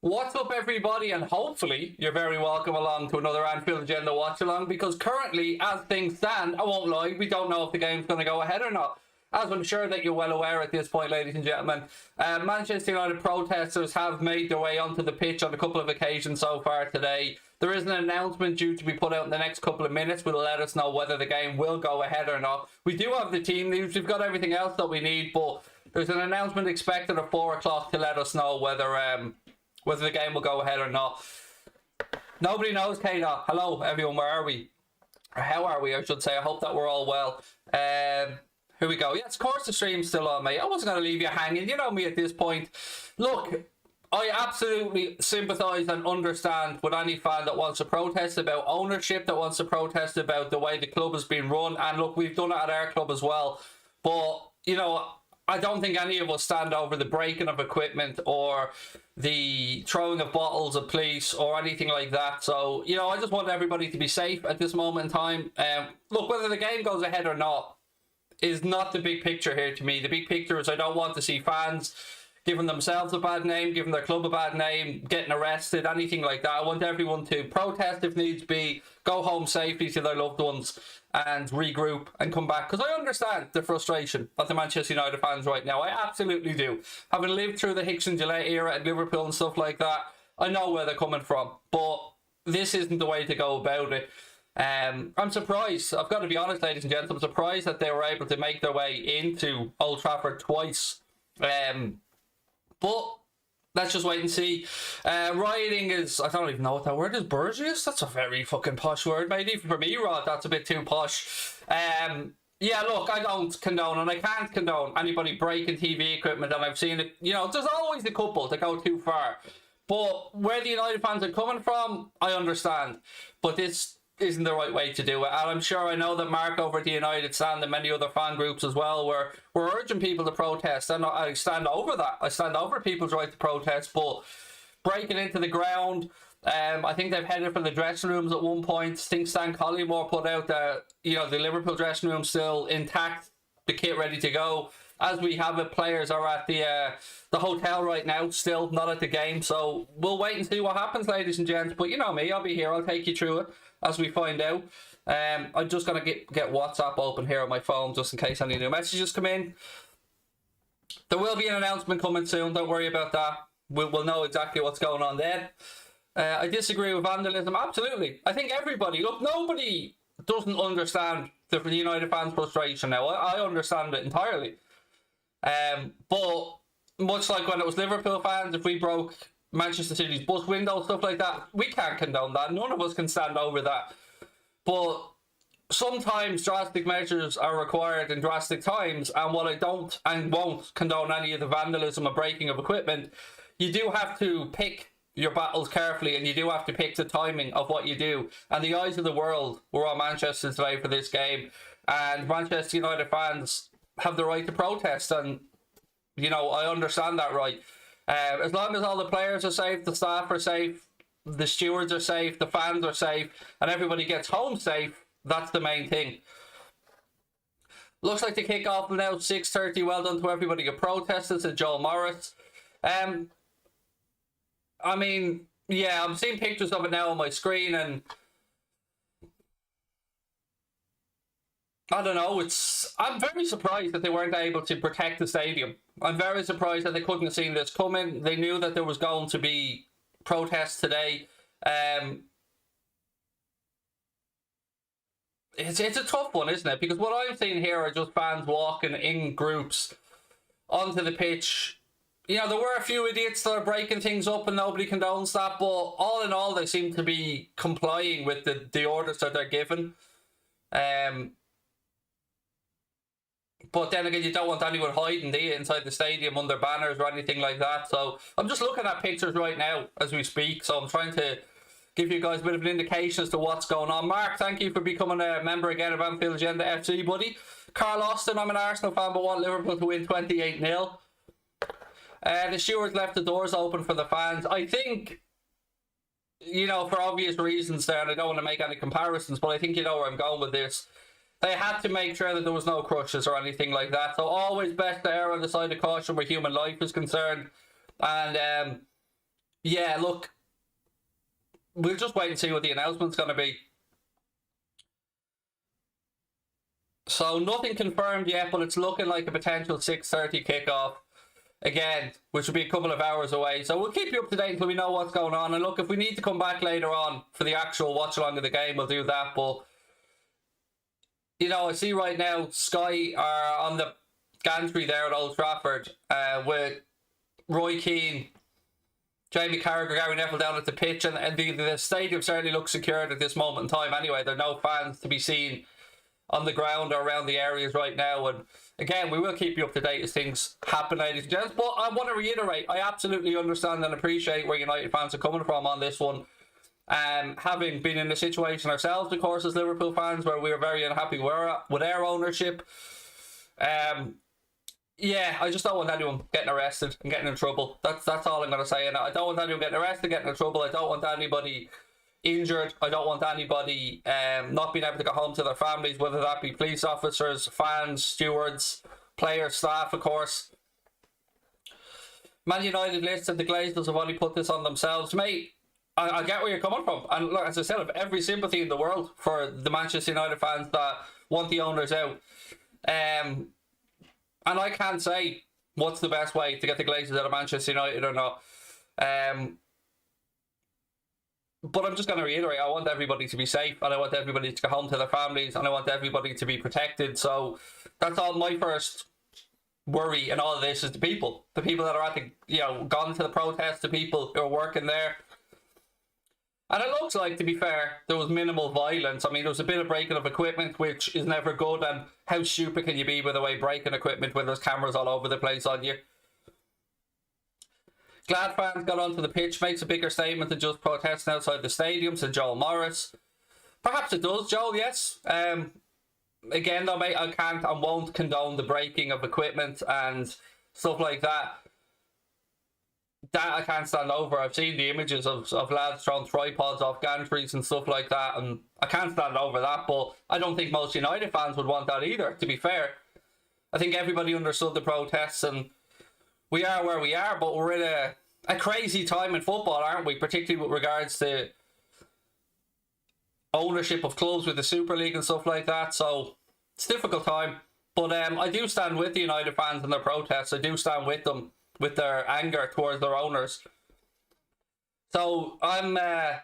What's up, everybody, and hopefully you're very welcome along to another Anfield Agenda watch along, because currently, as things stand, I won't lie, we don't know if the game's going to go ahead or not. As I'm sure that you're well aware at this point, ladies and gentlemen, Manchester United protesters have made their way onto the pitch on a couple of occasions so far today. There is an announcement due to be put out in the next couple of minutes, which will let us know whether the game will go ahead or not. We do have the team news, we've got everything else that we need, but there's an announcement expected at 4 o'clock to let us know whether the game will go ahead or not. Nobody knows, K-Dot. Hello, everyone. Where are we? Or how are we, I should say. I hope that we're all well. Here we go. Yes, of course the stream's still on, mate. I wasn't going to leave you hanging. You know me at this point. Look, I absolutely sympathise and understand with any fan that wants to protest about ownership, that wants to protest about the way the club has been run. And look, we've done it at our club as well. But, you know, I don't think any of us stand over the breaking of equipment or the throwing of bottles at police or anything like that. So, you know, I just want everybody to be safe at this moment in time. Look, whether the game goes ahead or not is not the big picture here to me. The big picture is I don't want to see fans giving themselves a bad name, giving their club a bad name, getting arrested, anything like that. I want everyone to protest if needs be, go home safely to their loved ones and regroup and come back. Because I understand the frustration of the Manchester United fans right now. I absolutely do. Having lived through the Hicks and Gillette era at Liverpool and stuff like that, I know where they're coming from. But this isn't the way to go about it. I'm surprised, I've got to be honest, ladies and gents, I'm surprised that they were able to make their way into Old Trafford twice. But let's just wait and see. Rioting is, I don't even know what that word is, burgess? That's a very fucking posh word, mate. Even for me, Rod, that's a bit too posh. Yeah, look, I don't condone, and I can't condone anybody breaking TV equipment, and I've seen it, you know, there's always a couple that go too far. But where the United fans are coming from, I understand. But this isn't the right way to do it. And I'm sure, I know that Mark over at the United stand and many other fan groups as well were urging people to protest, and I stand over that. I stand over people's right to protest, but breaking into the ground, I think they've headed for the dressing rooms at one point. I think Stan Collymore put out that, you know, the Liverpool dressing room still intact, the kit ready to go. As we have it, players are at the hotel right now, still not at the game. So we'll wait and see what happens, ladies and gents. But you know me, I'll be here. I'll take you through it as we find out. I'm just going to get WhatsApp open here on my phone just in case any new messages come in. There will be an announcement coming soon. Don't worry about that. We'll know exactly what's going on then. I disagree with vandalism. Absolutely. I think everybody, look, nobody doesn't understand the United fans' frustration now. I understand it entirely. But much like when it was Liverpool fans, if we broke Manchester City's bus window, stuff like that, we can't condone that. None of us can stand over that. But sometimes drastic measures are required in drastic times, and while I don't and won't condone any of the vandalism or breaking of equipment, you do have to pick your battles carefully, and you do have to pick the timing of what you do. And the eyes of the world were on Manchester today for this game, and Manchester United fans have the right to protest, and you know, I understand that right. As long as all the players are safe, the staff are safe, the stewards are safe, the fans are safe, and everybody gets home safe, that's the main thing. Looks like the kick-off now, 6:30. Well done to everybody who protested, said Joel Morris. I mean, yeah, I'm seeing pictures of it now on my screen, and I don't know, I'm very surprised that they weren't able to protect the stadium. I'm very surprised that they couldn't have seen this coming. They knew that there was going to be protests today. It's a tough one, isn't it? Because what I'm seeing here are just fans walking in groups onto the pitch. You know, there were a few idiots that are breaking things up and nobody condones that, but all in all, they seem to be complying with the orders that they're given. But then again, you don't want anyone hiding inside the stadium under banners or anything like that. So I'm just looking at pictures right now as we speak. So I'm trying to give you guys a bit of an indication as to what's going on. Mark, thank you for becoming a member again of Anfield Agenda FC, buddy. Carl Austin, I'm an Arsenal fan but want Liverpool to win 28-0. The stewards left the doors open for the fans. I think, you know, for obvious reasons there, and I don't want to make any comparisons, but I think you know where I'm going with this. They had to make sure that there was no crushes or anything like that. So always best to err on the side of caution where human life is concerned. And yeah, look, we'll just wait and see what the announcement's going to be. So nothing confirmed yet, but it's looking like a potential 6:30 kickoff. Again, which will be a couple of hours away. So we'll keep you up to date until we know what's going on. And look, if we need to come back later on for the actual watch along of the game, we'll do that. But, you know, I see right now Sky are on the gantry there at Old Trafford with Roy Keane, Jamie Carragher, Gary Neville down at the pitch. And the stadium certainly looks secured at this moment in time anyway. There are no fans to be seen on the ground or around the areas right now. And again, we will keep you up to date as things happen, ladies and gents. But I want to reiterate, I absolutely understand and appreciate where United fans are coming from on this one. Having been in a situation ourselves, of course, as Liverpool fans, where we were very unhappy with our ownership. Yeah, I just don't want anyone getting arrested and getting in trouble. That's all I'm going to say. And I don't want anyone getting arrested, getting in trouble. I don't want anybody injured. I don't want anybody not being able to go home to their families, whether that be police officers, fans, stewards, players, staff, of course. Man United listed the Glazers have only put this on themselves. Mate, I get where you're coming from. And look, as I said, I have every sympathy in the world for the Manchester United fans that want the owners out. And I can't say what's the best way to get the Glazers out of Manchester United or not. But I'm just going to reiterate, I want everybody to be safe, and I want everybody to go home to their families, and I want everybody to be protected. So that's all. My first worry in all of this is the people that are at the, you know, gone to the protest, the people who are working there. And it looks like, to be fair, there was minimal violence. I mean, there was a bit of breaking of equipment, which is never good. And how stupid can you be with the way breaking equipment when there's cameras all over the place on you? Glad fans got onto the pitch, makes a bigger statement than just protesting outside the stadium, said Joel Morris. Perhaps it does, Joel, yes. Again, though, mate, I can't and won't condone the breaking of equipment and stuff like that. That I can't stand over. I've seen the images of lads throwing tripods off gantries and stuff like that, and I can't stand over that, but I don't think most United fans would want that either, to be fair. I think everybody understood the protests, and we are where we are, but we're in a crazy time in football, aren't we? Particularly with regards to ownership of clubs with the Super League and stuff like that. So it's a difficult time. But I do stand with the United fans and their protests. I do stand with them with their anger towards their owners. So I'm kind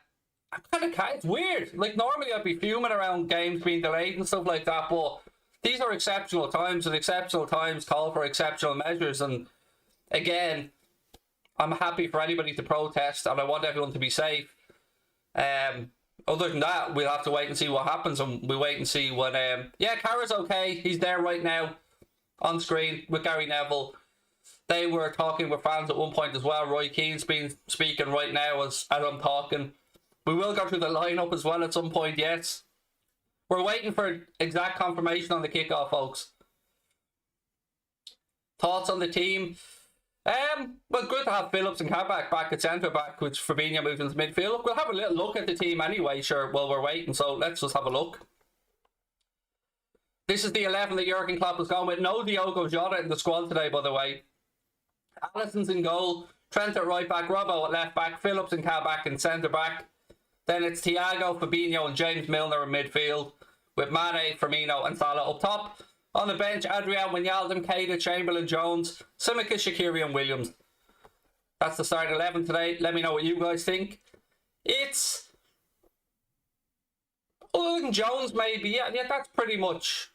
of, it's weird. Like, normally I'd be fuming around games being delayed and stuff like that, but these are exceptional times, and exceptional times call for exceptional measures. And again, I'm happy for anybody to protest, and I want everyone to be safe. Other than that, we'll have to wait and see what happens, and we'll wait and see what... yeah, Carra's okay. He's there right now on screen with Gary Neville. They were talking with fans at one point as well. Roy Keane's been speaking right now as I'm talking. We will go through the lineup as well at some point, yes. We're waiting for exact confirmation on the kickoff, folks. Thoughts on the team? Well, good to have Phillips and Kabak back at centre back, which Fabinho moved into midfield. We'll have a little look at the team anyway, sure, while we're waiting. So let's just have a look. This is the 11 that Jurgen Klopp has gone with. No Diogo Jota in the squad today, by the way. Alisson's in goal. Trent at right back. Robbo at left back. Phillips and Kabak in centre back. Then it's Thiago, Fabinho and James Milner in midfield, with Mane, Firmino and Salah up top. On the bench, Adrian, Wijnaldum, Keita, Chamberlain, Jones, Simica, Shaqiri and Williams. That's the starting 11 today. Let me know what you guys think. It's... other than Jones, maybe. Yeah, that's pretty much...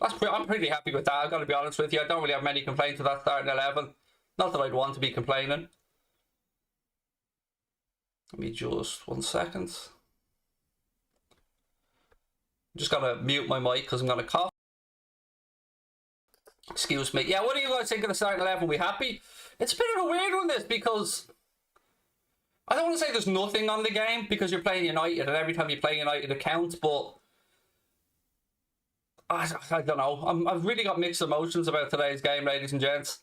I'm pretty happy with that, I've got to be honest with you. I don't really have many complaints with that starting 11. Not that I'd want to be complaining. Let me just 1 second. I'm just going to mute my mic because I'm going to cough. Excuse me. Yeah, what do you guys think of the starting 11? Are we happy? It's a bit of a weird one, this, because I don't want to say there's nothing on the game because you're playing United and every time you play United it counts, but I don't know. I've really got mixed emotions about today's game, ladies and gents.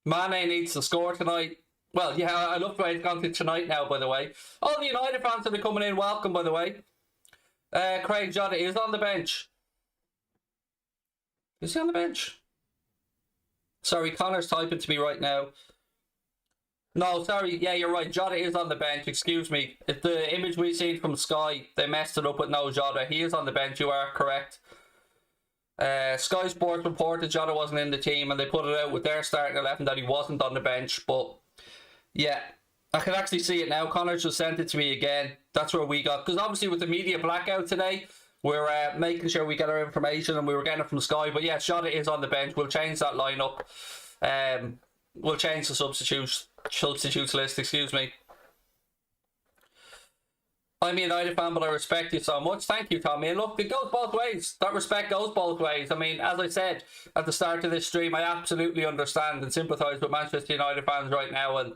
Mane needs to score tonight. Well, yeah, I love the way it's gone to tonight now, by the way. All the United fans that are coming in, welcome, by the way. Craig Jota is on the bench. Is he on the bench? Sorry, Connor's typing to me right now. No, sorry. Yeah, you're right. Jota is on the bench. Excuse me. If the image we seen from Sky, they messed it up with no Jota. He is on the bench. You are correct. Sky Sports reported Jota wasn't in the team, and they put it out with their starting 11 that he wasn't on the bench. But yeah, I can actually see it now. Connor just sent it to me again. That's where we got, because obviously with the media blackout today, we're making sure we get our information, and we were getting it from Sky. But yeah, Jota is on the bench. We'll change that lineup. We'll change the substitutes list. Excuse me. I'm a United fan, but I respect you so much. Thank you, Tommy. And look, it goes both ways. That respect goes both ways. I mean, as I said at the start of this stream, I absolutely understand and sympathise with Manchester United fans right now and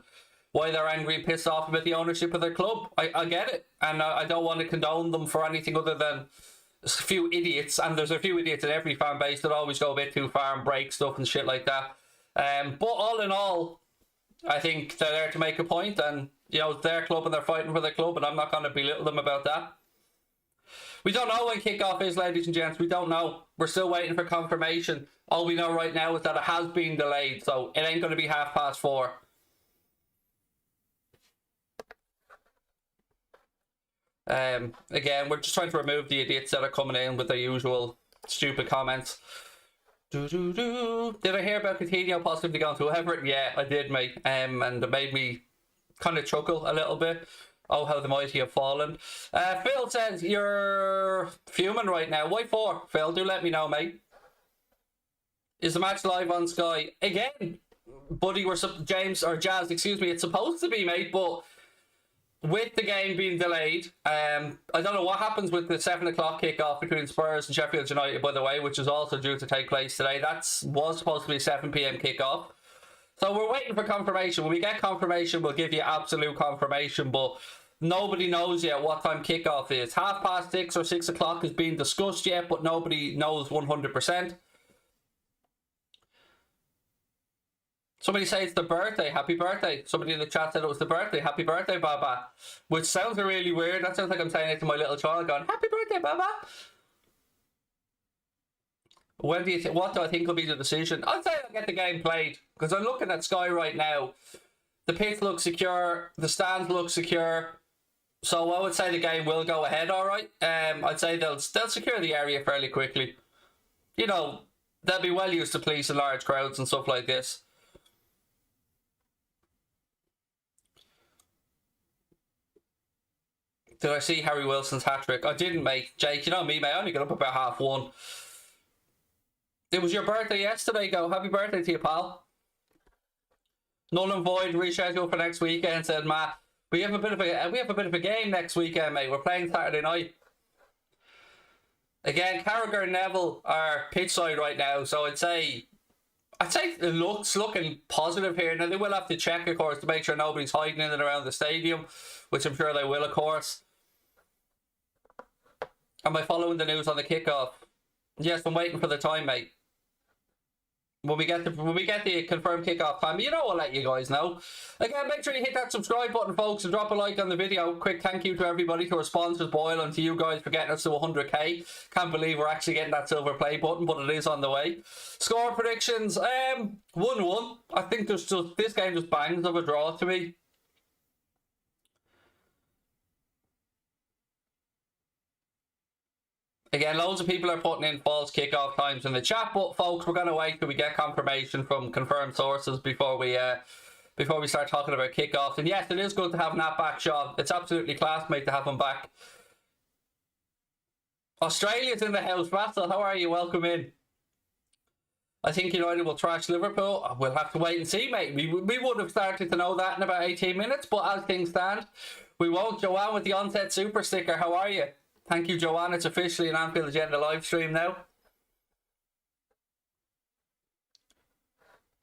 why they're angry and pissed off about the ownership of their club. I get it. And I don't want to condone them for anything other than a few idiots. And there's a few idiots in every fan base that always go a bit too far and break stuff and shit like that. But all in all, I think they're there to make a point, and you know, it's their club and they're fighting for their club, and I'm not going to belittle them about that. We don't know when kickoff is, ladies and gents. We don't know. We're still waiting for confirmation. All we know right now is that it has been delayed, so it ain't going to be 4:30. Again, we're just trying to remove the idiots that are coming in with their usual stupid comments. Did I hear about Coutinho possibly going to Everton? Yeah, I did, mate. And it made me kind of chuckle a little bit. Oh, how the mighty have fallen. Phil says you're fuming right now. Why for? Phil, do let me know, mate. Is the match live on Sky? Again, buddy, James, or Jazz, excuse me, it's supposed to be, mate, but with the game being delayed, I don't know what happens with the 7 o'clock kickoff between Spurs and Sheffield United, by the way, which is also due to take place today. That was supposed to be a 7 p.m. kickoff. So we're waiting for confirmation. When we get confirmation, we'll give you absolute confirmation, but nobody knows yet what time kickoff is. 6:30 or 6 o'clock is being discussed yet, but nobody knows 100%. Somebody say it's the birthday. Happy birthday. Somebody in the chat said it was the birthday. Happy birthday, Baba. Which sounds really weird. That sounds like I'm saying it to my little child going, happy birthday, Baba. When do you what do I think will be the decision? I'd say I'll get the game played, because I'm looking at Sky right now. The pitch looks secure. The stands look secure. So I would say the game will go ahead, all right. I'd say they'll secure the area fairly quickly. You know, they'll be well used to policing large crowds and stuff like this. Did I see Harry Wilson's hat-trick? I didn't, mate. Jake, you know me, mate. I only got up about 1:30. It was your birthday yesterday, go. Happy birthday to you, pal. Null and void, reschedule for next weekend, said Matt. We have a bit of a game next weekend, mate. We're playing Saturday night. Again, Carragher and Neville are pitch side right now, so I'd say it looks looking positive here. Now they will have to check, of course, to make sure nobody's hiding in and around the stadium, which I'm sure they will, of course. Am I following the news on the kickoff? Yes, I'm waiting for the time, mate. When we get the confirmed kickoff time, you know, I'll let you guys know. Again, make sure you hit that subscribe button, folks, and drop a like on the video. Quick thank you to everybody, to our sponsors, Boyle, and to you guys for getting us to 100k. Can't believe we're actually getting that silver play button, but it is on the way. Score predictions, 1-1. I think this game just bangs of a draw to me. Again, loads of people are putting in false kickoff times in the chat, but folks, we're going to wait till we get confirmation from confirmed sources before we start talking about kickoffs. And yes, it is good to have Nat back, Sean. It's absolutely class, mate, to have him back. Australia's in the house. Russell, how are you? Welcome in. I think United will trash Liverpool. We'll have to wait and see, mate. We would have started to know that in about 18 minutes, but as things stand, we won't. Joanne with the onset super sticker, how are you? Thank you, Joanne. It's officially an Anfield Agenda live stream now.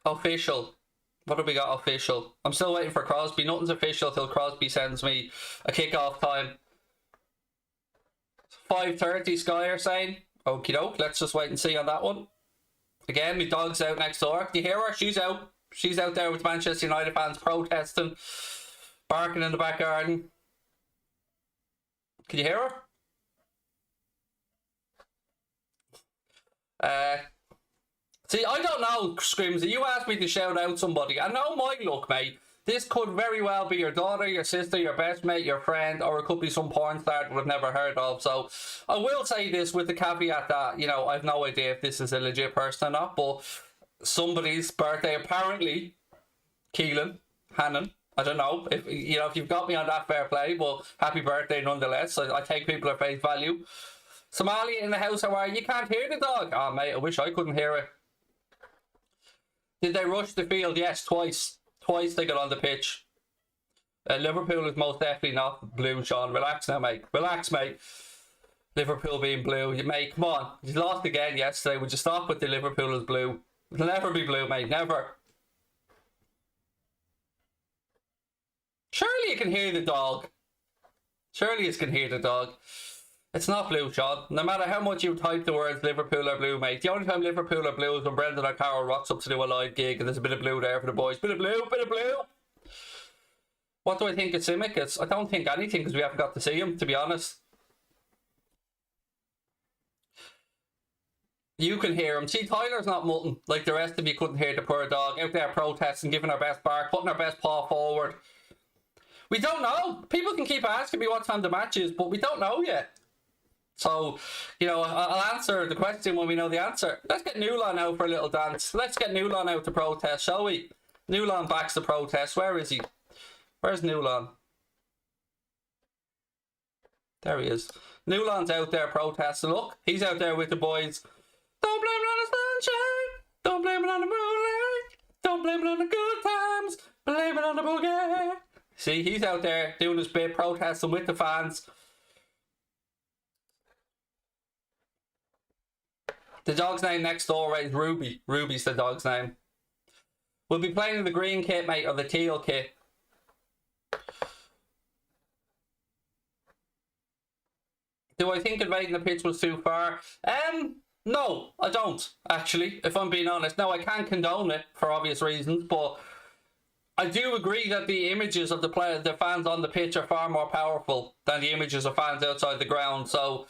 Official. What have we got official? I'm still waiting for Crosby. Nothing's official till Crosby sends me a kickoff time. 5:30 Sky are saying. Okie doke. Let's just wait and see on that one. Again, my dog's out next door. Do you hear her? She's out. She's out there with Manchester United fans protesting, barking in the back garden. Can you hear her? See, I don't know, Scrimsy. You asked me to shout out somebody. I know my luck, mate. This could very well be your daughter, your sister, your best mate, your friend, or it could be some porn star that we've never heard of. So I will say this with the caveat that, you know, I've no idea if this is a legit person or not, but somebody's birthday, apparently, Keelan, Hannon, I don't know, if you know, if you've got me on that, fair play, but happy birthday nonetheless. I take people at face value. Somalia in the house, how are you? You can't hear the dog. Oh, mate, I wish I couldn't hear it. Did they rush the field? Yes, twice. Twice they got on the pitch. Liverpool is most definitely not blue, Sean. Relax now, mate. Relax, mate. Liverpool being blue. You mate, come on. You lost again yesterday. Would you stop with the Liverpool is blue? It'll never be blue, mate. Never. Surely you can hear the dog. Surely you can hear the dog. It's not blue, Sean. No matter how much you type the words Liverpool are blue, mate. The only time Liverpool are blue is when Brendan O'Carroll rocks up to do a live gig and there's a bit of blue there for the boys. Bit of blue, bit of blue. What do I think of Simic? I don't think anything because we haven't got to see him, to be honest. You can hear him. See, Tyler's not mutton like the rest of you couldn't hear the poor dog out there protesting, giving our best bark, putting our best paw forward. We don't know. People can keep asking me what time the match is, but we don't know yet. So, you know, I'll answer the question when we know the answer. Let's get Newland out for a little dance. Let's get Newland out to protest, shall we? Newland backs the protest. Where is he? Where's Newland? There he is. Newland's out there protesting. Look, he's out there with the boys. Don't blame it on the sunshine. Don't blame it on the moonlight. Don't blame it on the good times. Blame it on the boogie. See, he's out there doing his bit, protesting with the fans. The dog's name next door is Ruby. Ruby's the dog's name. We'll be playing the green kit, mate, or the teal kit. Do I think invading the pitch was too far? No, I don't, actually, if I'm being honest. No, I can't condone it for obvious reasons, but I do agree that the images of the fans on the pitch are far more powerful than the images of fans outside the ground. So,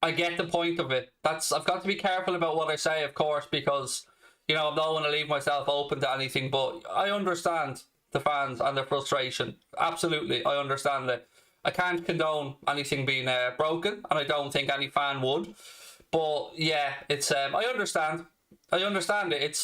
I get the point of it. I've got to be careful about what I say, of course, because, you know, I don't want to leave myself open to anything, but I understand the fans and their frustration. Absolutely, I understand it. I can't condone anything being broken, and I don't think any fan would. But yeah, it's I understand. I understand it.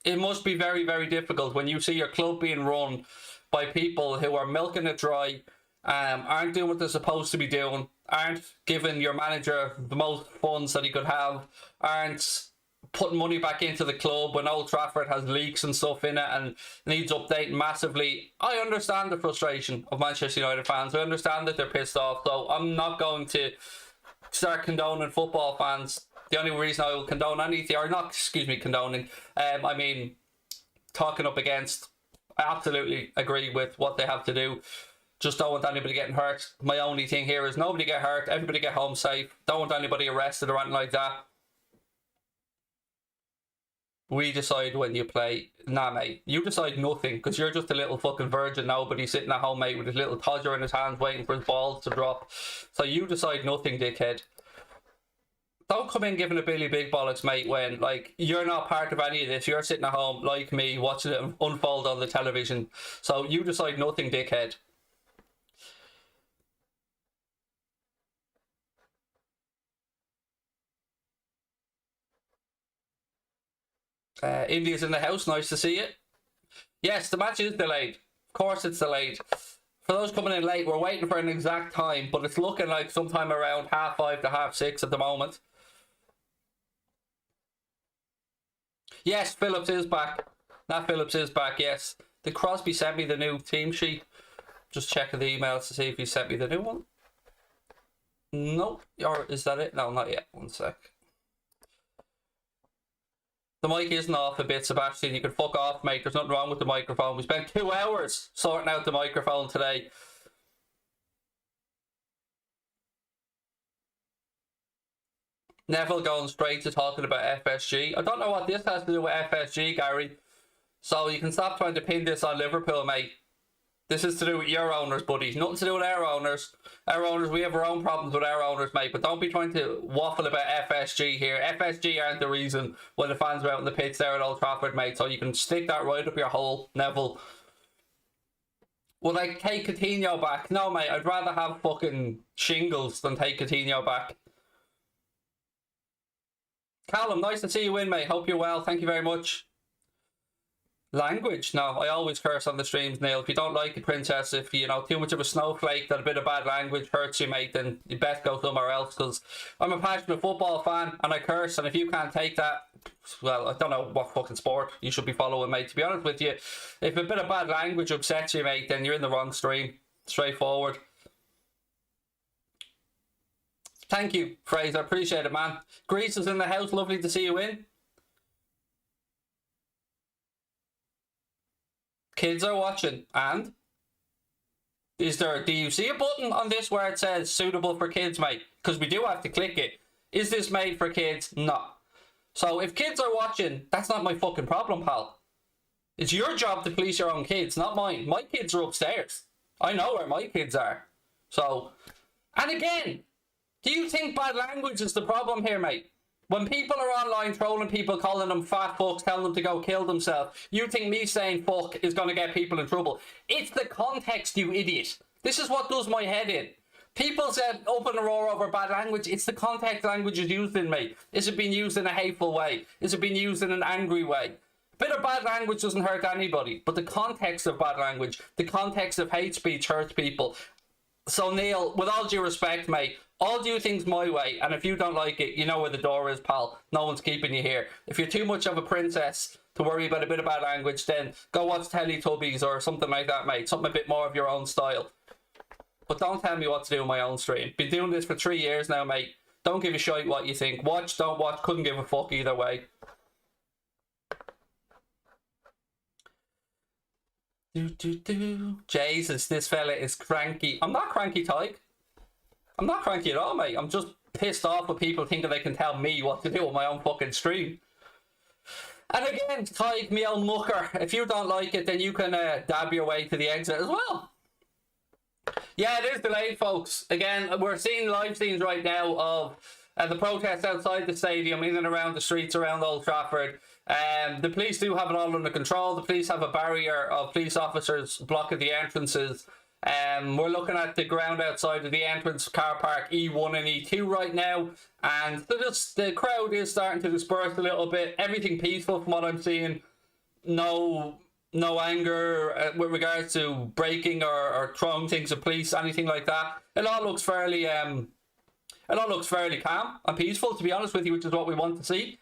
It must be very, very difficult when you see your club being run by people who are milking it dry, aren't doing what they're supposed to be doing, aren't giving your manager the most funds that he could have, aren't putting money back into the club when Old Trafford has leaks and stuff in it and needs updating massively. I understand the frustration of Manchester United fans. I understand that they're pissed off, so I'm not going to start condoning football fans. The only reason I will condone anything, or not, excuse me, condoning, I mean, talking up against, I absolutely agree with what they have to do. Just don't want anybody getting hurt. My only thing here is nobody get hurt, everybody get home safe. Don't want anybody arrested or anything like that. We decide when you play. Nah, mate. You decide nothing, because you're just a little fucking virgin nobody sitting at home, mate, with his little todger in his hands waiting for his balls to drop. So you decide nothing, dickhead. Don't come in giving a Billy Big Bollocks, mate, when, like, you're not part of any of this. You're sitting at home, like me, watching it unfold on the television. So you decide nothing, dickhead. India's in the house, nice to see it. Yes, the match is delayed. Of course it's delayed. For those coming in late, we're waiting for an exact time, but it's looking like sometime around 5:30 to 6:30 at the moment. Yes, Phillips is back. Nat Phillips is back, yes. Did Crosby send me the new team sheet? Just checking the emails to see if he sent me the new one. Nope. Or is that it? No, not yet. One sec. The mic isn't off a bit, Sebastian. You can fuck off, mate. There's nothing wrong with the microphone. We spent 2 hours sorting out the microphone today. Neville going straight to talking about FSG. I don't know what this has to do with FSG, Gary. So you can stop trying to pin this on Liverpool, mate. This is to do with your owners, buddy. Nothing to do with our owners. Our owners, we have our own problems with our owners, mate. But don't be trying to waffle about FSG here. FSG aren't the reason why the fans are out in the pits there at Old Trafford, mate. So you can stick that right up your hole, Neville. Would I take Coutinho back? No, mate. I'd rather have fucking shingles than take Coutinho back. Callum, nice to see you in, mate. Hope you're well. Thank you very much. Language? No, I always curse on the streams, Neil. If you don't like it, Princess, if you know too much of a snowflake that a bit of bad language hurts you, mate, then you best go somewhere else, because I'm a passionate football fan and I curse, and if you can't take that, well, I don't know what fucking sport you should be following, mate. To be honest with you, if a bit of bad language upsets you, mate, then you're in the wrong stream. Straightforward. Thank you, Fraser. Appreciate it, man. Greece is in the house. Lovely to see you in. Kids are watching, and do you see a button on this where it says suitable for kids, mate? Because we do have to click it. Is this made for kids? No. So if kids are watching, that's not my fucking problem, pal. It's your job to police your own kids, not mine. My kids are upstairs. I know where my kids are. So, and again, do you think bad language is the problem here, mate? When people are online trolling people, calling them fat fucks, telling them to go kill themselves, you think me saying fuck is going to get people in trouble. It's the context, you idiot. This is what does my head in. People said open a roar over bad language. It's the context language is used in, mate. Is it being used in a hateful way? Is it being used in an angry way? A bit of bad language doesn't hurt anybody, but the context of bad language, the context of hate speech hurts people. So Neil, with all due respect, mate, I'll do things my way, and if you don't like it, you know where the door is, pal. No one's keeping you here. If you're too much of a princess to worry about a bit of bad language, then go watch Teletubbies or something like that, mate. Something a bit more of your own style. But don't tell me what to do on my own stream. Been doing this for 3 years now, mate. Don't give a shite what you think. Watch, don't watch, couldn't give a fuck either way. Jesus, this fella is cranky. I'm not cranky, Tyke. I'm not cranky at all, mate. I'm just pissed off with people thinking they can tell me what to do on my own fucking stream. And again, Tyke, me old mucker, if you don't like it, then you can dab your way to the exit as well. Yeah, it is delayed, folks. Again, we're seeing live scenes right now of the protests outside the stadium, in and around the streets around Old Trafford. The police do have it all under control. The police have a barrier of police officers blocking the entrances. We're looking at the ground outside of the entrance car park E1 and E2 right now, and the crowd is starting to disperse a little bit. Everything peaceful from what I'm seeing. No anger with regards to breaking or throwing things at police, anything like that. It all looks fairly calm and peaceful, to be honest with you, which is what we want to see.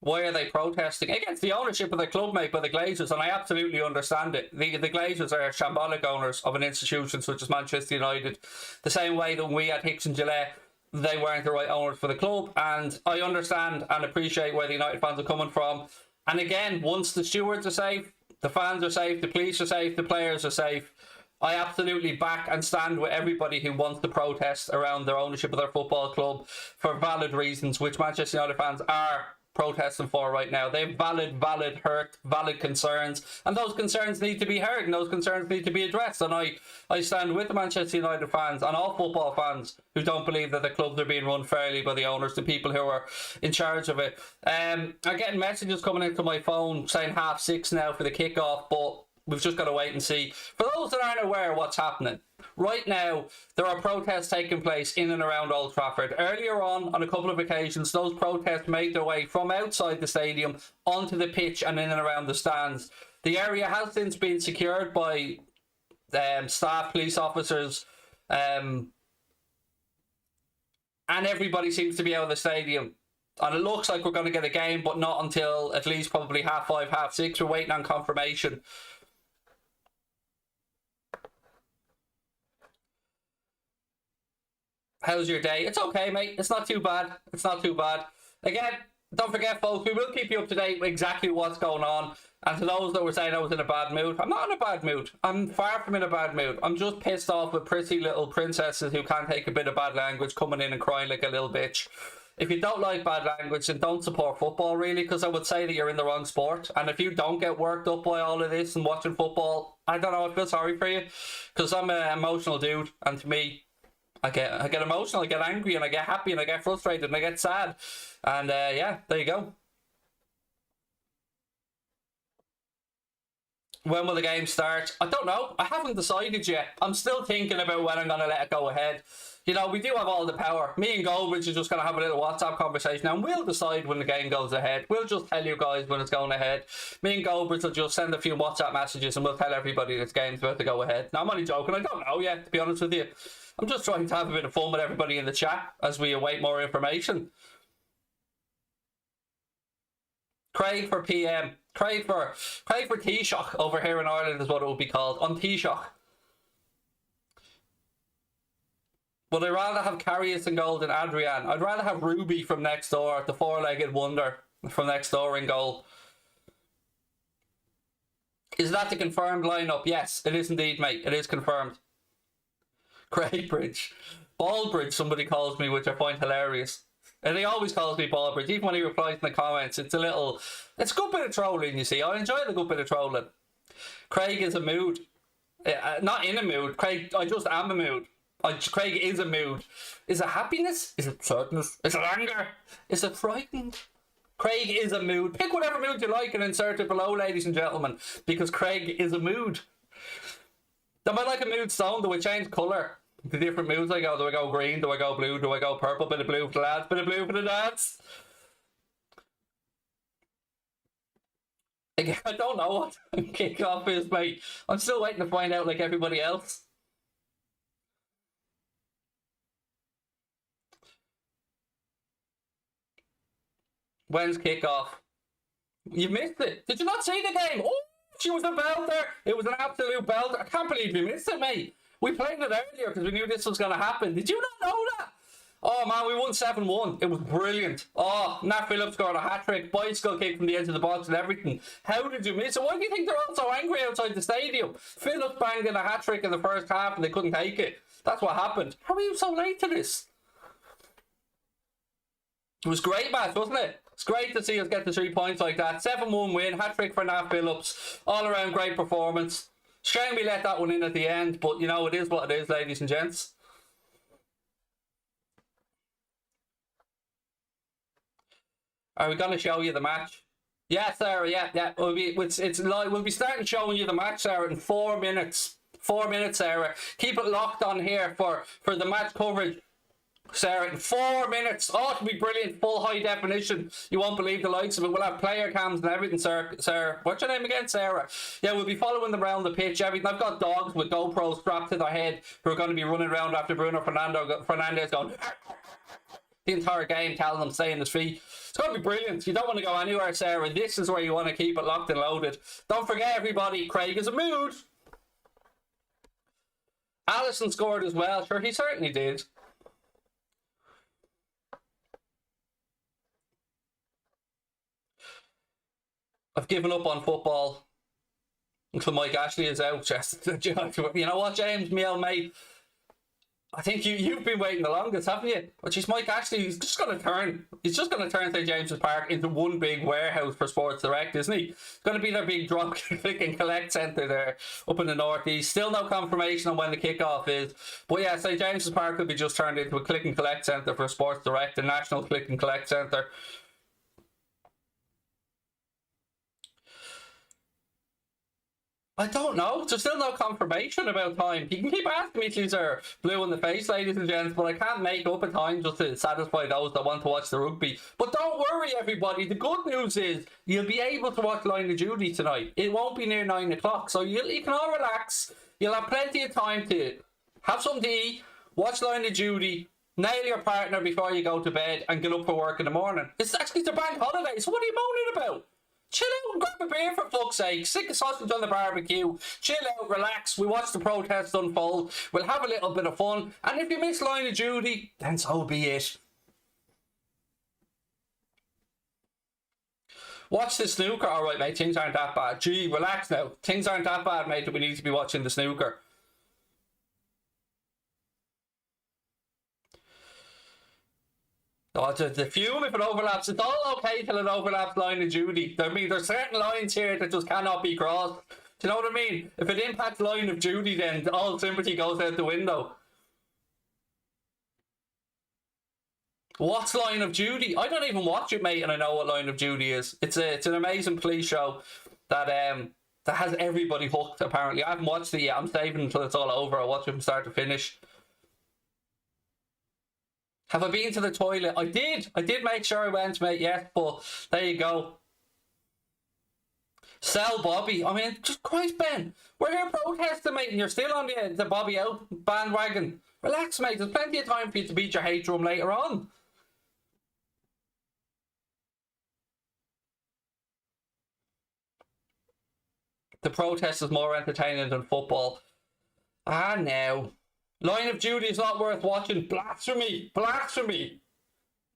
Why are they protesting? Against the ownership of the club, mate, by the Glazers, and I absolutely understand it. The Glazers are shambolic owners of an institution such as Manchester United, the same way that we had Hicks and Gillette, they weren't the right owners for the club, and I understand and appreciate where the United fans are coming from. And again, once the stewards are safe, the fans are safe, the police are safe, the players are safe, I absolutely back and stand with everybody who wants to protest around their ownership of their football club for valid reasons, which Manchester United fans are protesting for right now. They have valid hurt, valid concerns, and those concerns need to be heard, and those concerns need to be addressed. And I stand with the Manchester United fans and all football fans who don't believe that the clubs are being run fairly by the owners, the people who are in charge of it. I'm getting messages coming into my phone saying 6:30 now for the kickoff, but we've just got to wait and see. For those that aren't aware of what's happening, right now there are protests taking place in and around Old Trafford. Earlier on a couple of occasions, those protests made their way from outside the stadium onto the pitch and in and around the stands. The area has since been secured by staff, police officers, and everybody seems to be out of the stadium. And it looks like we're going to get a game, but not until at least probably 5:30, 6:30. We're waiting on confirmation. How's your day? It's okay, mate. It's not too bad. It's not too bad. Again, don't forget, folks, we will keep you up to date with exactly what's going on. And to those that were saying I was in a bad mood, I'm not in a bad mood. I'm far from in a bad mood. I'm just pissed off with pretty little princesses who can't take a bit of bad language coming in and crying like a little bitch. if you don't like bad language, then don't support football, really, because I would say that you're in the wrong sport. And if you don't get worked up by all of this and watching football, I don't know, I feel sorry for you, because I'm an emotional dude, and to me, I get emotional, I get angry, and I get happy, and I get frustrated, and I get sad. And yeah, there you go. When will the game start? I don't know. I haven't decided yet. I'm still thinking about when I'm going to let it go ahead. You know, we do have all the power. Me and Goldbridge are just going to have a little WhatsApp conversation and we'll decide when the game goes ahead. We'll just tell you guys when it's going ahead. Me and Goldbridge will just send a few WhatsApp messages and we'll tell everybody this game's about to go ahead. Now, I'm only joking. I don't know yet, to be honest with you. I'm just trying to have a bit of fun with everybody in the chat as we await more information. Craig for PM. Craig for Taoiseach over here in Ireland is what it would be called. On Taoiseach. Would I rather have Karius in goal than Adrian? I'd rather have Ruby from next door, the four-legged wonder from next door in goal. Is that the confirmed lineup? Yes, it is indeed, mate. It is confirmed. Craigbrridge. Ballbridge, somebody calls me, which I find hilarious. And he always calls me Ballbridge, even when he replies in the comments. It's a good bit of trolling, you see. I enjoy the good bit of trolling. Craig is a mood. Not in a mood. Craig, I just am a mood. Craig is a mood. Is it happiness? Is it sadness? Is it anger? Is it frightened? Craig is a mood. Pick whatever mood you like and insert it below, ladies and gentlemen, because Craig is a mood. Am I like a mood stone? Do I change colour? The different moods I go. Do I go green? Do I go blue? Do I go purple? Bit of blue for the lads, bit of blue for the dads. Again, I don't know what kickoff is, mate. I'm still waiting to find out like everybody else. When's kickoff? You missed it. Did you not see the game? Oh, she was a belter. It was an absolute belter. I can't believe you missed it, mate. We played it earlier because we knew this was going to happen. Did you not know that? Oh, man, we won 7-1. It was brilliant. Oh, Nat Phillips scored a hat-trick, bicycle kick from the edge of the box and everything. How did you miss it? Why do you think they're all so angry outside the stadium? Phillips banged in a hat-trick in the first half and they couldn't take it. That's what happened. How are you so late to this? It was a great match, wasn't it? It's great to see us get the 3 points like that. 7-1 win, hat-trick for Nat Phillips. All around great performance. Shame we let that one in at the end, but you know, it is what it is, ladies and gents. Are we going to show you the match? Yeah, Sarah, yeah. We'll be starting showing you the match, Sarah, in 4 minutes. 4 minutes, Sarah. Keep it locked on here for the match coverage. Sarah, in 4 minutes. Oh, it'll be brilliant. Full high definition. You won't believe the likes of it. We'll have player cams and everything, Sarah. What's your name again, Sarah? Yeah, we'll be following them around the pitch. Everything. I've got dogs with GoPros strapped to their head who are going to be running around after Bruno Fernandes going the entire game, telling them to stay in his feet. It's going to be brilliant. You don't want to go anywhere, Sarah. This is where you want to keep it locked and loaded. Don't forget, everybody, Craig is a mood. Allison scored as well. Sure, he certainly did. I've given up on football until Mike Ashley is out. You know what, James, me old mate? I think you've been waiting the longest, haven't you? Which is Mike Ashley. He's just going to turn St. James's Park into one big warehouse for Sports Direct, isn't he? It's going to be their big drop, click and collect centre there up in the northeast. Still no confirmation on when the kickoff is. But yeah, St. James's Park could be just turned into a click and collect centre for Sports Direct, the national click and collect centre. I don't know. There's still no confirmation about time. You can keep asking me till they're blue in the face, ladies and gents, but I can't make up a time just to satisfy those that want to watch the rugby. But don't worry, everybody. The good news is you'll be able to watch Line of Duty tonight. It won't be near 9 o'clock, so you can all relax. You'll have plenty of time to have something to eat, watch Line of Duty, nail your partner before you go to bed, and get up for work in the morning. It's the bank holiday, so what are you moaning about? Chill out and grab a beer for fuck's sake. Stick a sausage on the barbecue. Chill out, relax. We watch the protests unfold. We'll have a little bit of fun. And if you miss Line of Duty, then so be it. Watch the snooker. Alright, mate, things aren't that bad. Gee, relax now. Things aren't that bad, mate, that we need to be watching the snooker. Oh, the fume if it overlaps. It's all okay till it overlaps line of duty. I mean, there's certain lines here that just cannot be crossed. Do you know what I mean? If it impacts line of duty, then all sympathy goes out the window. What's Line of Duty? I don't even watch it, mate, and I know what Line of Duty is. It's an amazing police show that that has everybody hooked, apparently. I haven't watched it yet. I'm saving until it's all over. I'll watch it from start to finish. Have I been to the toilet? I did. I did make sure I went, mate, yes, but there you go. Sell Bobby. I mean, just Christ, Ben. We're here protesting, mate, and you're still on the Bobby out bandwagon. Relax, mate. There's plenty of time for you to beat your hate drum later on. The protest is more entertaining than football. Ah, no. Line of Duty is not worth watching. Blasphemy! Blasphemy!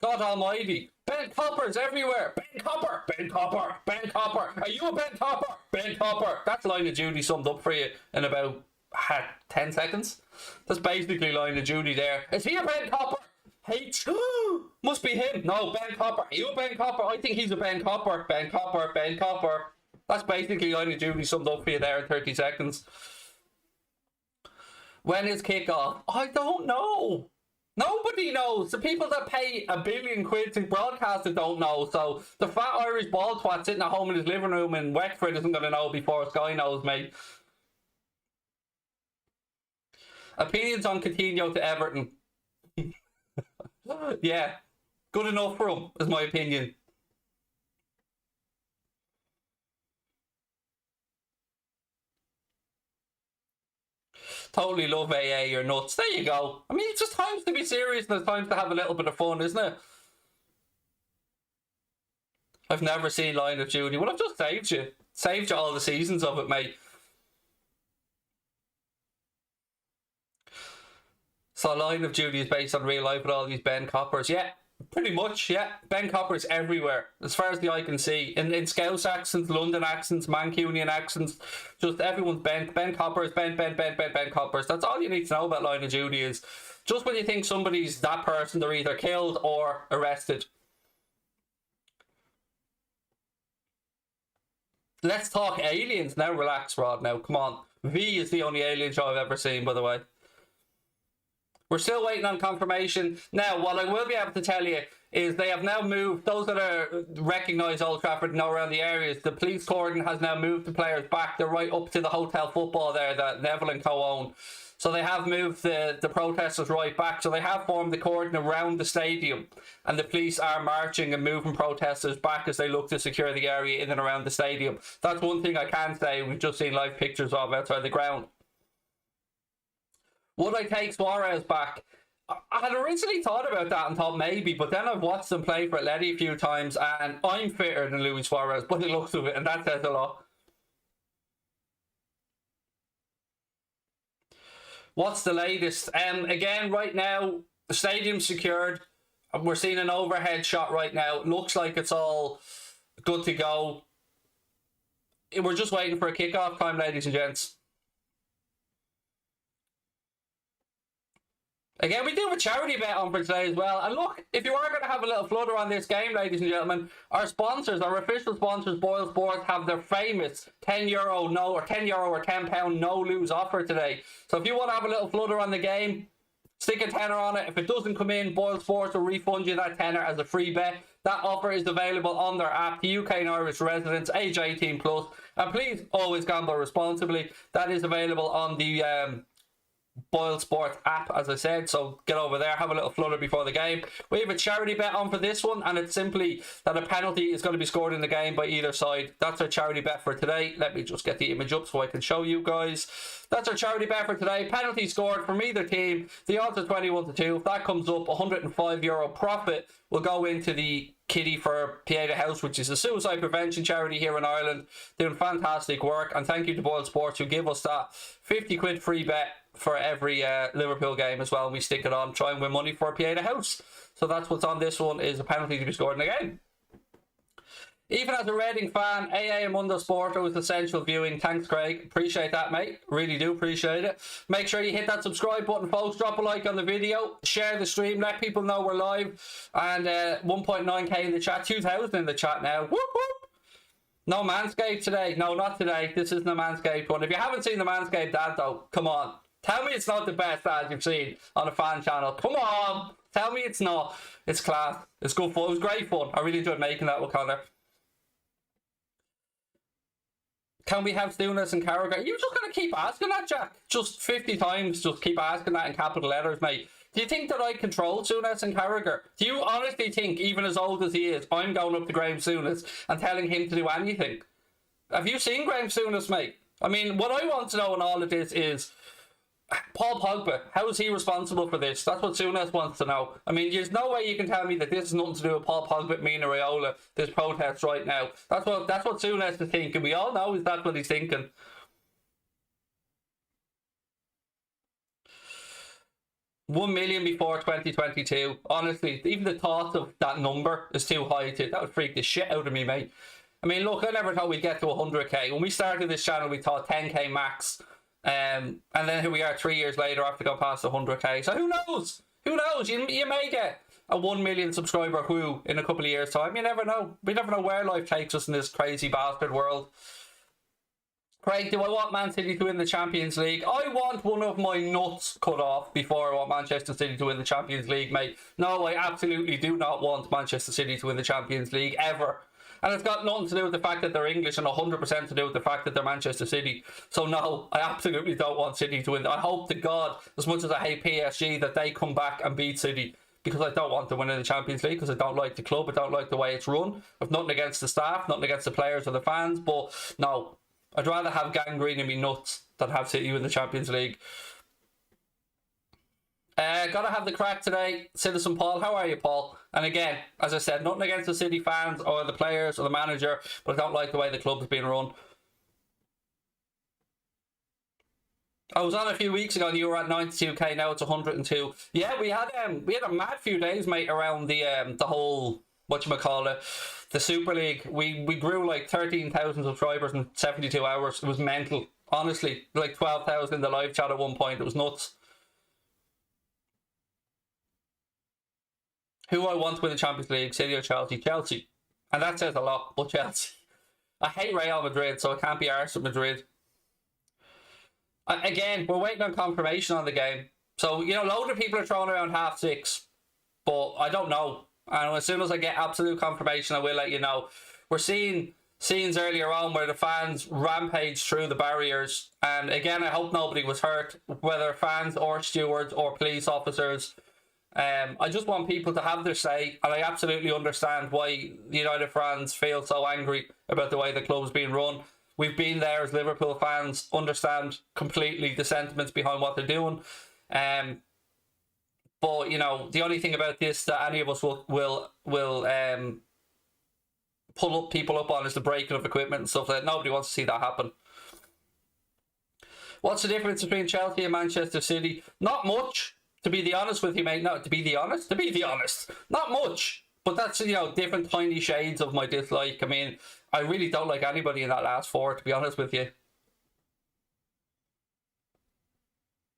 God almighty. Ben Coppers everywhere. Ben Copper! Ben Copper! Ben Copper! Are you a Ben Copper? Ben Copper! That's Line of Duty summed up for you in about 10 seconds. That's basically Line of Duty there. Is he a Ben Copper? H. Must be him. No, Ben Copper. Are you a Ben Copper? I think he's a Ben Copper. Ben Copper. Ben Copper. That's basically Line of Duty summed up for you there in 30 seconds. When is kickoff? I don't know. Nobody knows. The people that pay £1 billion to broadcast it don't know. So the fat Irish ball twat sitting at home in his living room in Wexford isn't going to know before Sky knows, mate. Opinions on Coutinho to Everton. Yeah. Good enough for him, is my opinion. Totally love AA, you're nuts. There you go. I mean, it's just times to be serious and it's times to have a little bit of fun, isn't it? I've never seen Line of Duty. Well, I've just saved you. Saved you all the seasons of it, mate. So Line of Duty is based on real life with all these Ben Coppers. Yeah, pretty much, yeah. Ben Coppers everywhere, as far as the eye can see. In Scouse accents, London accents, Mancunian accents. Just everyone's Ben Coppers, Ben Coppers. That's all you need to know about Line of Duty is just when you think somebody's that person, they're either killed or arrested. Let's talk aliens now. Relax, Rod, now. Come on. V is the only alien show I've ever seen, by the way. We're still waiting on confirmation. Now, what I will be able to tell you is they have now moved, those that are recognise Old Trafford and know around the areas, the police cordon has now moved the players back. They're right up to the Hotel Football there that Neville and co own. So they have moved the protesters right back. So they have formed the cordon around the stadium. And the police are marching and moving protesters back as they look to secure the area in and around the stadium. That's one thing I can say. We've just seen live pictures of outside the ground. Would I take Suarez back? I had originally thought about that and thought maybe, but then I've watched them play for Atleti a few times and I'm fitter than Luis Suarez by the looks of it, and that says a lot. What's the latest? Again, right now, the stadium's secured. We're seeing an overhead shot right now. It looks like it's all good to go. We're just waiting for a kickoff time, ladies and gents. Again, we do have a charity bet on for today as well. And look, if you are going to have a little flutter on this game, ladies and gentlemen, our sponsors, our official sponsors, Boyle Sports, have their famous €10 no, or €10 or £10 no lose offer today. So if you want to have a little flutter on the game, stick a tenner on it. If it doesn't come in, Boyle Sports will refund you that tenner as a free bet. That offer is available on their app to UK and Irish residents, age 18 plus. And please always gamble responsibly. That is available on the Boyle Sports app, as I said, so get over there, have a little flutter before the game. We have a charity bet on for this one, and it's simply that a penalty is going to be scored in the game by either side. That's our charity bet for today. Let me just get the image up so I can show you guys. That's our charity bet for today. Penalty scored from either team. The odds are 21-2. If that comes up, €105 profit will go into the kitty for Pieta House, which is a suicide prevention charity here in Ireland, doing fantastic work. And thank you to Boyle Sports who give us that 50 quid free bet for every Liverpool game as well. We stick it on, try and win money for Pieta House. So that's what's on this one, is a penalty to be scored in the game. Even as a Reading fan, AA Mundo Sporto is essential viewing. Thanks, Craig. Appreciate that, mate. Really do appreciate it. Make sure you hit that subscribe button, folks. Drop a like on the video. Share the stream. Let people know we're live. And 1.9k in the chat. 2,000 in the chat now. Whoop, whoop. No Manscaped today. No, not today. This isn't a Manscaped one. If you haven't seen the Manscaped ad, though, come on. Tell me it's not the best ad you've seen on a fan channel. Come on. Tell me it's not. It's class. It's good fun. It was great fun. I really enjoyed making that with Connor. Can we have Souness and Carragher? You're just going to keep asking that, Jack. Just 50 times, just keep asking that in capital letters, mate. Do you think that I control Souness and Carragher? Do you honestly think, even as old as he is, I'm going up to Graham Souness and telling him to do anything? Have you seen Graham Souness, mate? I mean, what I want to know in all of this is, Paul Pogba, how is he responsible for this? That's what Souness wants to know. I mean, there's no way you can tell me that this has nothing to do with Paul Pogba, Mina Raiola, this protest right now. That's what Souness is thinking. We all know that's what he's thinking. $1 million before 2022. Honestly, even the thought of that number is too high. That would freak the shit out of me, mate. I mean, look, I never thought we'd get to 100k. When we started this channel, we thought 10k max. And then here we are 3 years later after going past 100k. So who knows? Who knows? You may get a 1 million subscriber who in a couple of years' time. You never know. We never know where life takes us in this crazy bastard world. Craig, do I want Man City to win the Champions League? I want one of my nuts cut off before I want Manchester City to win the Champions League, mate. No, I absolutely do not want Manchester City to win the Champions League, ever. And it's got nothing to do with the fact that they're English and 100% to do with the fact that they're Manchester City. So no, I absolutely don't want City to win. I hope to God, as much as I hate PSG, that they come back and beat City. Because I don't want to win in the Champions League, because I don't like the club, I don't like the way it's run. I've nothing against the staff, nothing against the players or the fans, but no. I'd rather have gangrene in me nuts than have City win the Champions League. Gotta have the crack today. Citizen Paul, how are you, Paul? And again, as I said, nothing against the City fans or the players or the manager, but I don't like the way the club is being run. I was on a few weeks ago and you were at 92k, now it's 102. Yeah, we had a mad few days, mate, around the whole, whatchamacallit, the Super League. We grew like 13,000 subscribers in 72 hours. It was mental. Honestly, like 12,000 in the live chat at one point. It was nuts. Who I want to win the Champions League, City or Chelsea? Chelsea. And that says a lot, but Chelsea. I hate Real Madrid, so I can't be arsed with Madrid. Again, we're waiting on confirmation on the game. So, you know, loads of people are throwing around 6:30, but I don't know. And as soon as I get absolute confirmation, I will let you know. We're seeing scenes earlier on where the fans rampage through the barriers. And again, I hope nobody was hurt, whether fans or stewards or police officers. I just want people to have their say, and I absolutely understand why the United fans feel so angry about the way the club's being run. We've been there as Liverpool fans, understand completely the sentiments behind what they're doing. But you know, the only thing about this that any of us will pull up people up on is the breaking of equipment and stuff like that. Nobody wants to see that happen. What's the difference between Chelsea and Manchester City? Not much. To be honest with you, mate, no, to be honest, not much. But that's, you know, different tiny shades of my dislike. I mean, I really don't like anybody in that last four, to be honest with you.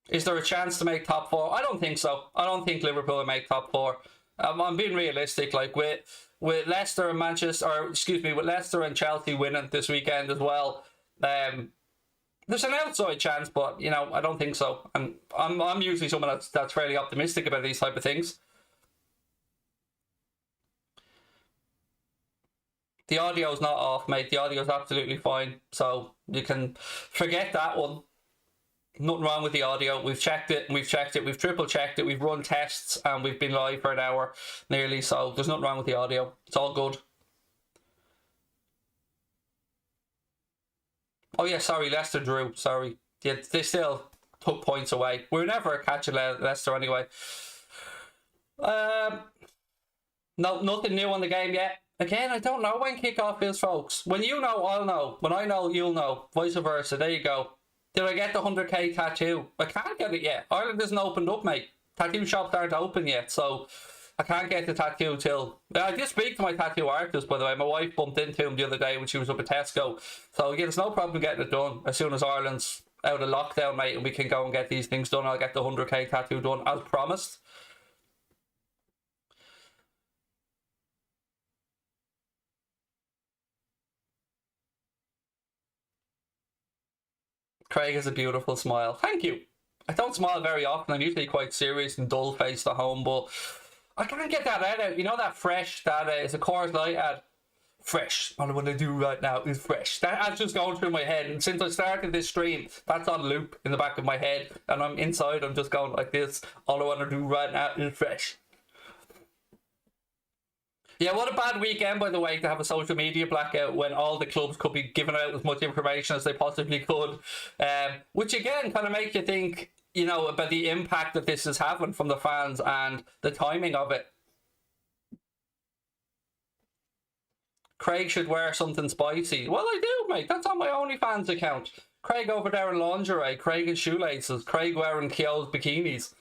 Is there a chance to make top four? I don't think so. I don't think Liverpool will make top four. I'm being realistic. Like with Leicester and with Leicester and Chelsea winning this weekend as well. There's an outside chance, but you know, I don't think so. And I'm usually someone that's fairly optimistic about these type of things. The audio's not off, mate. The audio's absolutely fine. So you can forget that one. Nothing wrong with the audio. We've checked it, we've triple checked it, we've run tests, and we've been live for an hour nearly, so there's nothing wrong with the audio. It's all good. Oh yeah, sorry, Leicester drew, sorry. Yeah, they still took points away. We're never catching Leicester anyway. No, nothing new on the game yet. Again, I don't know when kickoff is, folks. When you know, I'll know. When I know, you'll know. Vice versa. There you go. Did I get the 100k tattoo? I can't get it yet. Ireland isn't opened up, mate. Tattoo shops aren't open yet, so I can't get the tattoo till... I did speak to my tattoo artist, by the way. My wife bumped into him the other day when she was up at Tesco. So, yeah, there's no problem getting it done. As soon as Ireland's out of lockdown, mate, and we can go and get these things done, I'll get the 100k tattoo done, as promised. Craig has a beautiful smile. Thank you. I don't smile very often. I'm usually quite serious and dull-faced at home, but I can't get that ad out. You know that fresh, that is a Coors Light ad? Fresh. All I want to do right now is fresh. That ad's just going through my head, and since I started this stream, that's on loop in the back of my head, and I'm inside, I'm just going like this. All I want to do right now is fresh. Yeah, what a bad weekend, by the way, to have a social media blackout when all the clubs could be giving out as much information as they possibly could. Which, again, kind of makes you think, you know, about the impact that this is having from the fans and the timing of it. Craig should wear something spicy. Well, I do, mate. That's on my OnlyFans account. Craig over there in lingerie. Craig in shoelaces. Craig wearing Kyo's bikinis.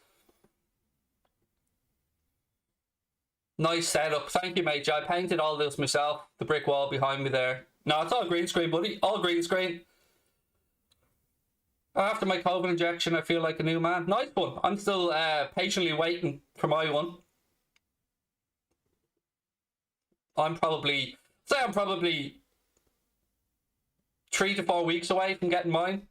Nice setup. Thank you, mate. I painted all this myself. The brick wall behind me there. No, it's all green screen, buddy. All green screen. After my COVID injection, I feel like a new man. Nice one. I'm still patiently waiting for my one. I'm probably 3 to 4 weeks away from getting mine.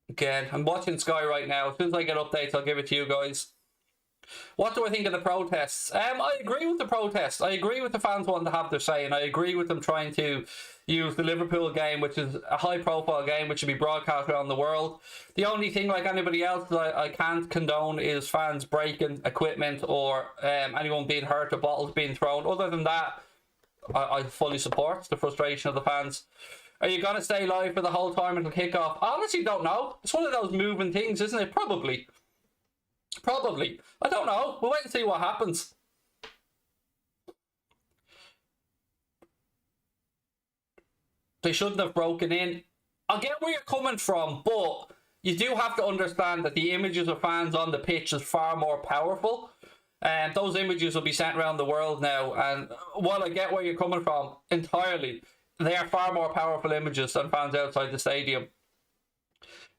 Again, I'm watching Sky right now. As soon as I get updates, I'll give it to you guys. What do I think of the protests? I agree with the protests. I agree with the fans wanting to have their say, and I agree with them trying to use the Liverpool game, which is a high-profile game, which should be broadcast around the world. The only thing, like anybody else, that I can't condone is fans breaking equipment or anyone being hurt or bottles being thrown. Other than that, I fully support the frustration of the fans. Are you going to stay live for the whole time until kickoff? I honestly don't know. It's one of those moving things, isn't it? Probably. I don't know. We'll wait and see what happens. They shouldn't have broken in. I get where you're coming from, but you do have to understand that the images of fans on the pitch is far more powerful. And those images will be sent around the world now. And while I get where you're coming from entirely, they are far more powerful images than fans outside the stadium.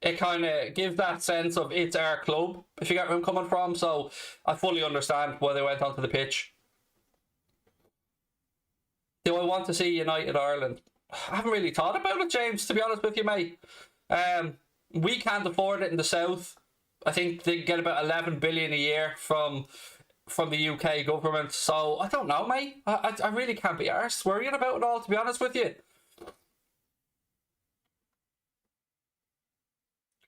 It kind of gives that sense of it's our club, if you get where I'm coming from. So I fully understand why they went onto the pitch. Do I want to see United Ireland? I haven't really thought about it, James, to be honest with you, mate. We can't afford it in the south. I think they get about 11 billion a year from the UK government. So I don't know, mate. I really can't be arsed worrying about it all, to be honest with you.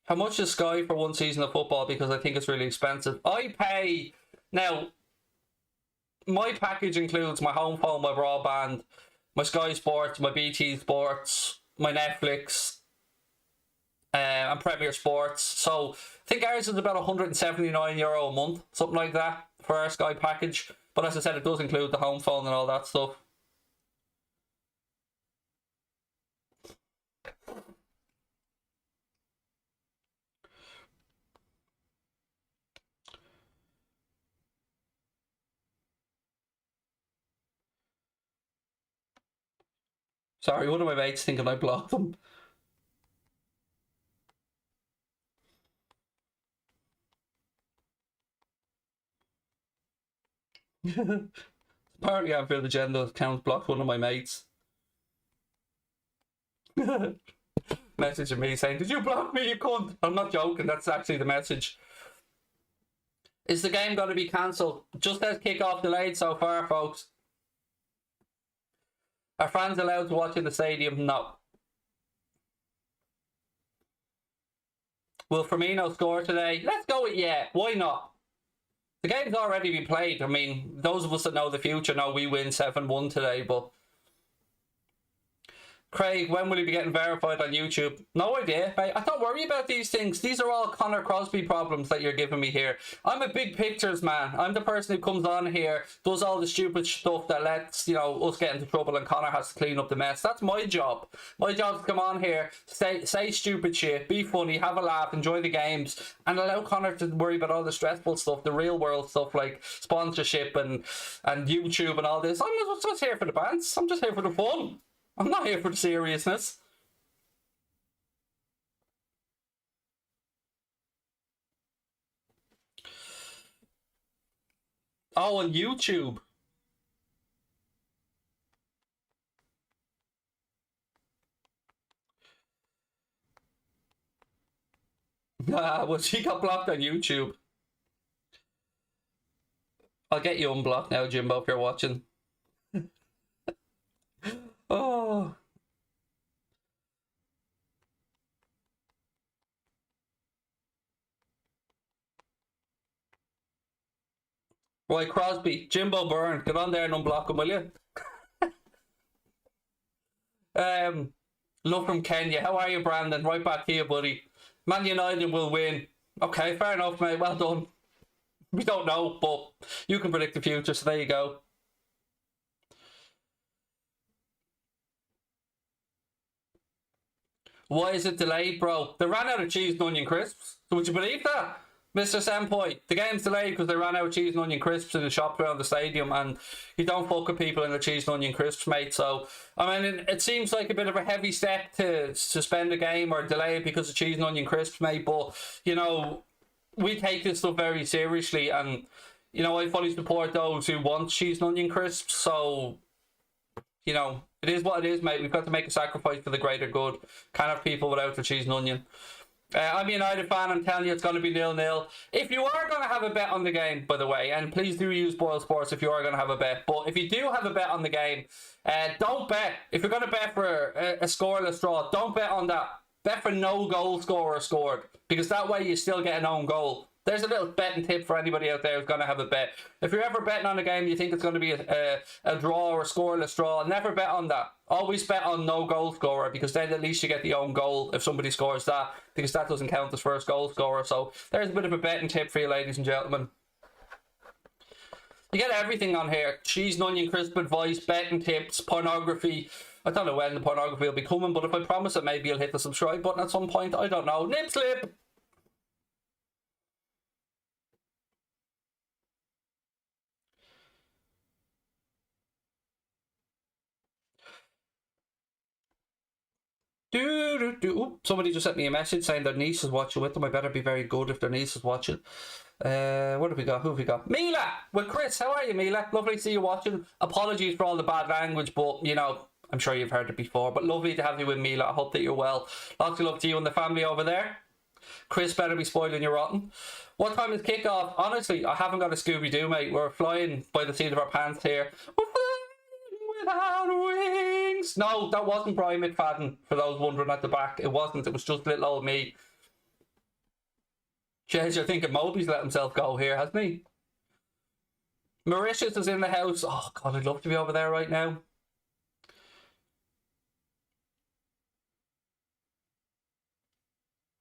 How much is Sky for one season of football? Because I think it's really expensive. I pay... Now, my package includes my home phone, my broadband, my Sky Sports, my BT Sports, my Netflix, and Premier Sports. So I think ours is about €179 a month, something like that, for our Sky package. But as I said, it does include the home phone and all that stuff. Sorry, one of my mates thinking I blocked them. Apparently Anfield Agenda account blocked one of my mates. Messaging me saying, "Did you block me, you cunt?" I'm not joking, that's actually the message. Is the game going to be cancelled? Just as kick-off delayed so far, folks. Are fans allowed to watch in the stadium? No. Will Firmino score today? Let's go with yeah. Why not? The game's already been played. I mean, those of us that know the future know we win 7-1 today, but Craig, when will he be getting verified on YouTube? No idea, mate. I don't worry about these things. These are all Connor Crosby problems that you're giving me here. I'm a big pictures man. I'm the person who comes on here, does all the stupid stuff that lets, you know, us get into trouble and Connor has to clean up the mess. That's my job. My job is to come on here, say stupid shit, be funny, have a laugh, enjoy the games, and allow Connor to worry about all the stressful stuff, the real world stuff like sponsorship and YouTube and all this. I'm just here for the bands. I'm just here for the fun. I'm not here for the seriousness. Oh, on YouTube. Well, she got blocked on YouTube. I'll get you unblocked now, Jimbo, if you're watching. Oh. Right, Crosby, Jimbo Byrne, get on there and unblock him, will you? Love from Kenya. How are you, Brandon? Right back here, buddy. Man United will win. Okay, fair enough, mate. Well done. We don't know, but you can predict the future, so there you go. Why is it delayed, bro? They ran out of cheese and onion crisps. So would you believe that? Mr. Senpai, the game's delayed because they ran out of cheese and onion crisps in the shop around the stadium, and you don't fuck with people in the cheese and onion crisps, mate. So, I mean, it seems like a bit of a heavy step to suspend a game or delay it because of cheese and onion crisps, mate, but, you know, we take this stuff very seriously, and, you know, I fully support those who want cheese and onion crisps, so, you know, it is what it is, mate. We've got to make a sacrifice for the greater good. Can't have people without the cheese and onion. I'm a United fan. I'm telling you, it's going to be 0-0. If you are going to have a bet on the game, by the way, and please do use Boyle Sports if you are going to have a bet, but if you do have a bet on the game, don't bet. If you're going to bet for a scoreless draw, don't bet on that. Bet for no goal scorer scored, because that way you still get an own goal. There's a little betting tip for anybody out there who's going to have a bet. If you're ever betting on a game, you think it's going to be a draw or a scoreless draw, never bet on that. Always bet on no goal scorer, because then at least you get the own goal if somebody scores that, because that doesn't count as first goal scorer. So there's a bit of a betting tip for you, ladies and gentlemen. You get everything on here. Cheese and onion crisp advice, betting tips, pornography. I don't know when the pornography will be coming, but if I promise it, maybe you'll hit the subscribe button at some point. I don't know. Nip slip! Ooh, somebody just sent me a message saying their niece is watching with them. I better be very good if their niece is watching. What have we got? Who have we got? Mila with Chris. How are you, Mila? Lovely to see you watching. Apologies for all the bad language, but you know, I'm sure you've heard it before. But lovely to have you with Mila. I hope that you're well. Lots of love to you and the family over there. Chris better be spoiling your rotten. What time is kickoff? Honestly, I haven't got a Scooby-Doo, mate. We're flying by the seat of our pants here. We're flying without wings. No, that wasn't Brian McFadden, for those wondering at the back. It wasn't. It was just little old me. Jeez, you're thinking Moby's let himself go here, hasn't he? Mauritius is in the house. Oh, God, I'd love to be over there right now.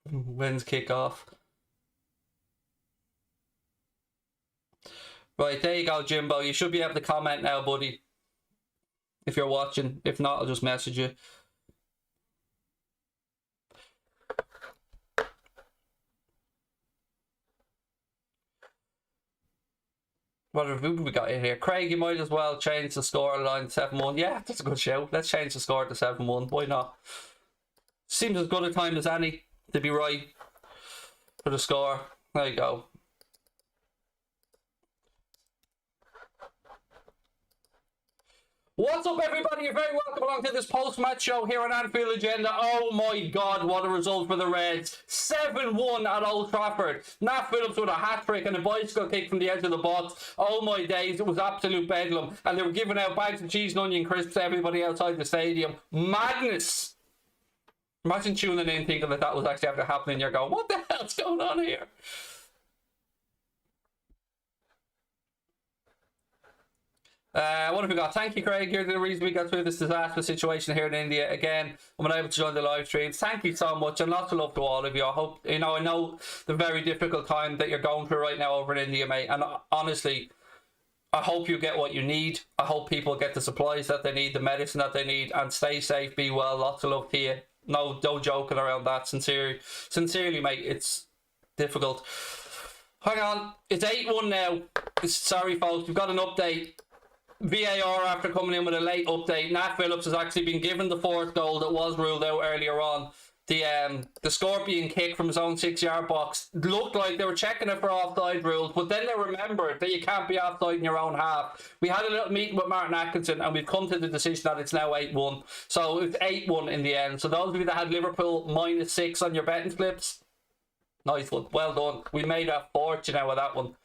When's kickoff? Right, there you go, Jimbo. You should be able to comment now, buddy. If you're watching. If not, I'll just message you. What have we got in here? Craig, you might as well change the score line to 7-1. Yeah, that's a good show. Let's change the score to 7-1. Why not? Seems as good a time as any to be right for the score. There you go. What's up, everybody? You're very welcome along to this post-match show here on Anfield Agenda. Oh my God, what a result for the Reds. 7-1 at Old Trafford. Nat Phillips with a hat-trick and a bicycle kick from the edge of the box. Oh my days, it was absolute bedlam. And they were giving out bags of cheese and onion crisps to everybody outside the stadium. Madness! Imagine tuning in thinking that that was actually after happening. You're going, what the hell's going on here? What have we got? Thank you, Craig. You're the reason we got through this disastrous situation here in India. Again, I'm unable to join the live streams. Thank you so much, and lots of love to all of you. I hope, I know the very difficult time that you're going through right now over in India, mate. And honestly, I hope you get what you need. I hope people get the supplies that they need, the medicine that they need, and stay safe, be well. Lots of love to you. No joking around that. Sincerely, mate, it's difficult. Hang on, it's 8-1 now. Sorry, folks, we've got an update. VAR, after coming in with a late update, Nat Phillips has actually been given the fourth goal that was ruled out earlier on. The Scorpion kick from his own 6-yard box looked like they were checking it for offside rules, but then they remembered that you can't be offside in your own half. We had a little meeting with Martin Atkinson, and we've come to the decision that it's now 8-1. So it's 8-1 in the end. So those of you that had Liverpool -6 on your betting slips, nice one. Well done. We made a fortune out of that one.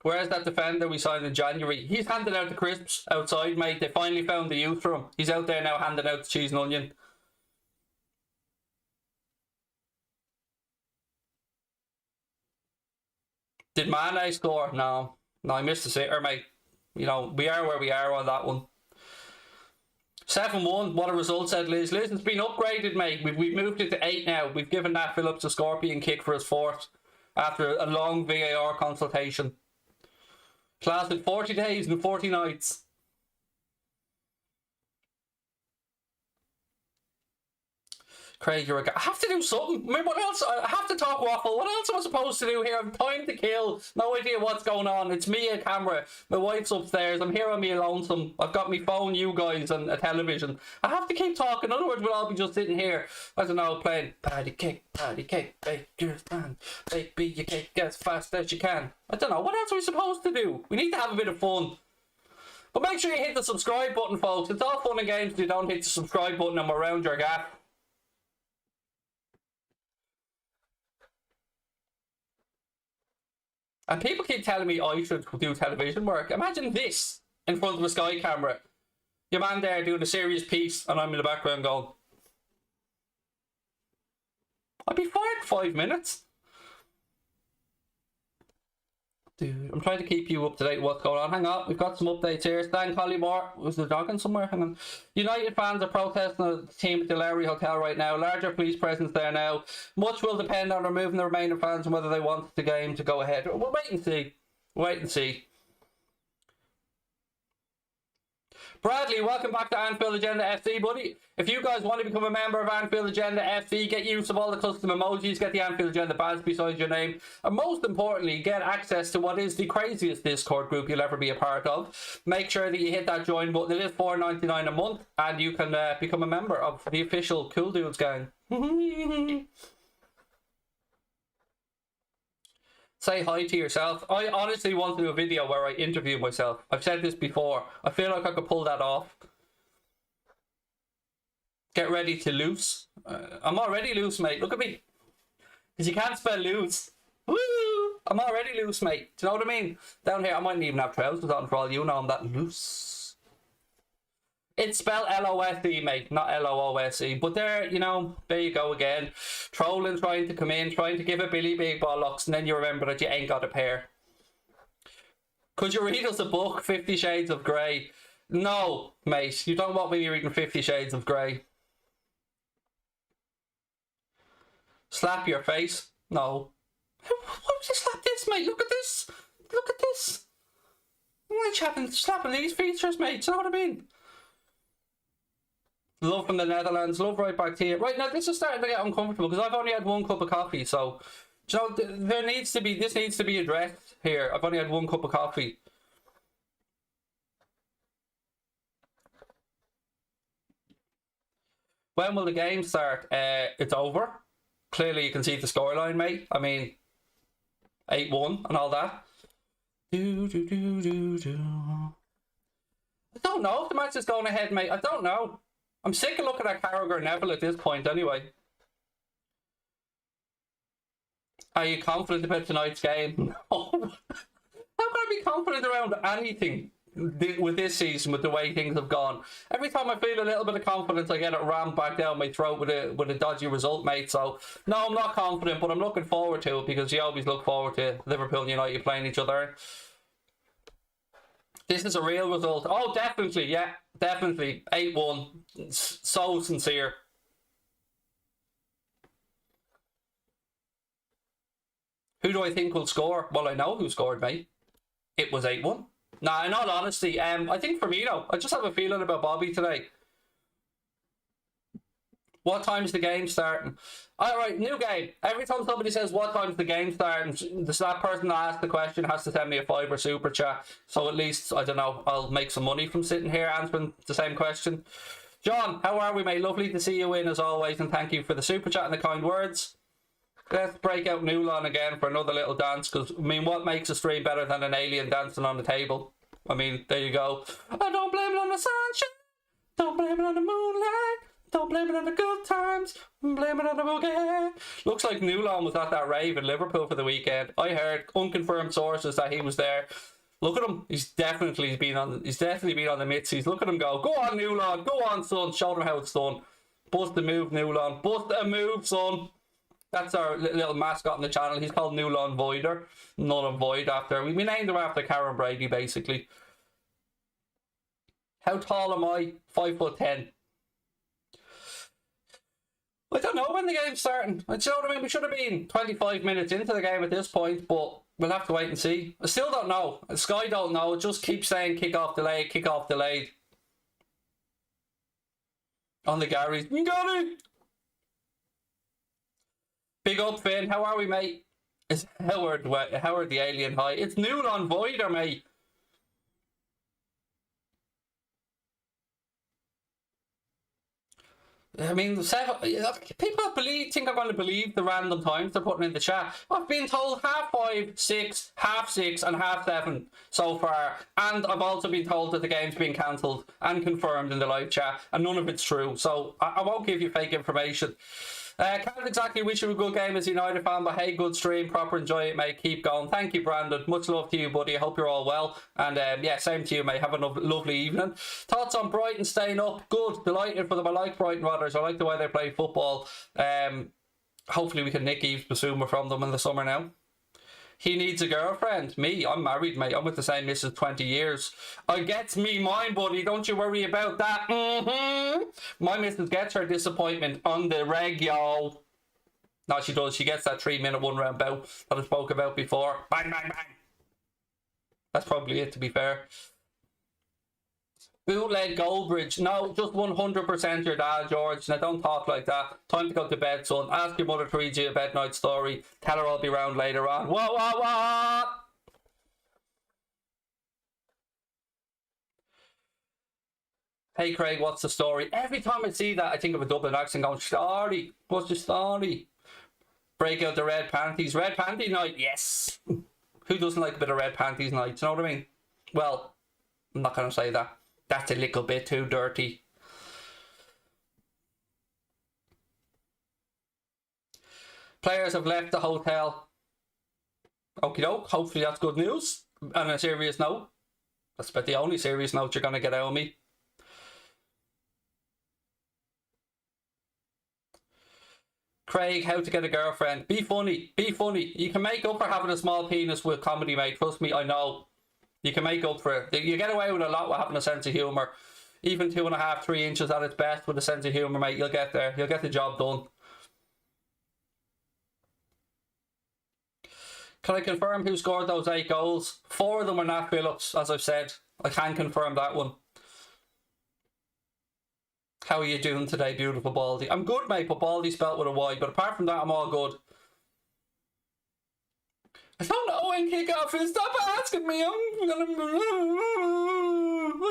Where's that defender we signed in January? He's handing out the crisps outside, mate. They finally found the youth for him. He's out there now handing out the cheese and onion. Did Mane score? No, I missed the sitter, mate. We are where we are on that one. 7-1. What a result, said Liz. Liz, it's been upgraded, mate. We've moved it to 8 now. We've given Nat Phillips a Scorpion kick for his fourth after a long VAR consultation. It lasted 40 days and 40 nights. Craig, you're a guy. I have to do something. I mean, what else? I have to talk waffle. What else am I supposed to do here? I've time to kill. No idea what's going on. It's me, a camera. My wife's upstairs. I'm here on me lonesome. I've got my phone, you guys, and a television. I have to keep talking. In other words, we'll all be just sitting here, I don't know, playing patty cake, bake your pan, bake your cake as fast as you can. I don't know. What else are we supposed to do? We need to have a bit of fun. But make sure you hit the subscribe button, folks. It's all fun and games if you don't hit the subscribe button and we're around your gap. And people keep telling me I should do television work. Imagine this in front of a Sky camera. Your man there doing a serious piece and I'm in the background going, I'd be fired in 5 minutes. Dude, I'm trying to keep you up to date with what's going on. Hang on, we've got some updates here. Stan Collymore, was the dog in somewhere? Hang on. United fans are protesting the team at the Lowry Hotel right now. Larger police presence there now. Much will depend on removing the remaining fans and whether they want the game to go ahead. We'll wait and see. Wait and see. Bradley, welcome back to Anfield Agenda FC, buddy. If you guys want to become a member of Anfield Agenda FC, get use of all the custom emojis, get the Anfield Agenda badge beside your name, and most importantly, get access to what is the craziest Discord group you'll ever be a part of. Make sure that you hit that join button. It is $4.99 a month, and you can become a member of the official Cool Dudes gang. Say hi to yourself. I honestly want to do a video where I interview myself. I've said this before. I feel like I could pull that off. Get ready to loose. I'm already loose, mate. Look at me. Because you can't spell loose. Woo! I'm already loose, mate. Do you know what I mean? Down here, I mightn't even have trousers on for all you know. I'm that loose. It's spelled L-O-S-E, mate, not L-O-O-S-E. But there, there you go again. Trolling, trying to come in, trying to give a Billy big bollocks, and then you remember that you ain't got a pair. Could you read us a book, 50 Shades of Grey? No, mate, you don't want me reading 50 Shades of Grey. Slap your face? No. Why would you slap this, mate? Look at this. Look at this. Why are you slapping these features, mate? Do you know what I mean? Love from the Netherlands. Love right back to you. Right, now this is starting to get uncomfortable because I've only had 1 cup of coffee. So, this needs to be addressed here. I've only had 1 cup of coffee. When will the game start? It's over. Clearly you can see the scoreline, mate. I mean, 8-1 and all that. I don't know if the match is going ahead, mate. I don't know. I'm sick of looking at Carragher Neville at this point anyway. Are you confident about tonight's game? No. How can I be confident around anything? with this season, with the way things have gone. Every time I feel a little bit of confidence, I get it rammed back down my throat with a dodgy result, mate. So, no, I'm not confident, but I'm looking forward to it because you always look forward to Liverpool and United playing each other. This is a real result. Oh, definitely, yeah, definitely. 8-1. So sincere. Who do I think will score? Well, I know who scored, mate. It was 8-1. Nah, in all honesty, I think Firmino. I just have a feeling about Bobby today. What time's the game starting? Alright, new game. Every time somebody says what time's the game starting, that person that asked the question has to send me a $5 super chat. So at least, I don't know, I'll make some money from sitting here answering the same question. John, how are we, mate? Lovely to see you in as always, and thank you for the super chat and the kind words. Let's break out Newlon again for another little dance, because, I mean, what makes a stream better than an alien dancing on the table? I mean, there you go. I don't blame it on the sunshine, don't blame it on the moonlight, don't blame it on the good times, blame it on the boogie. Looks like Newlon was at that rave in Liverpool for the weekend. I heard unconfirmed sources that he was there. Look at him. He's definitely been on the mitsies. Look at him go. Go on, Newlon. Go on, son. Show them how it's done. Bust a move, Newlon. Bust a move, son. That's our little mascot on the channel. He's called Newlon Voider. Null and Void after. We named him after Karen Brady, basically. How tall am I? 5'10". I don't know when the game's starting. You know what I mean? We should have been 25 minutes into the game at this point, but we'll have to wait and see. I still don't know. Sky don't know. It just keeps saying kick off delayed, kick off delayed. On the Gary's. You got it! Big up, Finn. How are we, mate? It's Howard the Alien High. It's Newlon Voider, mate. I mean, people think I'm going to believe the random times they're putting in the chat. I've been told 5:30, 6, 6:30 and 7:30 so far. And I've also been told that the game's been cancelled and confirmed in the live chat. And none of it's true. So I won't give you fake information. Can't exactly wish you a good game as a United fan, but hey, good stream, proper enjoy it, mate. Keep going. Thank you, Brandon. Much love to you, buddy. I hope you're all well. And yeah, same to you, mate. Have a lovely evening. Thoughts on Brighton staying up? Good. Delighted for them. I like Brighton Rotters. I like the way they play football. Hopefully we can nick Yves Bissouma from them in the summer now. He needs a girlfriend. Me, I'm married, mate. I'm with the same missus 20 years. I gets me mine, buddy. Don't you worry about that. My missus gets her disappointment on the reg, yo. No, she does. She gets that 3-minute one-round bout that I spoke about before. Bang, bang, bang. That's probably it, to be fair. Bootleg Goldbridge. No, just 100% your dad, George. Now, don't talk like that. Time to go to bed, son. Ask your mother to read you a bed night story. Tell her I'll be round later on. Whoa, whoa, whoa! Hey, Craig, what's the story? Every time I see that, I think of a Dublin accent going, story. What's the story? Break out the red panties. Red panty night? Yes. Who doesn't like a bit of red panties night? You know what I mean? Well, I'm not going to say that. That's a little bit too dirty. Players have left the hotel. Okie doke. Hopefully that's good news. On a serious note. That's about the only serious note you're going to get out of me. Craig, how to get a girlfriend. Be funny. Be funny. You can make up for having a small penis with comedy, mate. Trust me, I know. You can make up for it. You get away with a lot with having a sense of humour. Even 2.5, 3 inches at its best with a sense of humour, mate. You'll get there. You'll get the job done. Can I confirm who scored those 8 goals? 4 of them were Nat Phillips, as I've said. I can confirm that one. How are you doing today, beautiful Baldy? I'm good, mate, but Baldy spelt with a Y. But apart from that, I'm all good. I don't know when kickoff is. Stop asking me. I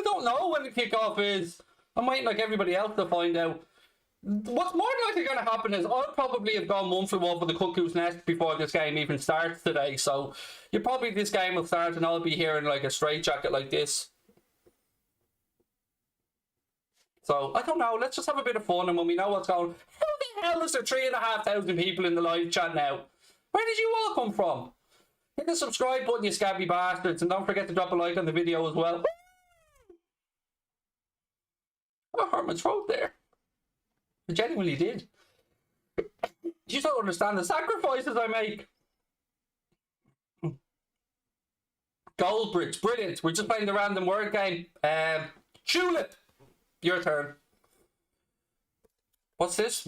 don't know when the kickoff is. I'm waiting like everybody else to find out. What's more likely going to happen is I'll probably have gone 1 for 1 for the cuckoo's nest before this game even starts today. So this game will start and I'll be here in like a straitjacket like this. So I don't know. Let's just have a bit of fun, and when we know what's going, how the hell is there 3,500 people in the live chat now? Where did you all come from? Hit the subscribe button, you scabby bastards, and don't forget to drop a like on the video as well. I hurt my throat there. I genuinely did. You don't understand the sacrifices I make. Goldbridge, brilliant. We're just playing the random word game. Tulip, your turn. What's this?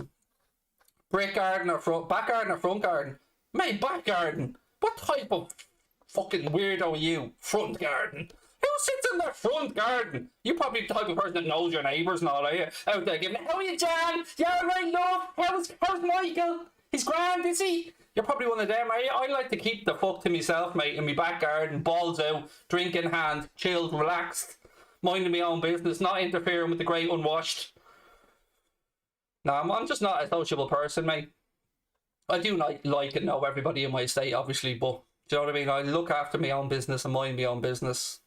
Brick garden or front, back garden or front garden? Mate, back garden. What type of fucking weirdo are you? Front garden. Who sits in their front garden? You probably the type of person that knows your neighbours and all, are you? Out there giving, how are you, Jan? Yeah, right, love. How's Michael? He's grand, is he? You're probably one of them, are you? I like to keep the fuck to myself, mate, in my back garden, balls out, drink in hand, chilled, relaxed, minding my own business, not interfering with the great unwashed. No, I'm just not a sociable person, mate. I do like and know everybody in my estate, obviously, but do you know what I mean? I look after my own business and mind my own business.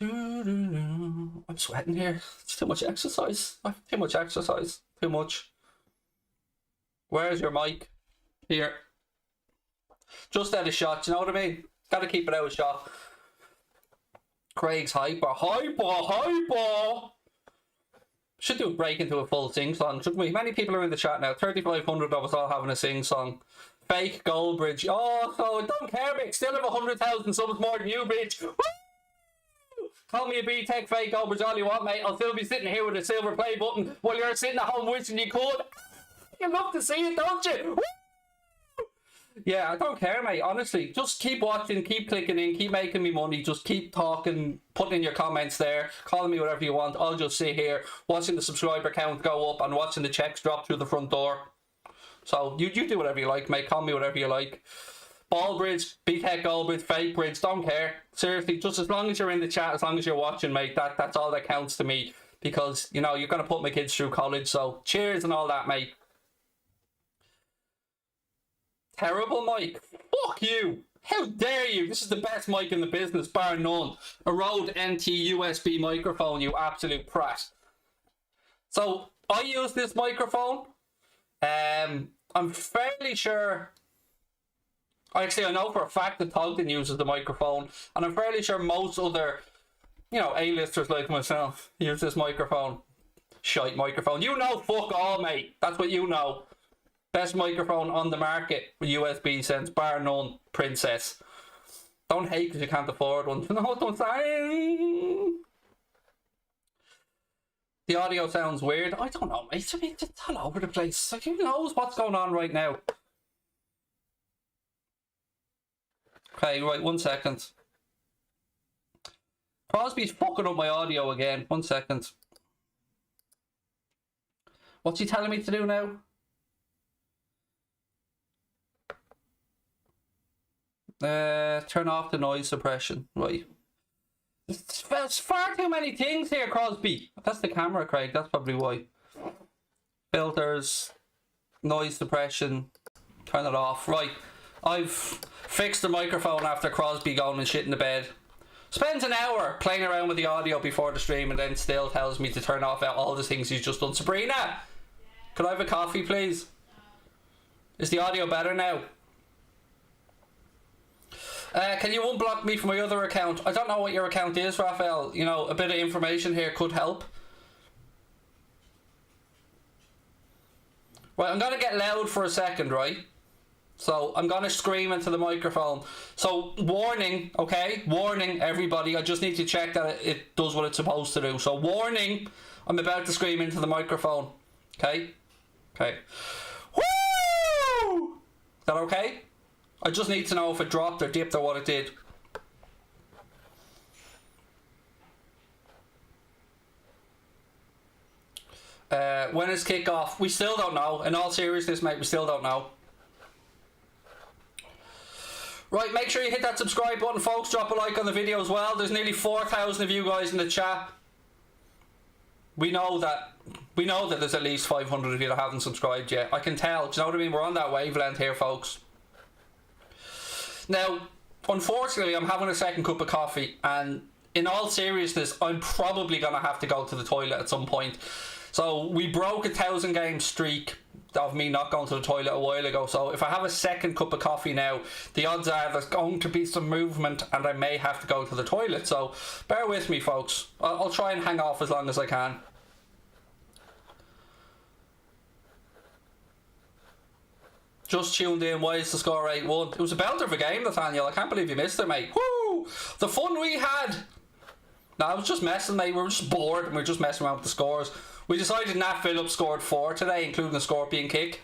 I'm sweating here. It's too much exercise. Too much exercise. Too much. Where's your mic? Here. Just out of shot. Do you know what I mean? Gotta keep it out of shot. Craig's hyper. Should do a break into a full sing song, shouldn't we? How many people are in the chat now? 3,500 of us all having a sing song. Fake Goldbridge. Oh, so I don't care, mate. Still have 100,000 subs more than you, bitch. Woo! Call me a B-Tech fake Goldbridge all you want, mate. I'll still be sitting here with a silver play button while you're sitting at home wishing you could. You love to see it, don't you? Woo! Yeah, I don't care, mate. Honestly, just keep watching, keep clicking in, keep making me money. Just keep talking, putting in your comments there, calling me whatever you want. I'll just sit here watching the subscriber count go up and watching the checks drop through the front door. So you do whatever you like, mate. Call me whatever you like. Ballbridge, B-Tech Goldbridge, Fake Bridge, don't care. Seriously, just as long as you're in the chat, as long as you're watching, mate, that's all that counts to me. Because, you know, you're going to put my kids through college, so cheers and all that, mate. Terrible mic. Fuck you. How dare you? This is the best mic in the business, bar none. A Rode NT USB microphone, you absolute prat. So, I use this microphone. I'm fairly sure... Actually, I know for a fact that Togden uses the microphone, and I'm fairly sure most other, you know, A-listers like myself use this microphone. Shite microphone. You know fuck all, mate. That's what you know. Best microphone on the market with USB sense, bar none, princess. Don't hate because you can't afford one. No, don't say. The audio sounds weird. I don't know, mate. I mean, it's all over the place. Like, who knows what's going on right now? Okay, right, 1 second. Crosby's fucking up my audio again. 1 second. What's he telling me to do now? Turn off the noise suppression. Right. It's far too many things here, Crosby. That's the camera, Craig. That's probably why. Filters. Noise suppression. Turn it off. Right. I've fixed the microphone after Crosby going and shit in the bed. Spends an hour playing around with the audio before the stream and then still tells me to turn off all the things he's just done. Sabrina, could I have a coffee, please? Is the audio better now? Can you unblock me from my other account? I don't know what your account is, Raphael. You know, a bit of information here could help. Right, I'm going to get loud for a second, right? So I'm going to scream into the microphone. So warning, okay? Warning, everybody. I just need to check that it does what it's supposed to do. So warning, I'm about to scream into the microphone. Okay? Okay. Woo! Is that okay? I just need to know if it dropped or dipped or what it did. When is kick-off? We still don't know. In all seriousness, mate, we still don't know. Right, make sure you hit that subscribe button, folks. Drop a like on the video as well. There's nearly 4,000 of you guys in the chat. We know that there's at least 500 of you that haven't subscribed yet. I can tell. Do you know what I mean? We're on that wavelength here, folks. Now, unfortunately, I'm having a second cup of coffee, and in all seriousness, I'm probably going to have to go to the toilet at some point. So we broke 1,000 game streak of me not going to the toilet a while ago. So if I have a second cup of coffee now, the odds are there's going to be some movement and I may have to go to the toilet. So bear with me, folks. I'll try and hang off as long as I can. Just tuned in. Why is the score 8-1? It was a belter of a game, Nathaniel. I can't believe you missed it, mate. Woo! The fun we had. No, I was just messing, mate. We were just bored and we were just messing around with the scores. We decided Nat Phillips scored 4 today, including the scorpion kick.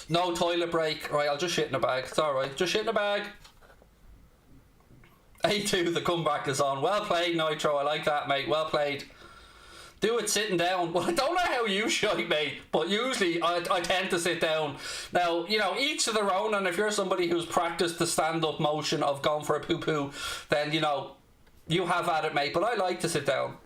No toilet break. Right, I'll just shit in a bag. It's alright. Just shit in a bag. 8-2, the comeback is on. Well played, Nitro. I like that, mate. Well played. Do it sitting down. Well, I don't know how you shite, mate, but usually I tend to sit down. Now, you know, each to their own, and if you're somebody who's practiced the stand-up motion of going for a poo-poo, then, you know, you have at it, mate, but I like to sit down.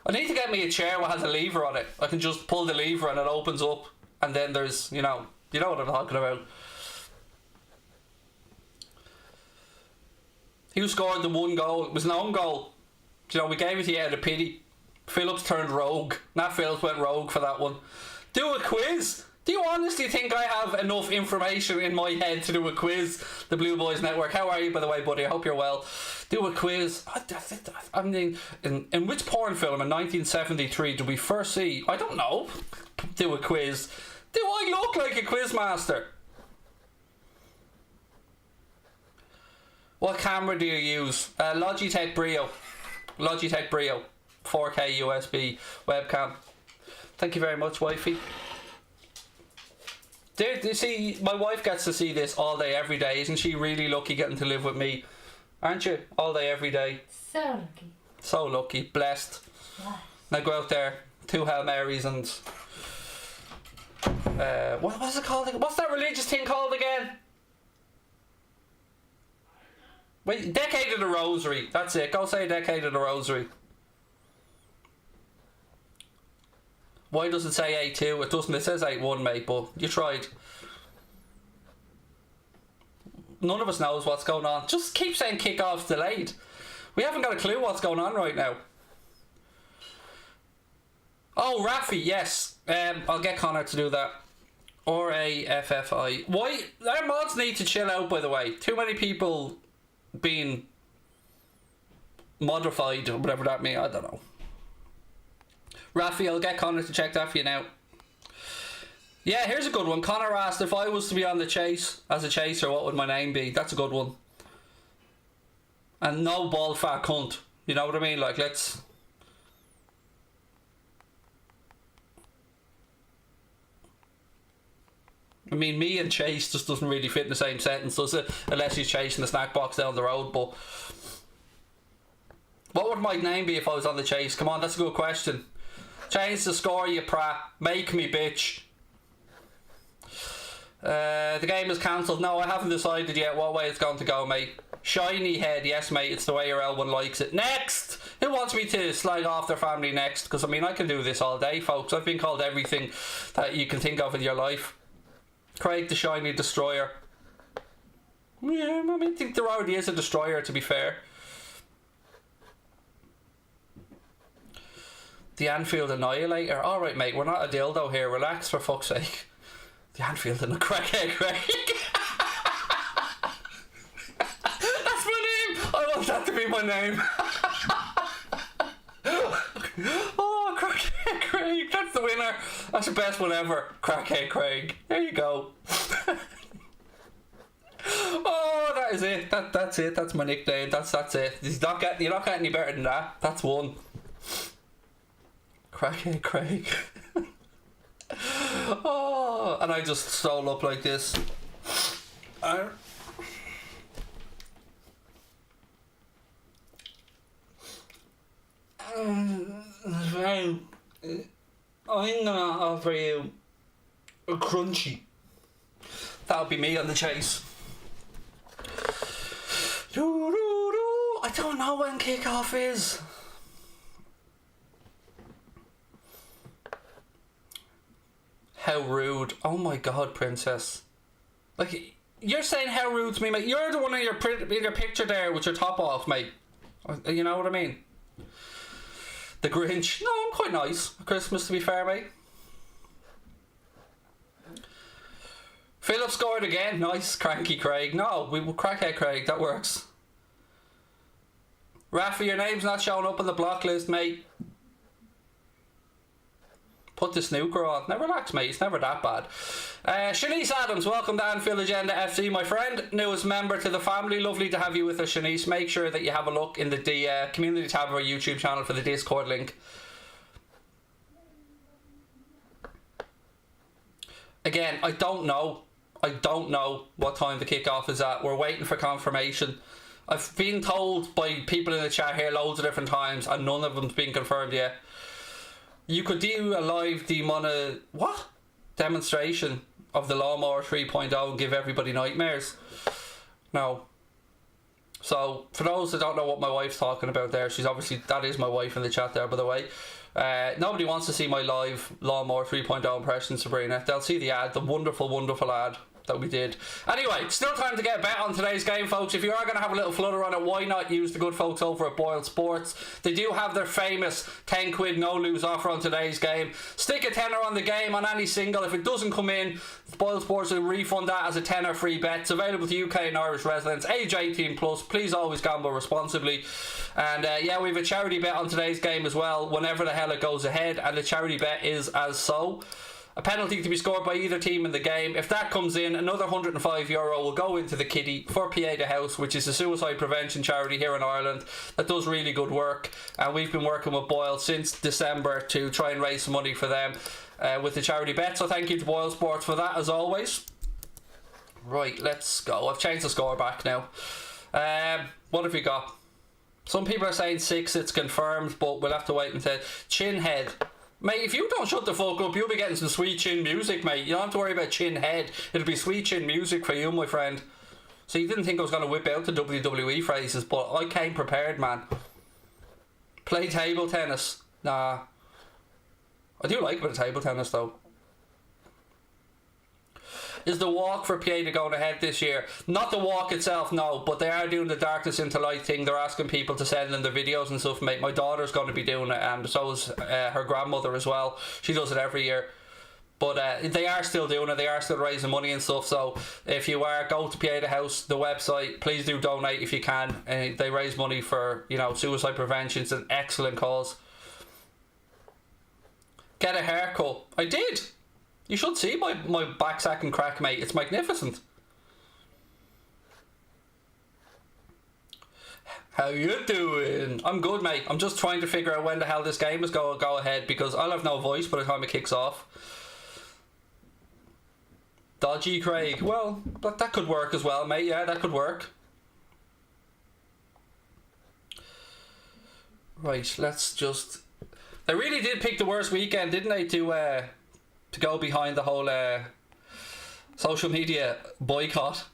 I need to get me a chair that has a lever on it. I can just pull the lever and it opens up, and then there's, you know what I'm talking about. Who scored the one goal? It was an own goal. You know, we gave it to you out of pity. Phillips turned rogue. Nat Phillips went rogue for that one. Do a quiz. Do you honestly think I have enough information in my head to do a quiz? The Blue Boys Network. How are you, by the way, buddy? I hope you're well. Do a quiz. I mean, in which porn film in 1973 did we first see? I don't know. Do a quiz. Do I look like a quiz master? What camera do you use? Logitech Brio. Logitech Brio. 4K USB webcam. Thank you very much, wifey. Dude, you see, my wife gets to see this all day, every day. Isn't she really lucky getting to live with me? Aren't you? All day, every day. So lucky. So lucky. Blessed. Yeah. Now go out there. 2 Hail Marys and... what's it called again? What's that religious thing called again? Wait, Decade of the Rosary. That's it. Go say Decade of the Rosary. Why does it say 8-2? It doesn't. It says 8-1, mate, but you tried. None of us knows what's going on. Just keep saying kick-off's delayed. We haven't got a clue what's going on right now. Oh, Rafi, yes. I'll get Connor to do that. RAFFI. Why? Our mods need to chill out, by the way. Too many people being modified, or whatever that means. I don't know. Rafi, I'll get Connor to check that for you now. Yeah, here's a good one. Connor asked, if I was to be on the chase as a chaser, what would my name be? That's a good one. And no bald fat cunt. You know what I mean? Like, let's... I mean, me and chase just doesn't really fit in the same sentence, does it? Unless he's chasing the snack box down the road, but... What would my name be if I was on the chase? Come on, that's a good question. Change the score, you prat. Make me, bitch. The game is cancelled. No, I haven't decided yet what way it's going to go, mate. Shiny head. Yes, mate, it's the way your L1 likes it. Next! Who wants me to slide off their family next? Because, I mean, I can do this all day, folks. I've been called everything that you can think of in your life. Craig the Shiny Destroyer. Yeah, I mean, I think there already is a Destroyer, to be fair. The Anfield Annihilator. Alright, mate, we're not a dildo here. Relax, for fuck's sake. The Anfield and the Crackhead Craig. That's my name! I want that to be my name. Oh, Crackhead Craig. That's the winner. That's the best one ever. Crackhead Craig. There you go. Oh, that is it. That's it. That's my nickname. That's it. You're not getting any better than that. That's one. Crackhead Craig. Oh, and I just stole up like this. I'm gonna offer you a crunchy. That'll be me on the chase. I don't know when kickoff is. How rude. Oh my god, princess. Like, you're saying how rude to me, mate. You're the one in your picture there with your top off, mate. You know what I mean? The Grinch. No, I'm quite nice at Christmas, to be fair, mate. Philip scored again. Nice, cranky Craig. No, we will crackhead Craig. That works. Rafa, your name's not showing up on the block list, mate. Put the snooker on. Now relax, mate. It's never that bad. Shanice Adams, welcome to Anfield Agenda FC, my friend. Newest member to the family. Lovely to have you with us, Shanice. Make sure that you have a look in the community tab of our YouTube channel for the Discord link. Again, I don't know what time the kickoff is at. We're waiting for confirmation. I've been told by people in the chat here loads of different times, and none of them's been confirmed yet. You could do a live demonstration of the Lawnmower 3.0 and give everybody nightmares. No. So, for those that don't know what my wife's talking about there, that is my wife in the chat there, by the way. Nobody wants to see my live Lawnmower 3.0 impression, Sabrina. They'll see the ad, the wonderful, wonderful ad that we did. Anyway, still time to get a bet on today's game, folks. If you are going to have a little flutter on it, why not use the good folks over at Boyle Sports? They do have their famous 10 quid no lose offer on today's game. Stick a tenner on the game on any single. If it doesn't come in, Boyle Sports will refund that as a tenner free bet. It's available to UK and Irish residents, age 18 plus. Please always gamble responsibly. And yeah, we have a charity bet on today's game as well, whenever the hell it goes ahead, and the charity bet is as so. A penalty to be scored by either team in the game. If that comes in, another €105 will go into the kitty for Pieta House, which is a suicide prevention charity here in Ireland that does really good work. And we've been working with Boyle since December to try and raise some money for them with the charity bet. So thank you to Boyle Sports for that, as always. Right, let's go. I've changed the score back now. What have we got? Some people are saying 6, it's confirmed, but we'll have to wait until... Chin head. Mate, if you don't shut the fuck up, you'll be getting some sweet chin music, mate. You don't have to worry about chin head. It'll be sweet chin music for you, my friend. So you didn't think I was going to whip out the WWE phrases, but I came prepared, man. Play table tennis. Nah. I do like a bit of table tennis, though. Is the walk for Pieta going ahead this year? Not the walk itself, no, but they are doing the Darkness into Light thing. They're asking people to send in their videos and stuff, mate. My daughter's going to be doing it, and so is her grandmother as well. She does it every year. But they are still doing it. They are still raising money and stuff. So if you are, go to Pieta House, the website. Please do donate if you can. They raise money for, suicide prevention. It's an excellent cause. Get a haircut. I did. You should see my back sack and crack, mate. It's magnificent. How you doing? I'm good, mate. I'm just trying to figure out when the hell this game is going to go ahead, because I'll have no voice by the time it kicks off. Dodgy Craig. Well, that could work as well, mate. Yeah, that could work. Right, let's just... They really did pick the worst weekend, didn't they, to go behind the whole social media boycott.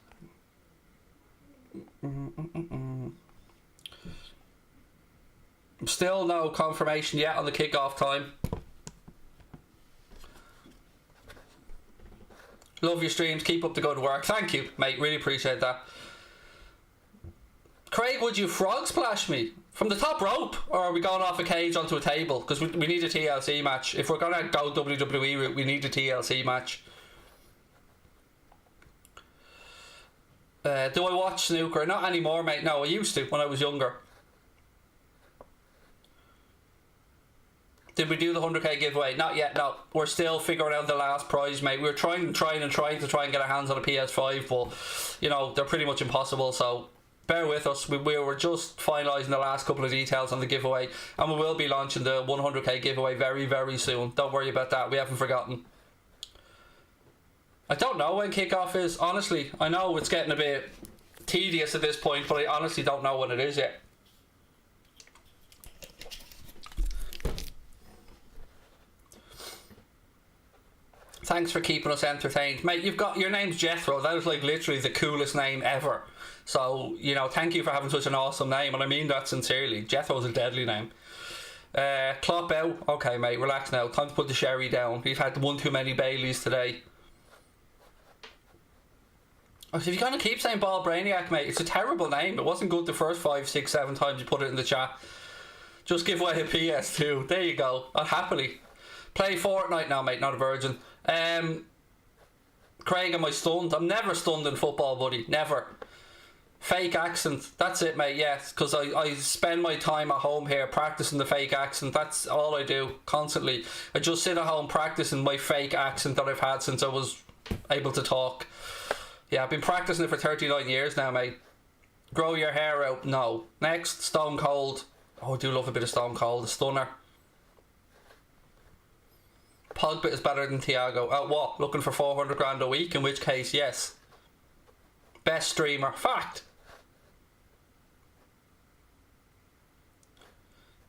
Still no confirmation yet on the kickoff time. Love your streams, keep up the good work. Thank you, mate, really appreciate that. Craig, would you frog splash me? From the top rope, or are we going off a cage onto a table? Because we need a TLC match. If we're going to go WWE, we need a TLC match. Do I watch snooker? Not anymore, mate. No, I used to when I was younger. Did we do the 100k giveaway? Not yet, no. We're still figuring out the last prize, mate. We were trying to try and get our hands on a PS5, but, they're pretty much impossible, so... Bear with us, we were just finalising the last couple of details on the giveaway, and we will be launching the 100k giveaway very, very soon. Don't worry about that, we haven't forgotten. I don't know when kickoff is, honestly. I know it's getting a bit tedious at this point, but I honestly don't know when it is yet. Thanks for keeping us entertained. Mate, your name's Jethro. That is like literally the coolest name ever. So, thank you for having such an awesome name, and I mean that sincerely. Jethro's a deadly name. Clop out. Okay, mate, relax now. Time to put the sherry down. We've had one too many Baileys today. If you're going to keep saying Ball Brainiac, mate, it's a terrible name. It wasn't good the first 5, 6, 7 times you put it in the chat. Just give away a PS2. There you go. I'll happily play Fortnite now, mate. Not a virgin. Craig, am I stunned? I'm never stunned in football, buddy. Never. Fake accent. That's it, mate. Yes, because I spend my time at home here practicing the fake accent. That's all I do constantly. I just sit at home practicing my fake accent that I've had since I was able to talk. Yeah, I've been practicing it for 39 years now, mate. Grow your hair out. No. Next, Stone Cold. Oh, I do love a bit of Stone Cold. A stunner. Pogba is better than Thiago. At what? Looking for 400 grand a week? In which case, yes. Best streamer. Fact.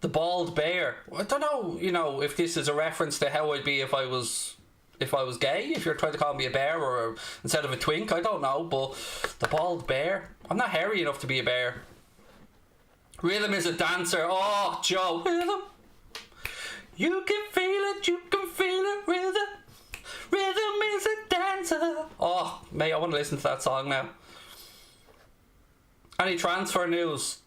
The bald bear. I don't know, you know, if this is a reference to how I'd be if I was gay, if you're trying to call me a bear or instead of a twink, I don't know, but the bald bear. I'm not hairy enough to be a bear. Rhythm is a dancer. Oh, Joe. Rhythm. You can feel it, you can feel it. Rhythm. Rhythm is a dancer. Oh, mate, I want to listen to that song now. Any transfer news?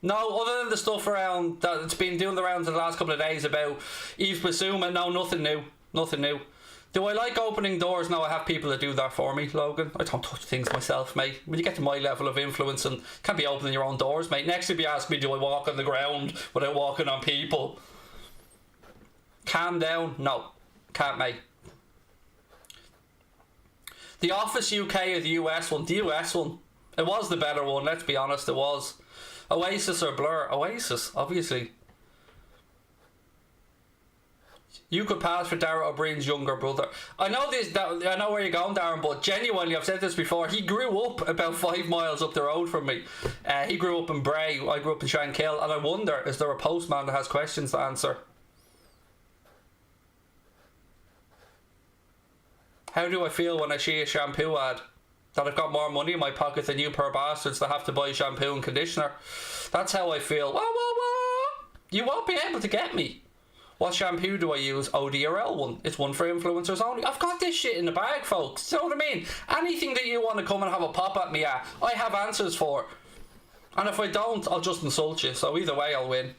No, other than the stuff around that's been doing the rounds in the last couple of days about Yves Bissouma. No, nothing new. Nothing new. Do I like opening doors? No, I have people that do that for me, Logan. I don't touch things myself, mate. When you get to my level of influence and can't be opening your own doors, mate. Next you'll be asking me, do I walk on the ground without walking on people? Calm down. No, can't, mate. The Office UK or the US one? The US one. It was the better one, let's be honest, it was. Oasis or Blur? Oasis, obviously. You could pass for Darren O'Brien's younger brother. I know this. I know where you're going, Darren, but genuinely, I've said this before. He grew up about 5 miles up the road from me. He grew up in Bray. I grew up in Shankill, and I wonder, is there a postman that has questions to answer? How do I feel when I see a shampoo ad? That I've got more money in my pocket than you poor bastards that have to buy shampoo and conditioner. That's how I feel. Whoa, whoa, whoa. You won't be able to get me. What shampoo do I use? ODRL one. It's one for influencers only. I've got this shit in the bag, folks. You know what I mean? Anything that you want to come and have a pop at me at, I have answers for. And if I don't, I'll just insult you. So either way, I'll win.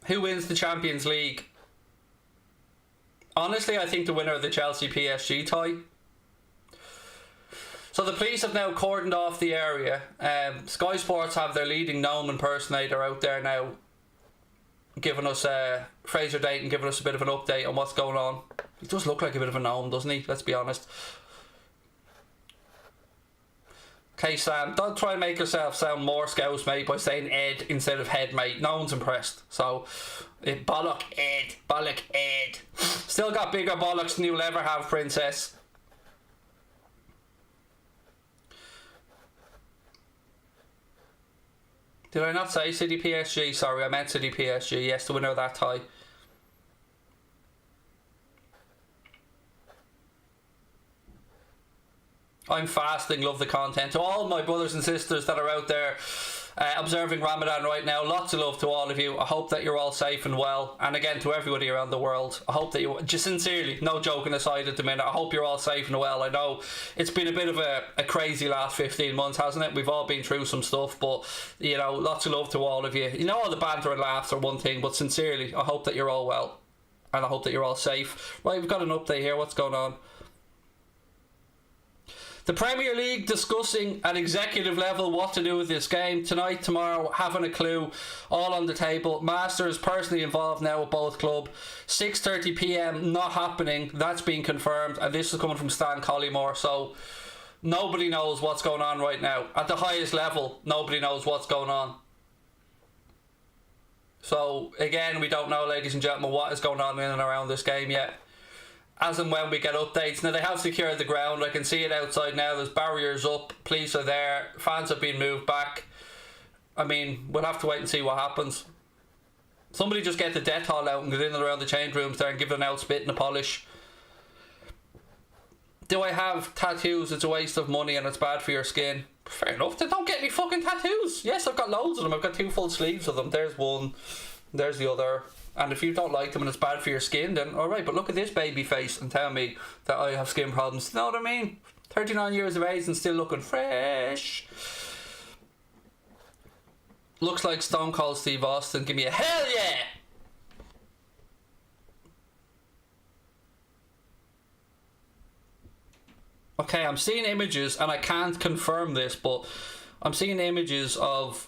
Who wins the Champions League? Honestly, I think the winner of the Chelsea PSG tie. So the police have now cordoned off the area. Sky Sports have their leading gnome impersonator out there now, giving us Fraser Dayton, giving us a bit of an update on what's going on. He does look like a bit of a gnome, doesn't he? Let's be honest. Okay, Sam, don't try and make yourself sound more Scouse, mate, by saying Ed instead of head, mate. No one's impressed. So, bollock Ed, bollock Ed. Still got bigger bollocks than you'll ever have, princess. Did I not say City PSG? Sorry, I meant City PSG. Yes, the winner of that tie. I'm fasting, love the content. To all my brothers and sisters that are out there observing Ramadan right now, lots of love to all of you. I hope that you're all safe and well. And again, to everybody around the world, I hope that you, just sincerely, no joking aside at the minute, I hope you're all safe and well. I know it's been a bit of a crazy last 15 months, hasn't it? We've all been through some stuff, but, you know, lots of love to all of you. You know, all the banter and laughs are one thing, but sincerely, I hope that you're all well. And I hope that you're all safe. Right, we've got an update here. What's going on? The Premier League discussing at executive level what to do with this game. Tonight, tomorrow, haven't a clue. All on the table. Masters personally involved now with both club. 6:30 p.m. not happening. That's been confirmed. And this is coming from Stan Collymore. So nobody knows what's going on right now. At the highest level, nobody knows what's going on. So again, we don't know, ladies and gentlemen, what is going on in and around this game yet. As and when we get updates. Now, they have secured the ground. I can see it outside now. There's barriers up. Police are there. Fans have been moved back. I mean, we'll have to wait and see what happens. Somebody just get the death hall out and get in and around the change rooms there and give it an out spit and a polish. Do I have tattoos? It's a waste of money and it's bad for your skin. Fair enough. Then don't get any fucking tattoos. Yes, I've got loads of them. I've got 2 full sleeves of them. There's one. There's the other. And if you don't like them and it's bad for your skin, then alright, but look at this baby face and tell me that I have skin problems. You know what I mean? 39 years of age and still looking fresh. Looks like Stone Cold Steve Austin. Give me a hell yeah! Okay, I'm seeing images, and I can't confirm this, but I'm seeing images of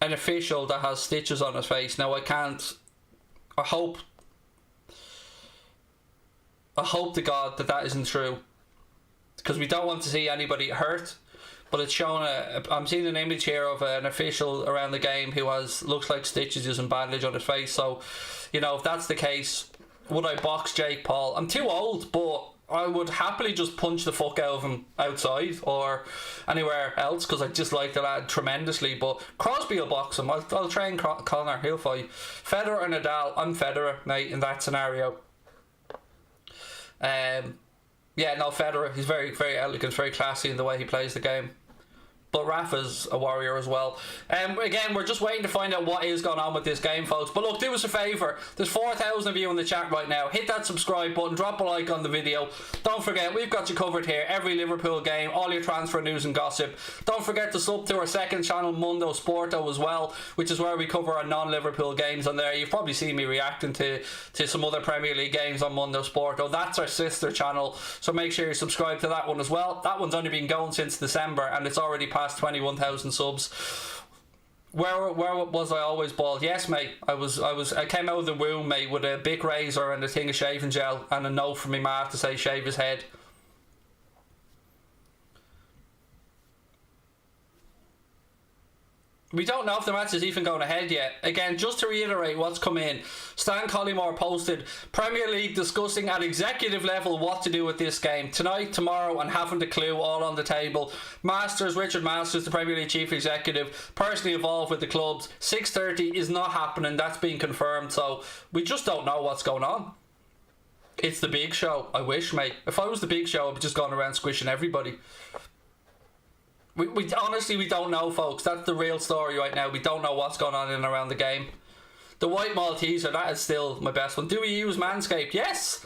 an official that has stitches on his face. Now, I hope to God that isn't true, because we don't want to see anybody hurt. But it's showing I'm seeing an image here of an official around the game who looks like stitches using bandage on his face. So, you know, if that's the case, would I box Jake Paul? I'm too old, but I would happily just punch the fuck out of him outside or anywhere else, because I dislike the lad tremendously. But Crosby will box him. I'll train Connor. He'll fight. Federer and Nadal. I'm Federer, mate, in that scenario. Yeah, no, Federer. He's very, very elegant, very classy in the way he plays the game. But Rafa's a warrior as well. Again, we're just waiting to find out what is going on with this game, folks. But look, do us a favour. There's 4,000 of you in the chat right now. Hit that subscribe button. Drop a like on the video. Don't forget, we've got you covered here. Every Liverpool game, all your transfer news and gossip. Don't forget to sub to our second channel, Mundo Sporto, as well, which is where we cover our non-Liverpool games on there. You've probably seen me reacting to some other Premier League games on Mundo Sporto. That's our sister channel, so make sure you subscribe to that one as well. That one's only been going since December, and it's already past 21,000 subs. Where was I always bald? Yes, mate. I came out of the womb, mate, with a Bic razor and a thing of shaving gel and a note from my ma to say shave his head. We don't know if the match is even going ahead yet. Again, just to reiterate what's come in, Stan Collymore posted, Premier League discussing at executive level what to do with this game. Tonight, tomorrow, and haven't a clue, all on the table. Richard Masters, the Premier League Chief Executive, personally involved with the clubs. 6:30 is not happening, that's been confirmed, so we just don't know what's going on. It's the Big Show. I wish, mate. If I was the Big Show, I'd be just going around squishing everybody. We honestly, we don't know, folks. That's the real story right now. We don't know what's going on in and around the game. The White Malteser, that is still my best one. Do we use Manscaped? Yes,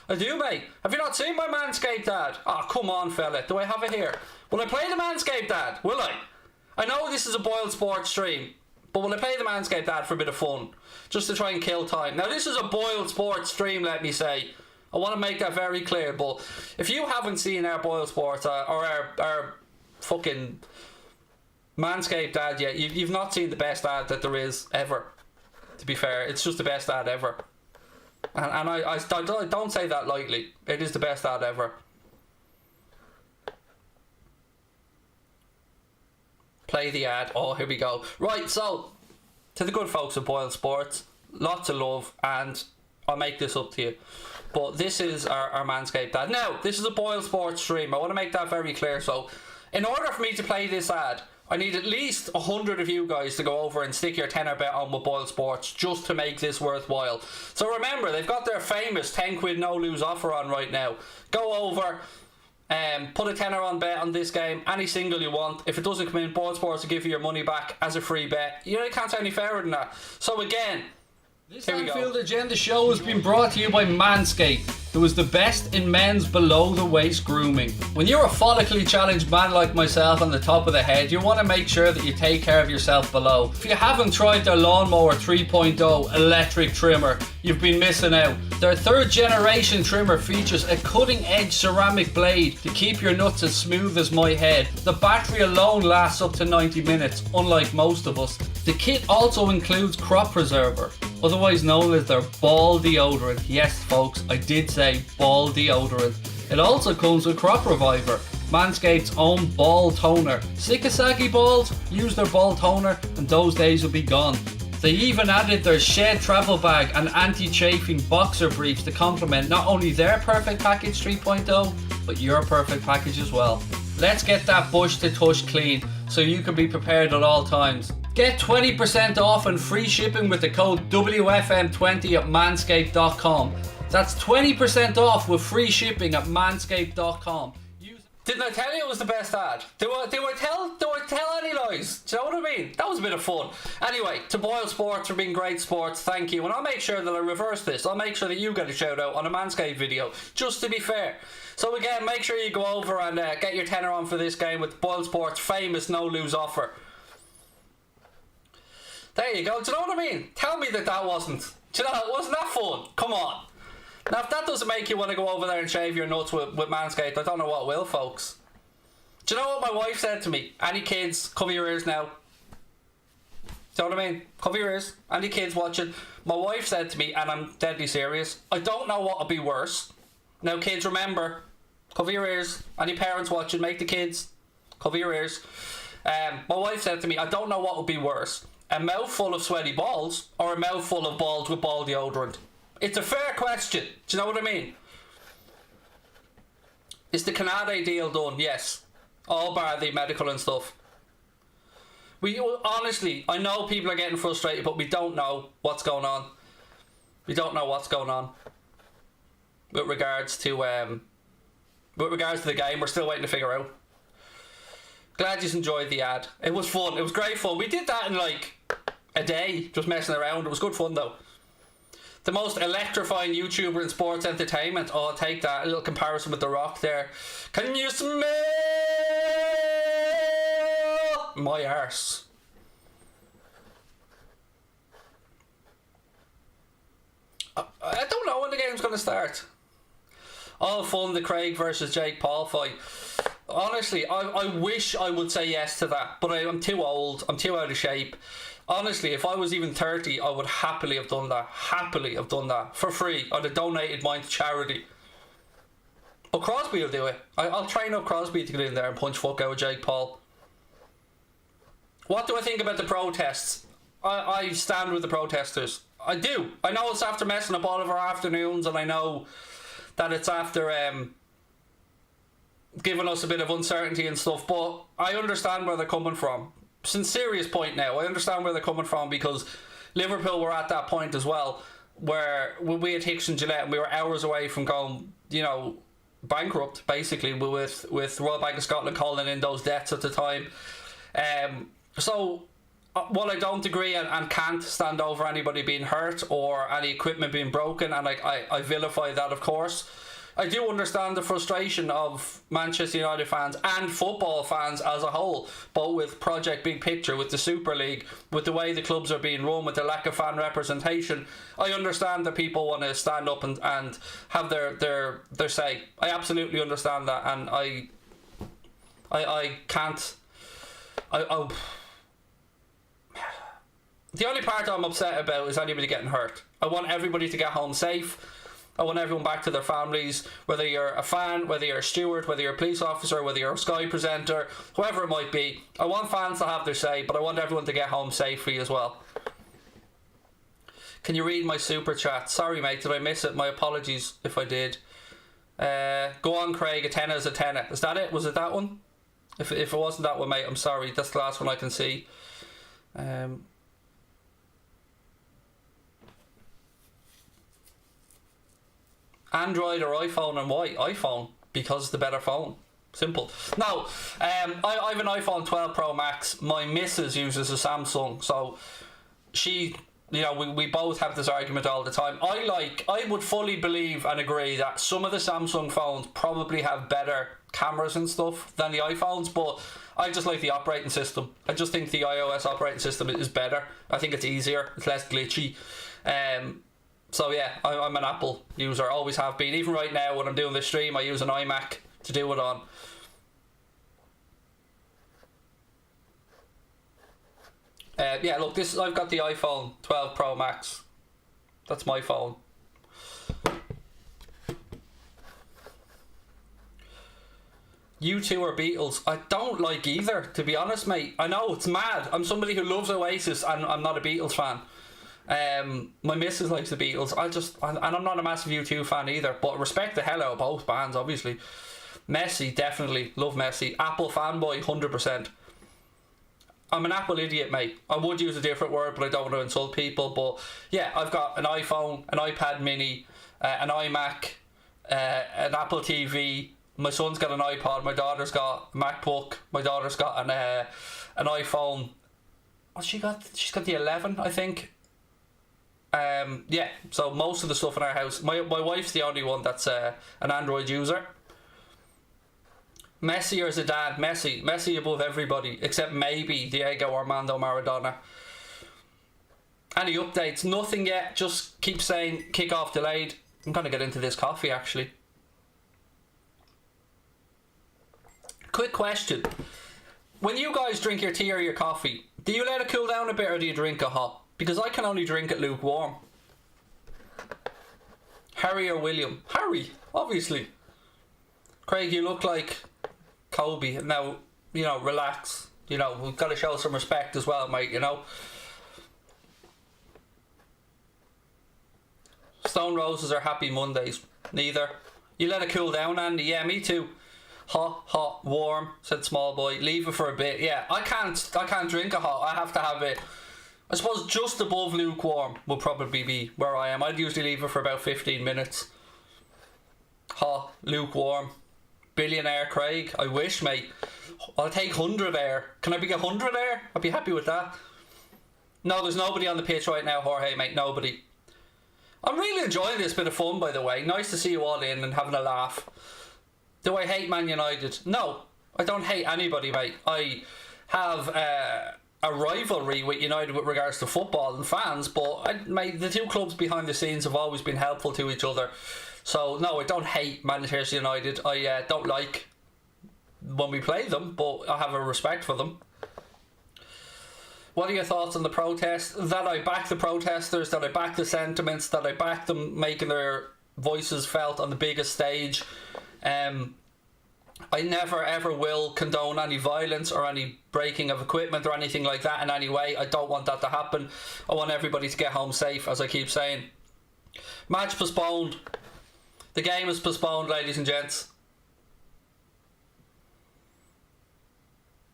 I do, mate. Have you not seen my Manscaped ad? Oh, come on, fella. Do I have it here? Will I play the Manscaped ad? Will I? I know this is a Boiled Sports stream, but will I play the Manscaped ad for a bit of fun? Just to try and kill time. Now, this is a Boiled Sports stream, let me say. I want to make that very clear, but if you haven't seen our Boiled Sports or our fucking Manscaped ad yet, you've not seen the best ad that there is ever. To be fair, it's just the best ad ever, and I don't say that lightly. It is the best ad ever. Play the ad. Oh, here we go. Right, so to the good folks of Boiled Sports, lots of love, and I'll make this up to you, but this is our Manscaped ad. Now, this is a Boiled Sports stream. I want to make that very clear. So in order for me to play this ad, I need at least 100 of you guys to go over and stick your tenner bet on with Boiled Sports just to make this worthwhile. So remember, they've got their famous 10 quid no lose offer on right now. Go over and put a tenner on bet on this game, any single you want. If it doesn't come in, Boiled Sports will give you your money back as a free bet. You know, you can't say any fairer than that. So again, this Anfield Agenda show has been brought to you by Manscaped, who is the best in men's below-the-waist grooming. When you're a follically challenged man like myself on the top of the head, you want to make sure that you take care of yourself below. If you haven't tried their Lawnmower 3.0 electric trimmer, you've been missing out. Their third-generation trimmer features a cutting-edge ceramic blade to keep your nuts as smooth as my head. The battery alone lasts up to 90 minutes, unlike most of us. The kit also includes Crop Preserver, otherwise known as their ball deodorant. Yes, folks, I did say ball deodorant. It also comes with Crop Reviver, Manscaped's own ball toner. Sick of saggy balls? Use their ball toner and those days will be gone. They even added their Shed travel bag and anti-chafing boxer briefs to complement not only their Perfect Package 3.0, but your perfect package as well. Let's get that bush to tush clean so you can be prepared at all times. Get 20% off and free shipping with the code WFM20 at manscaped.com. That's 20% off with free shipping at manscaped.com. Didn't I tell you it was the best ad? Do I tell any lies? Do you know what I mean? That was a bit of fun. Anyway, to Boiled Sports for being great sports, thank you. And I'll make sure that I reverse this. I'll make sure that you get a shout out on a Manscaped video, just to be fair. So again, make sure you go over and get your tenner on for this game with Boiled Sports' famous no-lose offer. There you go. Do you know what I mean? Tell me that wasn't. Do you know, wasn't that fun? Come on. Now, if that doesn't make you want to go over there and shave your nuts with Manscaped, I don't know what will, folks. Do you know what my wife said to me? Any kids, cover your ears now. Do you know what I mean? Cover your ears. Any kids watching? My wife said to me, and I'm deadly serious, I don't know what would be worse. Now, kids, remember, cover your ears. Any parents watching, make the kids cover your ears. My wife said to me, I don't know what would be worse. A mouthful of sweaty balls or a mouthful of balls with ball deodorant? It's a fair question. Do you know what I mean? Is the Canada deal done? Yes. All bar the medical and stuff. We honestly, I know people are getting frustrated, but we don't know what's going on. We don't know what's going on with regards to the game. We're still waiting to figure out. Glad you enjoyed the ad. It was fun. It was great fun. We did that in like a day, just messing around. It was good fun though. The most electrifying YouTuber in sports entertainment. Oh, I'll take that. A little comparison with The Rock there. Can you smell my arse? I don't know when the game's going to start. All fun, the Craig versus Jake Paul fight. Honestly, I wish I would say yes to that, but I'm too old. I'm too out of shape. Honestly, if I was even 30, I would happily have done that. Happily have done that. For free. I'd have donated mine to charity. But Crosby will do it. I'll train up Crosby to get in there and punch fuck out of Jake Paul. What do I think about the protests? I stand with the protesters. I do. I know it's after messing up all of our afternoons, and I know that it's after giving us a bit of uncertainty and stuff, but I understand where they're coming from. Serious point now. I understand where they're coming from, because Liverpool were at that point as well, where we had Hicks and Gillette and we were hours away from going, you know, bankrupt, basically, with Royal Bank of Scotland calling in those debts at the time. So while I don't agree and can't stand over anybody being hurt or any equipment being broken, and I vilify that, of course, I do understand the frustration of Manchester United fans and football fans as a whole, both with Project Big Picture, with the Super League, with the way the clubs are being run, with the lack of fan representation. I understand that people want to stand up and have their say. I absolutely understand that, and I can't. The only part I'm upset about is anybody getting hurt. I want everybody to get home safe. I want everyone back to their families, whether you're a fan, whether you're a steward, whether you're a police officer, whether you're a Sky presenter, whoever it might be. I want fans to have their say, but I want everyone to get home safely as well. Can you read my super chat? Sorry, mate, did I miss it? My apologies if I did. Go on, Craig, a tenner is a tenner. Is that it? Was it that one? If it wasn't that one, mate, I'm sorry. That's the last one I can see. Android or iPhone, and why? iPhone, because it's the better phone. Simple. Now, I have an iPhone 12 Pro Max. My missus uses a Samsung, so she, you know, we both have this argument all the time. I would fully believe and agree that some of the Samsung phones probably have better cameras and stuff than the iPhones, but I just like the operating system. I just think the iOS operating system is better. I think it's easier, it's less glitchy. So yeah, I'm an Apple user, always have been. Even right now when I'm doing this stream, I use an iMac to do it on. Yeah, look, I've got the iPhone 12 Pro Max. That's my phone. U2 or Beatles? I don't like either, to be honest, mate. I know, it's mad. I'm somebody who loves Oasis, and I'm not a Beatles fan. My missus likes the Beatles. And I'm not a massive U2 fan either, but respect the hell out of both bands, obviously. Messi, definitely. Love Messi. Apple fanboy, 100%. I'm an Apple idiot, mate. I would use a different word, but I don't want to insult people. But yeah, I've got an iPhone, an iPad mini, an iMac, an Apple TV. My son's got an iPod. My daughter's got a MacBook. My daughter's got an iPhone. What's she got? She's got the 11, I think. Yeah, so most of the stuff in our house. My wife's the only one that's an Android user. Messi or Zidane? Messi above everybody, except maybe Diego Armando Maradona. Any updates? Nothing yet. Just keep saying kick-off delayed. I'm going to get into this coffee, actually. Quick question. When you guys drink your tea or your coffee, do you let it cool down a bit or do you drink it hot? Because I can only drink it lukewarm. Harry or William? Harry, obviously. Craig, you look like Kobe. Now, you know, relax. You know, we've got to show some respect as well, mate, you know. Stone Roses are happy Mondays. Neither. You let it cool down, Andy? Yeah, me too. Hot, warm, said small boy. Leave it for a bit. Yeah, I can't drink it hot. I have to have it, I suppose, just above lukewarm will probably be where I am. I'd usually leave it for about 15 minutes. Hot, lukewarm. Billionaire Craig. I wish, mate. I'll take 100 air. Can I be 100 air? I'd be happy with that. No, there's nobody on the pitch right now, Jorge, mate. Nobody. I'm really enjoying this bit of fun, by the way. Nice to see you all in and having a laugh. Do I hate Man United? No, I don't hate anybody, mate. I have a rivalry with United with regards to football and fans, but mate, the two clubs behind the scenes have always been helpful to each other. So, no, I don't hate Manchester United. I don't like when we play them, but I have a respect for them. What are your thoughts on the protest? That I back the protesters, that I back the sentiments, that I back them making their voices felt on the biggest stage. I never ever will condone any violence or any breaking of equipment or anything like that in any way. I don't want that to happen. I want everybody to get home safe, as I keep saying. Match postponed. The game is postponed, ladies and gents.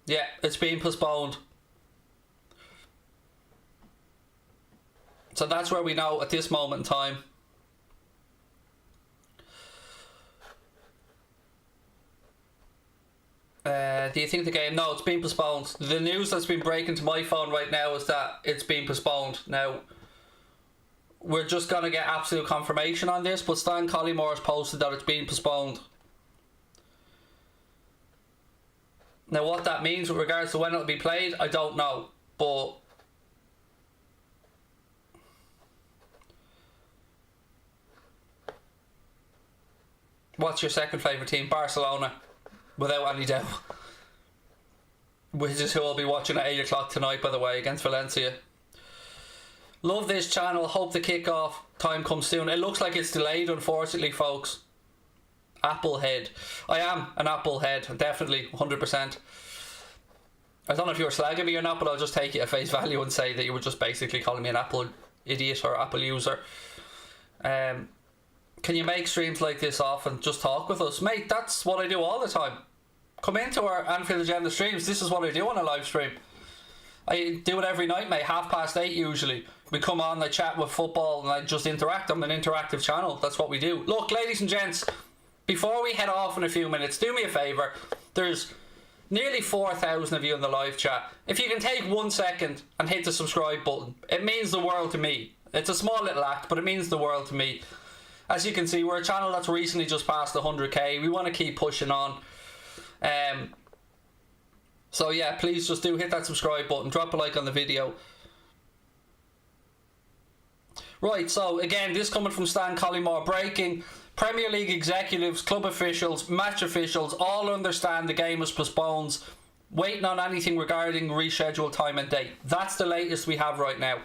Yeah, it's been postponed. So that's where we know at this moment in time. Do you think the game... No, it's been postponed. The news that's been breaking to my phone right now is that it's been postponed. Now, we're just going to get absolute confirmation on this, but Stan Collymore has posted that it's been postponed. Now, what that means with regards to when it'll be played, I don't know. But... what's your second favourite team? Barcelona. Without any doubt. Which is who I'll be watching at 8 o'clock tonight, by the way, against Valencia. Love this channel. Hope the kickoff time comes soon. It looks like it's delayed, unfortunately, folks. Applehead. I am an Applehead, definitely, 100%. I don't know if you were slagging me or not, but I'll just take it at face value and say that you were just basically calling me an Apple idiot or Apple user. Can you make streams like this often? Just talk with us. Mate, that's what I do all the time. Come into our Anfield Agenda streams. This is what I do on a live stream. I do it every night, mate. 8:30 usually. We come on, I chat with football and I just interact. I'm an interactive channel. That's what we do. Look, ladies and gents, before we head off in a few minutes, do me a favour. There's nearly 4,000 of you in the live chat. If you can take 1 second and hit the subscribe button, it means the world to me. It's a small little act, but it means the world to me. As you can see, we're a channel that's recently just passed 100k. We want to keep pushing on. So yeah, please just do hit that subscribe button. Drop a like on the video. Right, so again, this coming from Stan Collymore. Breaking: Premier League executives, club officials, match officials all understand the game is postponed. Waiting on anything regarding rescheduled time and date. That's the latest we have right now.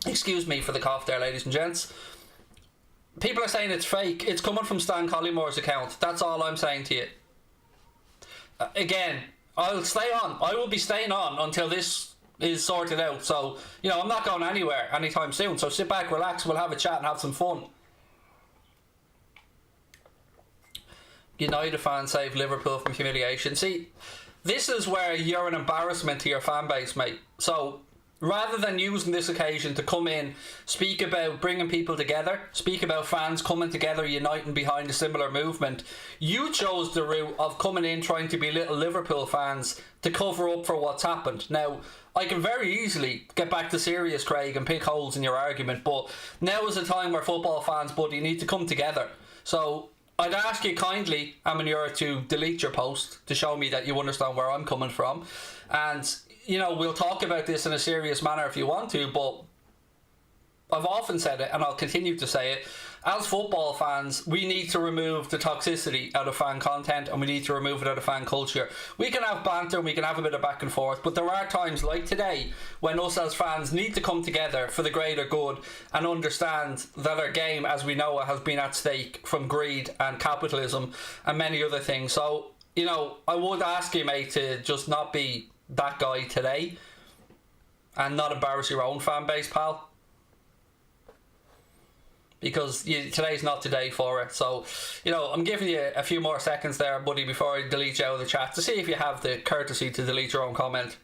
Excuse me for the cough there, ladies and gents. People are saying it's fake. It's coming from Stan Collymore's account. That's all I'm saying to you. Again, I'll stay on. I will be staying on until this is sorted out. So, you know, I'm not going anywhere anytime soon. So sit back, relax, we'll have a chat and have some fun. United fans save Liverpool from humiliation. See, this is where you're an embarrassment to your fan base, mate. So rather than using this occasion to come in, speak about bringing people together, speak about fans coming together, uniting behind a similar movement, you chose the route of coming in trying to be little Liverpool fans to cover up for what's happened. Now, I can very easily get back to serious, Craig, and pick holes in your argument, but now is a time where football fans, buddy, need to come together. So I'd ask you kindly, Amanur, to delete your post to show me that you understand where I'm coming from. And, you know, we'll talk about this in a serious manner if you want to, but I've often said it, and I'll continue to say it. As football fans, we need to remove the toxicity out of fan content, and we need to remove it out of fan culture. We can have banter and we can have a bit of back and forth, but there are times like today when us as fans need to come together for the greater good and understand that our game, as we know it, has been at stake from greed and capitalism and many other things. So, you know, I would ask you, mate, to just not be that guy today and not embarrass your own fan base, pal. Because today's not today for it. So, you know, I'm giving you a few more seconds there, buddy, before I delete you out of the chat to see if you have the courtesy to delete your own comment.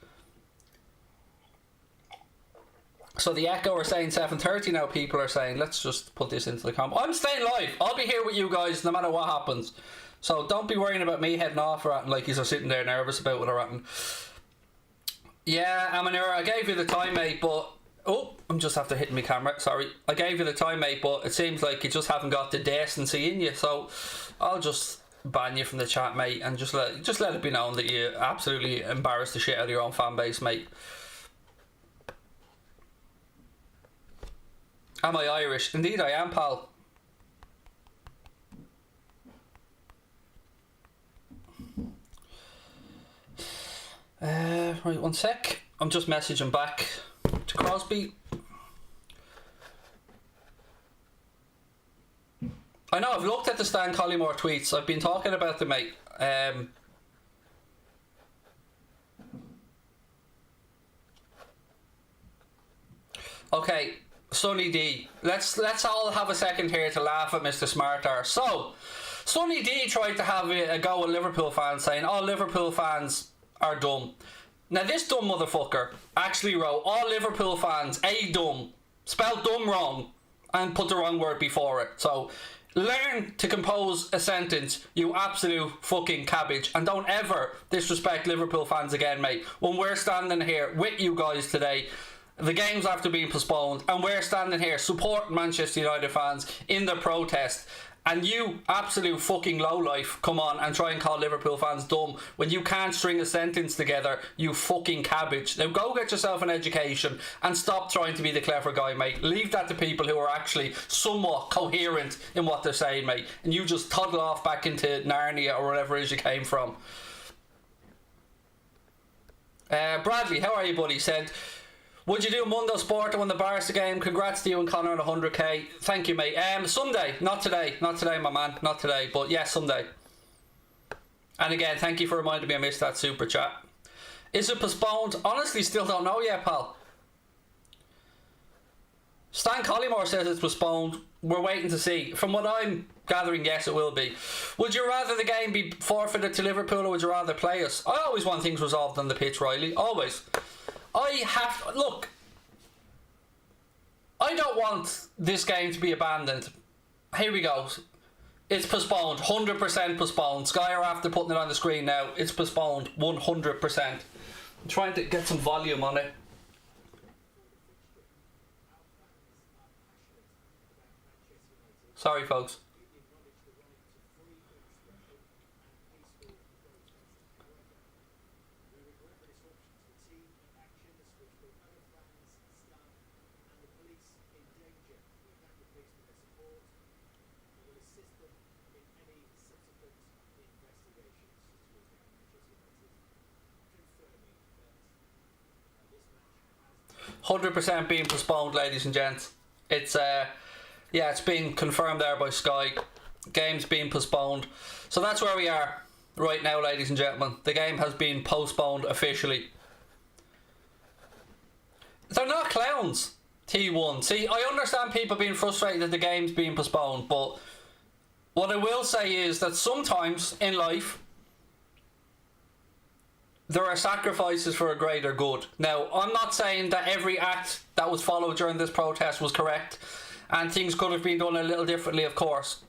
So the Echo are saying 7:30 now. People are saying, let's just put this into the comment. I'm staying live. I'll be here with you guys no matter what happens. So don't be worrying about me heading off or acting like you're sitting there nervous about what I'm acting. Yeah, Amanur, I gave you the time, mate, but... Oh, I'm just after hitting my camera, sorry. I gave you the time, mate, but it seems like you just haven't got the decency in you, so I'll just ban you from the chat, mate, and just let it be known that you absolutely embarrassed the shit out of your own fan base, mate. Am I Irish? Indeed I am, pal. Right, one sec. I'm just messaging back to Crosby. I know, I've looked at the Stan Collymore tweets. I've been talking about them, mate. Okay, Sonny D. Let's all have a second here to laugh at Mr. Smartar. So, Sonny D tried to have a go at Liverpool fans, saying, "Oh, Liverpool fans are dumb." Now, this dumb motherfucker actually wrote, "All Liverpool fans, dumb," spelled dumb wrong, and put the wrong word before it. So, learn to compose a sentence, you absolute fucking cabbage, and don't ever disrespect Liverpool fans again, mate. When we're standing here with you guys today, the game's after being postponed, and we're standing here supporting Manchester United fans in the protest, and you absolute fucking lowlife come on and try and call Liverpool fans dumb when you can't string a sentence together, you fucking cabbage. Now go get yourself an education and stop trying to be the clever guy, mate. Leave that to people who are actually somewhat coherent in what they're saying, mate, and you just toddle off back into Narnia or wherever it is you came from. Bradley, how are you, buddy? Said, would you do Mundo Sport on the Barca game? Congrats to you and Connor on 100k. Thank you, mate. Someday, not today, my man, not today, but yes, someday. And again, thank you for reminding me I missed that super chat. Is it postponed? Honestly, still don't know yet, pal. Stan Collymore says it's postponed. We're waiting to see. From what I'm gathering, yes, it will be. Would you rather the game be forfeited to Liverpool, or would you rather play us? I always want things resolved on the pitch, Riley. Always. Look, I don't want this game to be abandoned. Here we go. It's postponed. 100% postponed. Sky are after putting it on the screen now. It's postponed. 100%. I'm trying to get some volume on it. Sorry, folks. "100% being postponed, ladies and gents." It's yeah, it's been confirmed there by Sky. Game's being postponed. So that's where we are right now, ladies and gentlemen. The game has been postponed officially. They're not clowns, T1. See, I understand people being frustrated that the game's being postponed, but what I will say is that sometimes in life there are sacrifices for a greater good. Now, I'm not saying that every act that was followed during this protest was correct, and things could have been done a little differently, of course.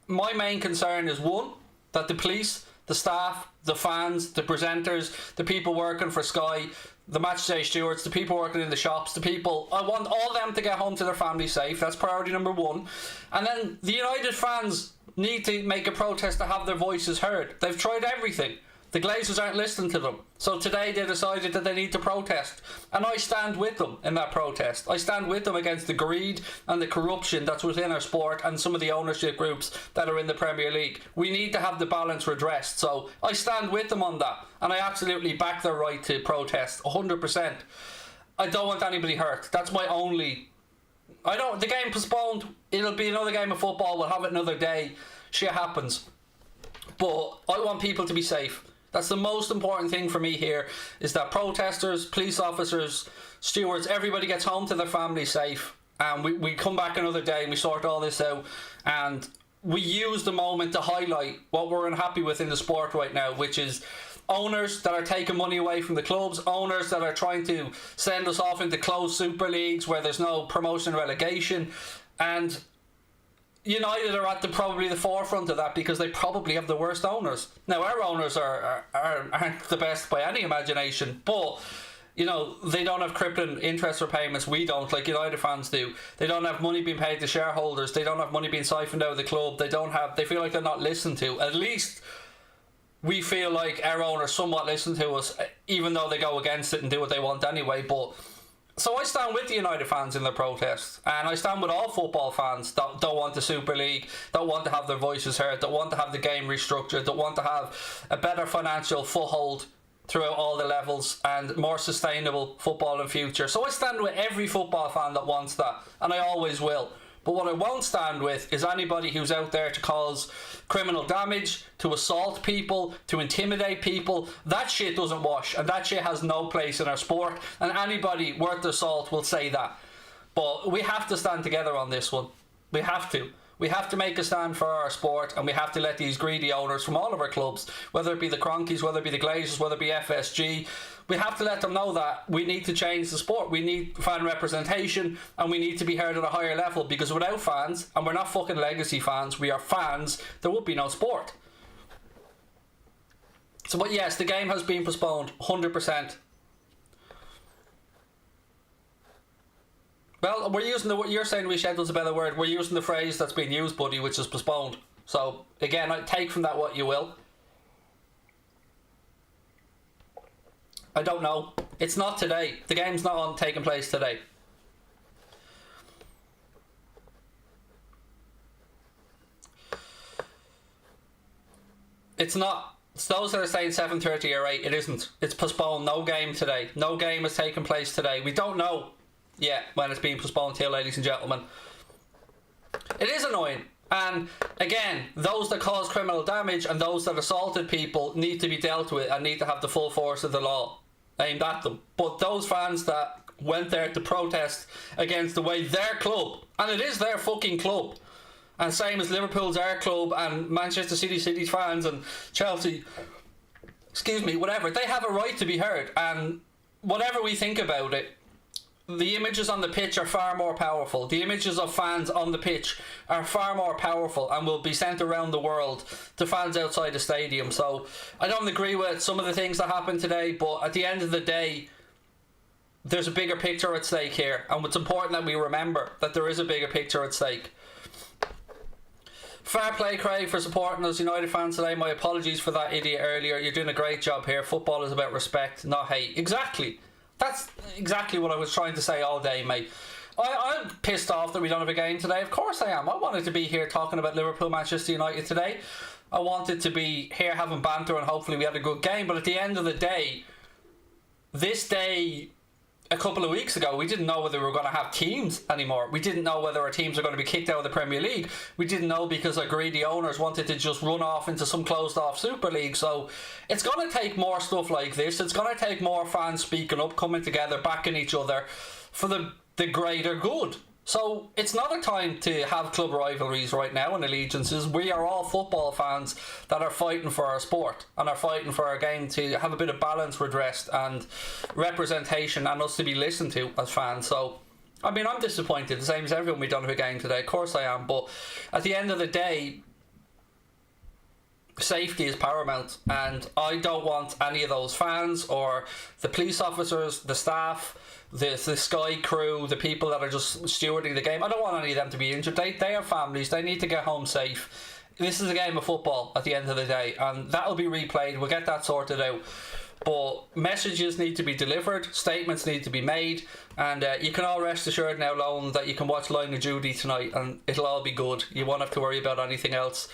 My main concern is, one, that the police, the staff, the fans, the presenters, the people working for Sky, the matchday stewards, the people working in the shops, the people. I want all them to get home to their family safe. That's priority number one. And then the United fans need to make a protest to have their voices heard. They've tried everything. The Glazers aren't listening to them. So today they decided that they need to protest. And I stand with them in that protest. I stand with them against the greed and the corruption that's within our sport and some of the ownership groups that are in the Premier League. We need to have the balance redressed. So I stand with them on that. And I absolutely back their right to protest 100%. I don't want anybody hurt. That's my only... The game postponed. It'll be another game of football. We'll have it another day. Shit happens. But I want people to be safe. That's the most important thing for me here, is that protesters, police officers, stewards, everybody gets home to their family safe, and we come back another day and we sort all this out, and we use the moment to highlight what we're unhappy with in the sport right now, which is owners that are taking money away from the clubs, owners that are trying to send us off into closed super leagues where there's no promotion and relegation, and United are at probably the forefront of that because they probably have the worst owners. Now, our owners aren't the best by any imagination, but they don't have crippling interest repayments. We don't, like United fans do. They don't have money being paid to shareholders. They don't have money being siphoned out of the club. They feel like they're not listened to. At least we feel like our owners somewhat listen to us, even though they go against it and do what they want anyway. But so I stand with the United fans in their protest, and I stand with all football fans that don't want the Super League, that want to have their voices heard, that want to have the game restructured, that want to have a better financial foothold throughout all the levels and more sustainable football in future. So I stand with every football fan that wants that, and I always will. But what I won't stand with is anybody who's out there to cause criminal damage, to assault people, to intimidate people. That shit doesn't wash, and that shit has no place in our sport, and anybody worth their salt will say that. But we have to stand together on this one. We have to. We have to make a stand for our sport, and we have to let these greedy owners from all of our clubs, whether it be the Cronkies, whether it be the Glazers, whether it be FSG, we have to let them know that we need to change the sport. We need fan representation, and we need to be heard at a higher level, because without fans, and we're not fucking legacy fans, we are fans, there would be no sport. So, but yes, the game has been postponed 100%. Well, we're using you're saying reschedule's a better word. We're using the phrase that's been used, buddy, which is postponed. So, again, I take from that what you will. I don't know. It's not today. The game's not taking place today. It's not. It's those that are saying 7:30 or 8. It isn't. It's postponed. No game today. No game is taking place today. We don't know yet when it's being postponed till, ladies and gentlemen. It is annoying. And again, those that cause criminal damage and those that assaulted people need to be dealt with and need to have the full force of the law aimed at them. But those fans that went there to protest against the way their club, and it is their fucking club, and same as Liverpool's our club, and Manchester City's fans and Chelsea, whatever, they have a right to be heard. And whatever we think about it, the images on the pitch are far more powerful. The images of fans on the pitch are far more powerful and will be sent around the world to fans outside the stadium. So I don't agree with some of the things that happened today, but at the end of the day, there's a bigger picture at stake here, and it's important that we remember that there is a bigger picture at stake. Fair play, Craig, for supporting us United fans today. My apologies for that idiot earlier. You're doing a great job here. Football is about respect, not hate. Exactly. That's exactly what I was trying to say all day, mate. I'm pissed off that we don't have a game today. Of course I am. I wanted to be here talking about Liverpool, Manchester United today. I wanted to be here having banter, and hopefully we had a good game. But at the end of the day, this day a couple of weeks ago, we didn't know whether we were going to have teams anymore. We didn't know whether our teams were going to be kicked out of the Premier League. We didn't know because our greedy owners wanted to just run off into some closed off Super League. So it's going to take more stuff like this. It's going to take more fans speaking up, coming together, backing each other for the greater good. So it's not a time to have club rivalries right now and allegiances. We are all football fans that are fighting for our sport and are fighting for our game to have a bit of balance redressed and representation, and us to be listened to as fans. So, I mean, I'm disappointed, the same as everyone. We don't have a game today. Of course I am. But at the end of the day, safety is paramount, and I don't want any of those fans or the police officers, the staff, the Sky crew, the people that are just stewarding the game. I don't want any of them to be injured. They have families. They need to get home safe. This is a game of football at the end of the day, and that'll be replayed. We'll get that sorted out. But messages need to be delivered, statements need to be made, and you can all rest assured now, Lone, that you can watch Line of Duty tonight and it'll all be good. You won't have to worry about anything else.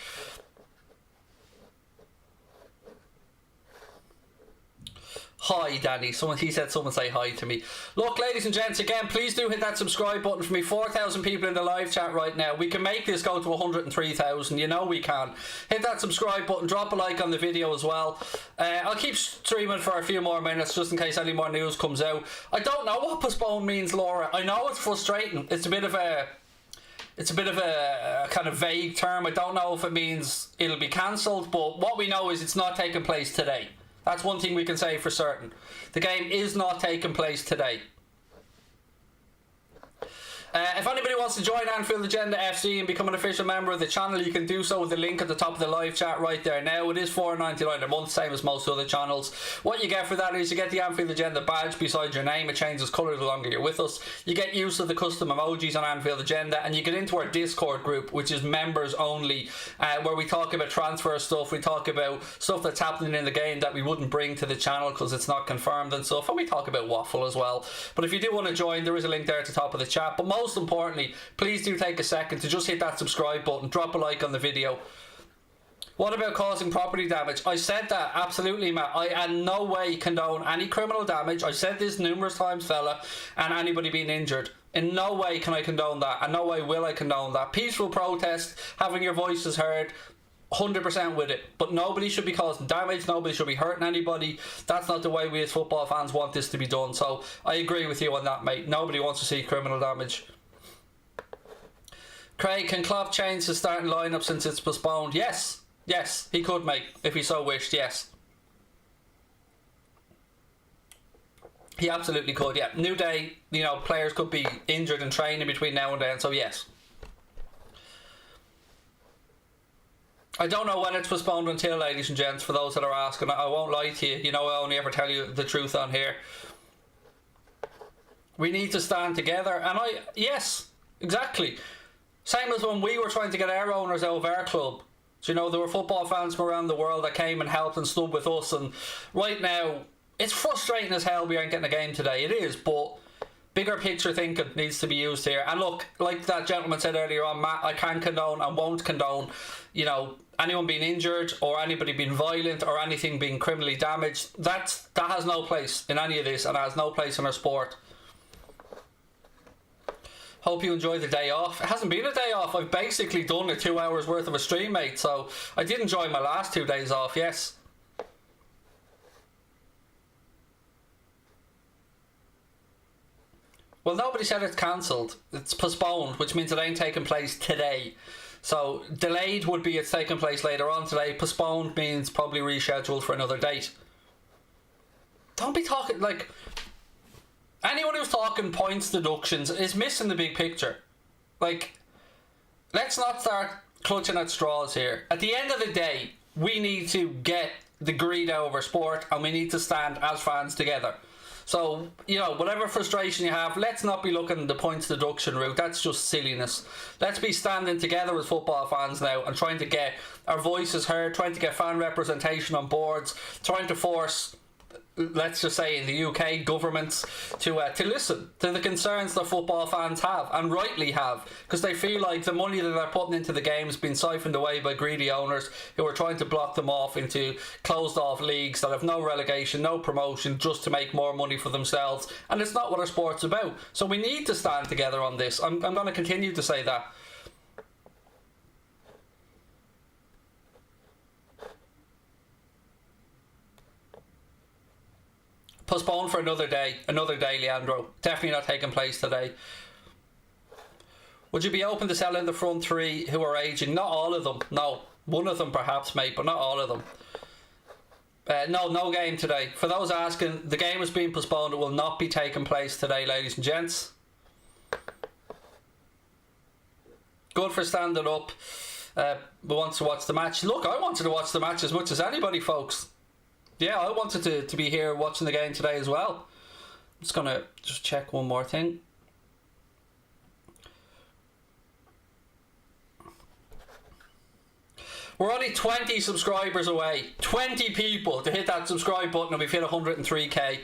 Hi, Danny. He said someone say hi to me. Look, ladies and gents, again, please do hit that subscribe button for me. 4,000 people in the live chat right now. We can make this go to 103,000. You know we can. Hit that subscribe button. Drop a like on the video as well. I'll keep streaming for a few more minutes just in case any more news comes out. I don't know what postponed means, Laura. I know it's frustrating. It's a bit of a kind of vague term. I don't know if it means it'll be cancelled, but what we know is it's not taking place today. That's one thing we can say for certain. The game is not taking place today. If anybody wants to join Anfield Agenda FC and become an official member of the channel, you can do so with the link at the top of the live chat right there now. It is $4.99 a month, same as most other channels. What you get for that is you get the Anfield Agenda badge beside your name. It changes colour the longer you're with us. You get use of the custom emojis on Anfield Agenda, and you get into our Discord group, which is members only, where we talk about transfer stuff. We talk about stuff that's happening in the game that we wouldn't bring to the channel because it's not confirmed and stuff, and we talk about waffle as well. But if you do want to join, there is a link there at the top of the chat. But most importantly, please do take a second to just hit that subscribe button, drop a like on the video. What about causing property damage? I said that, absolutely, Matt. I in no way condone any criminal damage. I said this numerous times, fella, and anybody being injured. In no way can I condone that, and no way will I condone that. Peaceful protest, having your voices heard, 100% with it, but nobody should be causing damage, nobody should be hurting anybody. That's not the way we as football fans want this to be done, so I agree with you on that, mate. Nobody wants to see criminal damage. Craig, can Klopp change the starting lineup since it's postponed? Yes, he could, mate, if he so wished. Yes, he absolutely could. Yeah, new day, you know, players could be injured in training between now and then, so yes. I don't know when it's postponed until, ladies and gents, for those that are asking. I won't lie to you. You know, I only ever tell you the truth on here. We need to stand together. And yes, exactly. Same as when we were trying to get our owners out of our club. So, you know, there were football fans from around the world that came and helped and stood with us. And right now, it's frustrating as hell we aren't getting a game today. It is, but bigger picture thinking needs to be used here. And look, like that gentleman said earlier on, Matt, I can't condone and won't condone, you know, anyone being injured or anybody being violent or anything being criminally damaged. That has no place in any of this, and has no place in our sport. Hope you enjoy the day off. It hasn't been a day off. I've basically done 2 hours worth of a stream, mate, so I did enjoy my last 2 days off, yes. Well, nobody said it's cancelled. It's postponed, which means it ain't taking place today. So delayed would be it's taking place later on today. Postponed means probably rescheduled for another date. Don't be talking like... Anyone who's talking points deductions is missing the big picture. Like, let's not start clutching at straws here. At the end of the day, we need to get the greed out of our sport, and we need to stand as fans together. So, you know, whatever frustration you have, let's not be looking at the points deduction route. That's just silliness. Let's be standing together as football fans now and trying to get our voices heard, trying to get fan representation on boards, trying to force, let's just say in the UK, governments to listen to the concerns that football fans have, and rightly have, because they feel like the money that they're putting into the game has been siphoned away by greedy owners who are trying to block them off into closed off leagues that have no relegation, no promotion, just to make more money for themselves. And it's not what our sport's about. So we need to stand together on this. I'm going to continue to say that. Postponed for another day, Leandro. Definitely not taking place today. Would you be open to selling the front three who are aging? Not all of them, no. One of them perhaps, mate, but not all of them. No game today. For those asking, the game is being postponed. It will not be taking place today, ladies and gents. Good for standing up. We want to watch the match. Look, I wanted to watch the match as much as anybody, folks. Yeah, I wanted to be here watching the game today as well. I'm just going to just check one more thing. We're only 20 subscribers away. 20 people to hit that subscribe button and we've hit 103k.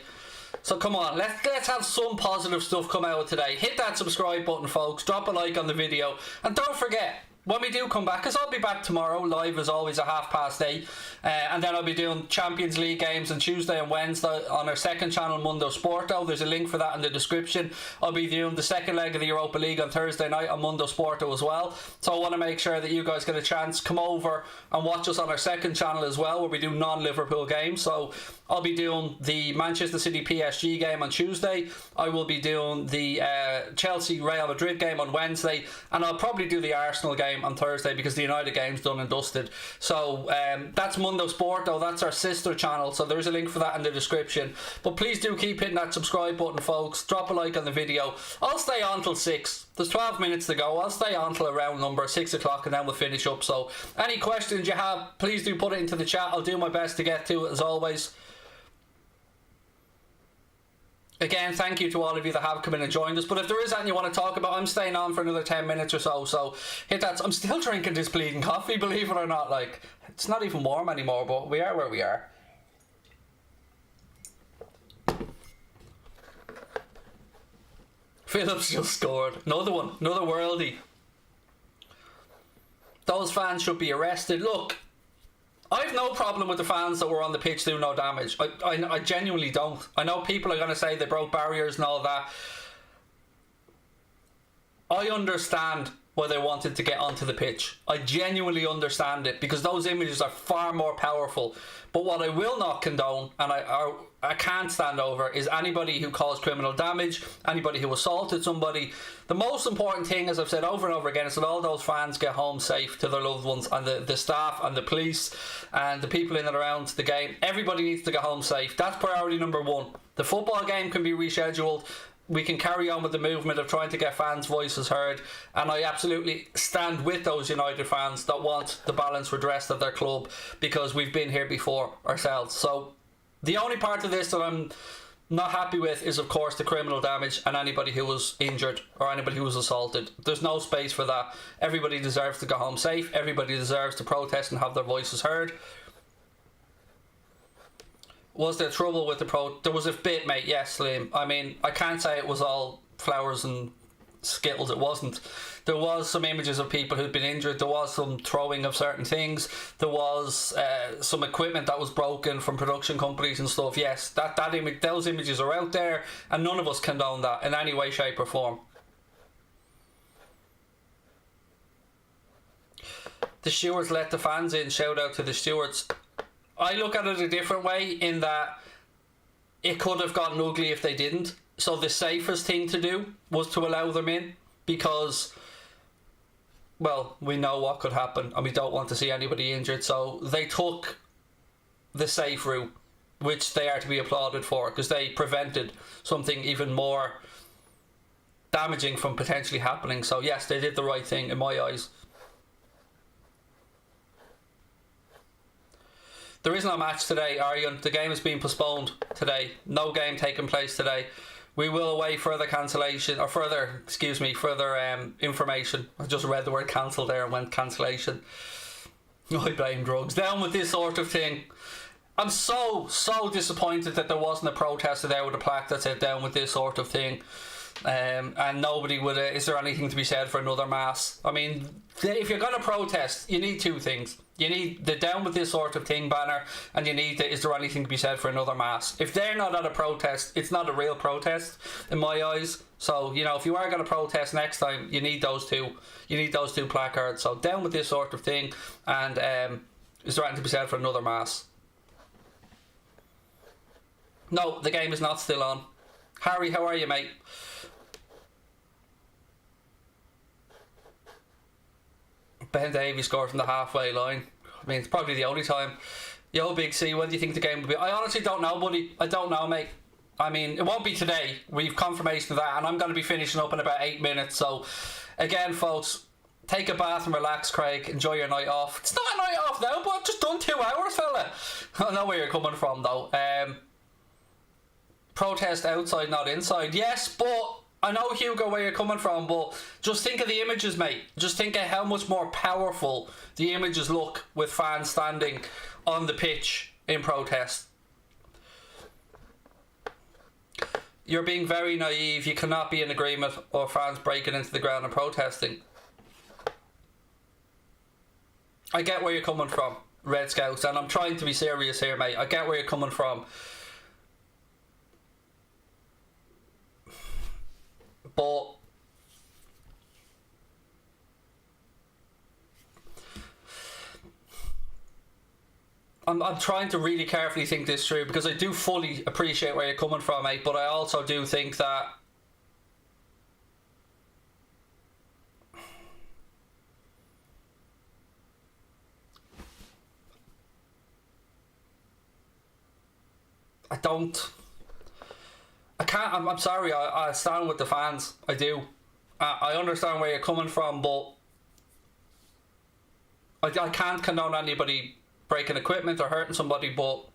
So come on, let's have some positive stuff come out today. Hit that subscribe button, folks. Drop a like on the video. And don't forget, when we do come back, because I'll be back tomorrow, live as always at 8:30, and then I'll be doing Champions League games on Tuesday and Wednesday on our second channel, Mundo Sporto. There's a link for that in the description. I'll be doing the second leg of the Europa League on Thursday night on Mundo Sporto as well. So I want to make sure that you guys get a chance, come over and watch us on our second channel as well, where we do non-Liverpool games. So I'll be doing the Manchester City PSG game on Tuesday. I will be doing the Chelsea Real Madrid game on Wednesday, and I'll probably do the Arsenal game on Thursday because the United game's done and dusted. So that's Mundo Sporto. That's our sister channel, so there's a link for that in the description. But please do keep hitting that subscribe button, folks. Drop a like on the video. I'll stay on till 6. There's 12 minutes to go. I'll stay on till around number 6 o'clock and then we'll finish up. So any questions you have, please do put it into the chat. I'll do my best to get to it as always. Again, thank you to all of you that have come in and joined us. But if there is anything you want to talk about, I'm staying on for another 10 minutes or so. So hit that. I'm still drinking this bleeding coffee, believe it or not. Like, it's not even warm anymore, but we are where we are. Phillips just scored. Another one. Another worldie. Those fans should be arrested. Look, I've no problem with the fans that were on the pitch doing no damage. I genuinely don't. I know people are going to say they broke barriers and all that. I understand why they wanted to get onto the pitch. I genuinely understand it because those images are far more powerful. But what I will not condone, and I can't stand over, is anybody who caused criminal damage, anybody who assaulted somebody. The most important thing, as I've said over and over again, is that all those fans get home safe to their loved ones, and the staff and the police and the people in and around the game. Everybody needs to get home safe. That's priority number one. The football game can be rescheduled. We can carry on with the movement of trying to get fans' voices heard, and I absolutely stand with those United fans that want the balance redressed at their club, because we've been here before ourselves. So the only part of this that I'm not happy with is, of course, the criminal damage and anybody who was injured or anybody who was assaulted. There's no space for that. Everybody deserves to go home safe. Everybody deserves to protest and have their voices heard. Was there trouble with the There was a bit, mate, yes, Liam. I mean, I can't say it was all flowers and skittles. It wasn't. There was some images of people who'd been injured. There was some throwing of certain things. There was some equipment that was broken from production companies and stuff. Yes, those images are out there, and none of us condone that in any way, shape or form. The stewards let the fans in. Shout out to the stewards. I look at it a different way, in that it could have gotten ugly if they didn't. So the safest thing to do was to allow them in, because, well, we know what could happen and we don't want to see anybody injured. So they took the safe route, which they are to be applauded for, because they prevented something even more damaging from potentially happening. So yes, they did the right thing in my eyes. There is no match today, Arian. The game is being postponed today. No game taking place today. We will await further cancellation, or further information. I just read the word cancel there and went cancellation. I blame drugs. Down with this sort of thing. I'm so disappointed that there wasn't a protester there with a plaque that said down with this sort of thing. And nobody would. Is there anything to be said for another mass? I mean, if you're going to protest, you need two things. You need the down with this sort of thing banner, and you need the is there anything to be said for another mass? If they're not at a protest, it's not a real protest in my eyes. So, you know, if you are going to protest next time, you need those two. You need those two placards. So down with this sort of thing, and is there anything to be said for another mass? No, the game is not still on. Harry, how are you, mate? Ben Davies scored from the halfway line. I mean, it's probably the only time. Yo, Big C, when do you think the game will be? I honestly don't know, buddy. I don't know, mate. I mean, it won't be today. We've confirmation of that, and I'm going to be finishing up in about 8 minutes. So, again, folks, Take a bath and relax, Craig. Enjoy your night off. It's not a night off now, but I've just done 2 hours, fella. I know where you're coming from, though. Protest outside, not inside. Yes, but I know, Hugo, where you're coming from, but just think of the images, mate. Just think of how much more powerful the images look with fans standing on the pitch in protest. You're being very naive. You cannot be in agreement or fans breaking into the ground and protesting. I get where you're coming from, Red Scouts, and I'm trying to be serious here, mate. I get where you're coming from. But I'm trying to really carefully think this through, because I do fully appreciate where you're coming from, mate, but I also do think that I'm sorry, I stand with the fans. I do. I understand where you're coming from, but I can't condone anybody breaking equipment or hurting somebody, but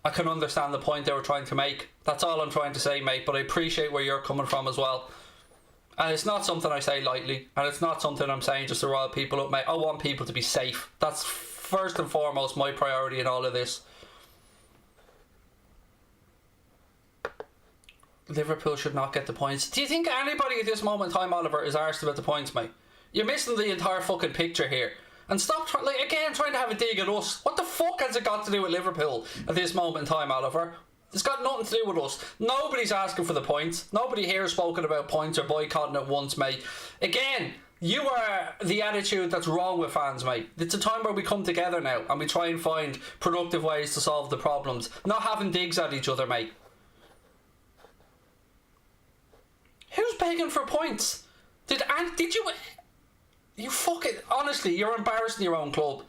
I can understand the point they were trying to make. That's all I'm trying to say, mate, but I appreciate where you're coming from as well. And it's not something I say lightly, and it's not something I'm saying just to rile people up, mate. I want people to be safe. That's first and foremost my priority in all of this. Liverpool should not get the points. Do you think anybody at this moment in time, Oliver, is arsed about the points, mate? You're missing the entire fucking picture here. And stop trying to have a dig at us. What the fuck has it got to do with Liverpool at this moment in time, Oliver? It's got nothing to do with us. Nobody's asking for the points. Nobody here has spoken about points or boycotting it once, mate. Again, you are the attitude that's wrong with fans, mate. It's a time where we come together now and we try and find productive ways to solve the problems. Not having digs at each other, mate. Who's begging for points? Did you... You fucking... Honestly, you're embarrassing your own club.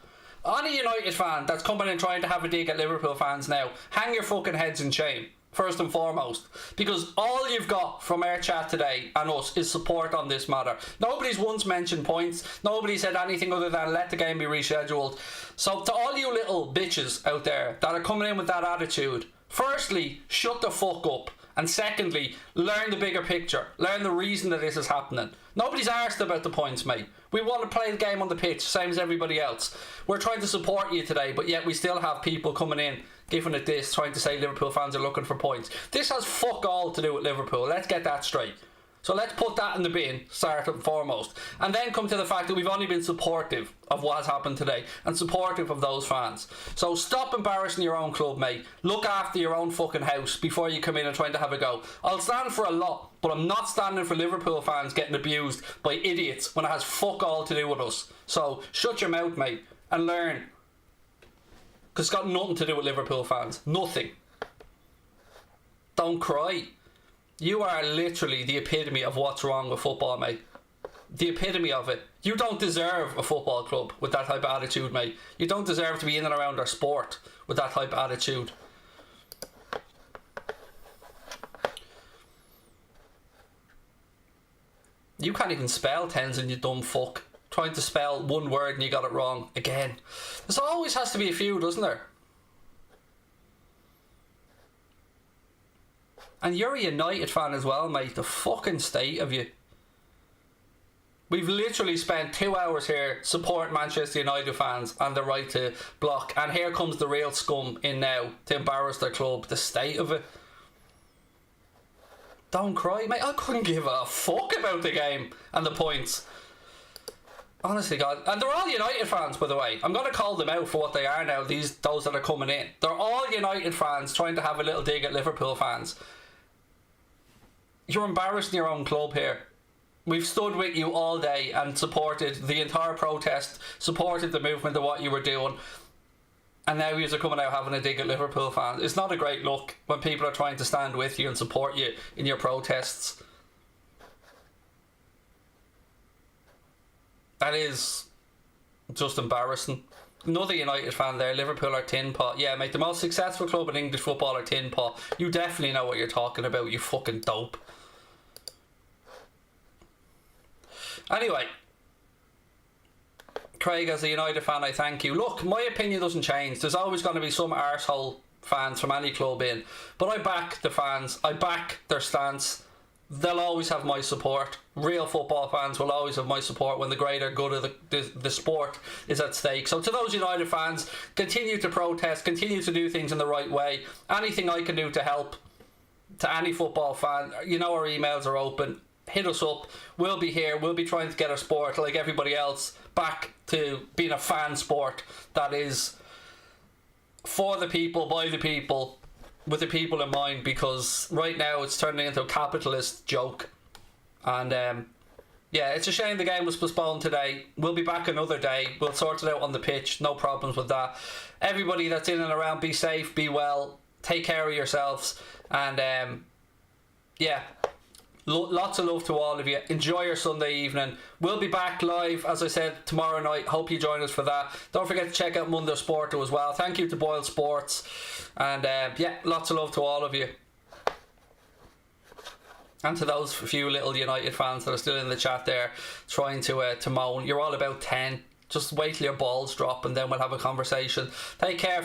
Any United fan that's coming and trying to have a dig at Liverpool fans now, hang your fucking heads in shame, first and foremost. Because all you've got from our chat today and us is support on this matter. Nobody's once mentioned points. Nobody said anything other than let the game be rescheduled. So to all you little bitches out there that are coming in with that attitude, firstly, shut the fuck up. And secondly, learn the bigger picture. Learn the reason that this is happening. Nobody's arsed about the points, mate. We want to play the game on the pitch, same as everybody else. We're trying to support you today, but yet we still have people coming in, giving it this, trying to say Liverpool fans are looking for points. This has fuck all to do with Liverpool. Let's get that straight. So let's put that in the bin, start and foremost. And then come to the fact that we've only been supportive of what has happened today and supportive of those fans. So stop embarrassing your own club, mate. Look after your own fucking house before you come in and trying to have a go. I'll stand for a lot, but I'm not standing for Liverpool fans getting abused by idiots when it has fuck all to do with us. So shut your mouth, mate, and learn. Because it's got nothing to do with Liverpool fans. Nothing. Don't cry. You are literally the epitome of what's wrong with football, mate. The epitome of it. You don't deserve a football club with that type of attitude, mate. You don't deserve to be in and around our sport with that type of attitude. You can't even spell Tenzin, you dumb fuck. Trying to spell one word and you got it wrong again. There always has to be a few, doesn't there? And you're a United fan as well, mate. The fucking state of you. We've literally spent 2 hours here supporting Manchester United fans and the right to block. And here comes the real scum in now to embarrass their club. The state of it. Don't cry, mate. I couldn't give a fuck about the game and the points. Honestly, God. And they're all United fans, by the way. I'm going to call them out for what they are now, those that are coming in. They're all United fans trying to have a little dig at Liverpool fans. You're embarrassing your own club here. We've stood with you all day and supported the entire protest, supported the movement of what you were doing. And now you're coming out having a dig at Liverpool fans. It's not a great look when people are trying to stand with you and support you in your protests. That is just embarrassing. Another United fan there. Liverpool are tin pot. Yeah, mate, the most successful club in English football are tin pot. You definitely know what you're talking about, you fucking dope. Anyway, Craig, as a United fan, I thank you. Look, my opinion doesn't change. There's always going to be some arsehole fans from any club in, but I back the fans. I back their stance. They'll always have my support. Real football fans will always have my support when the greater good of the sport is at stake. So to those United fans, continue to protest, continue to do things in the right way. Anything I can do to help, to any football fan, you know our emails are open. Hit us up. We'll be here. We'll be trying to get our sport, like everybody else, back to being a fan sport that is for the people, by the people, with the people in mind, because right now it's turning into a capitalist joke. And yeah, it's a shame the game was postponed today. We'll be back another day. We'll sort it out on the pitch. No problems with that. Everybody that's in and around, be safe, be well, take care of yourselves, and yeah, lots of love to all of you. Enjoy your Sunday evening. We'll be back live, as I said, tomorrow night. Hope you join us for that. Don't forget to check out Mundo Sporto as well. Thank you to Boyle Sports. And yeah, lots of love to all of you. And to those few little United fans that are still in the chat there trying to moan. You're all about 10. Just wait till your balls drop and then we'll have a conversation. Take care.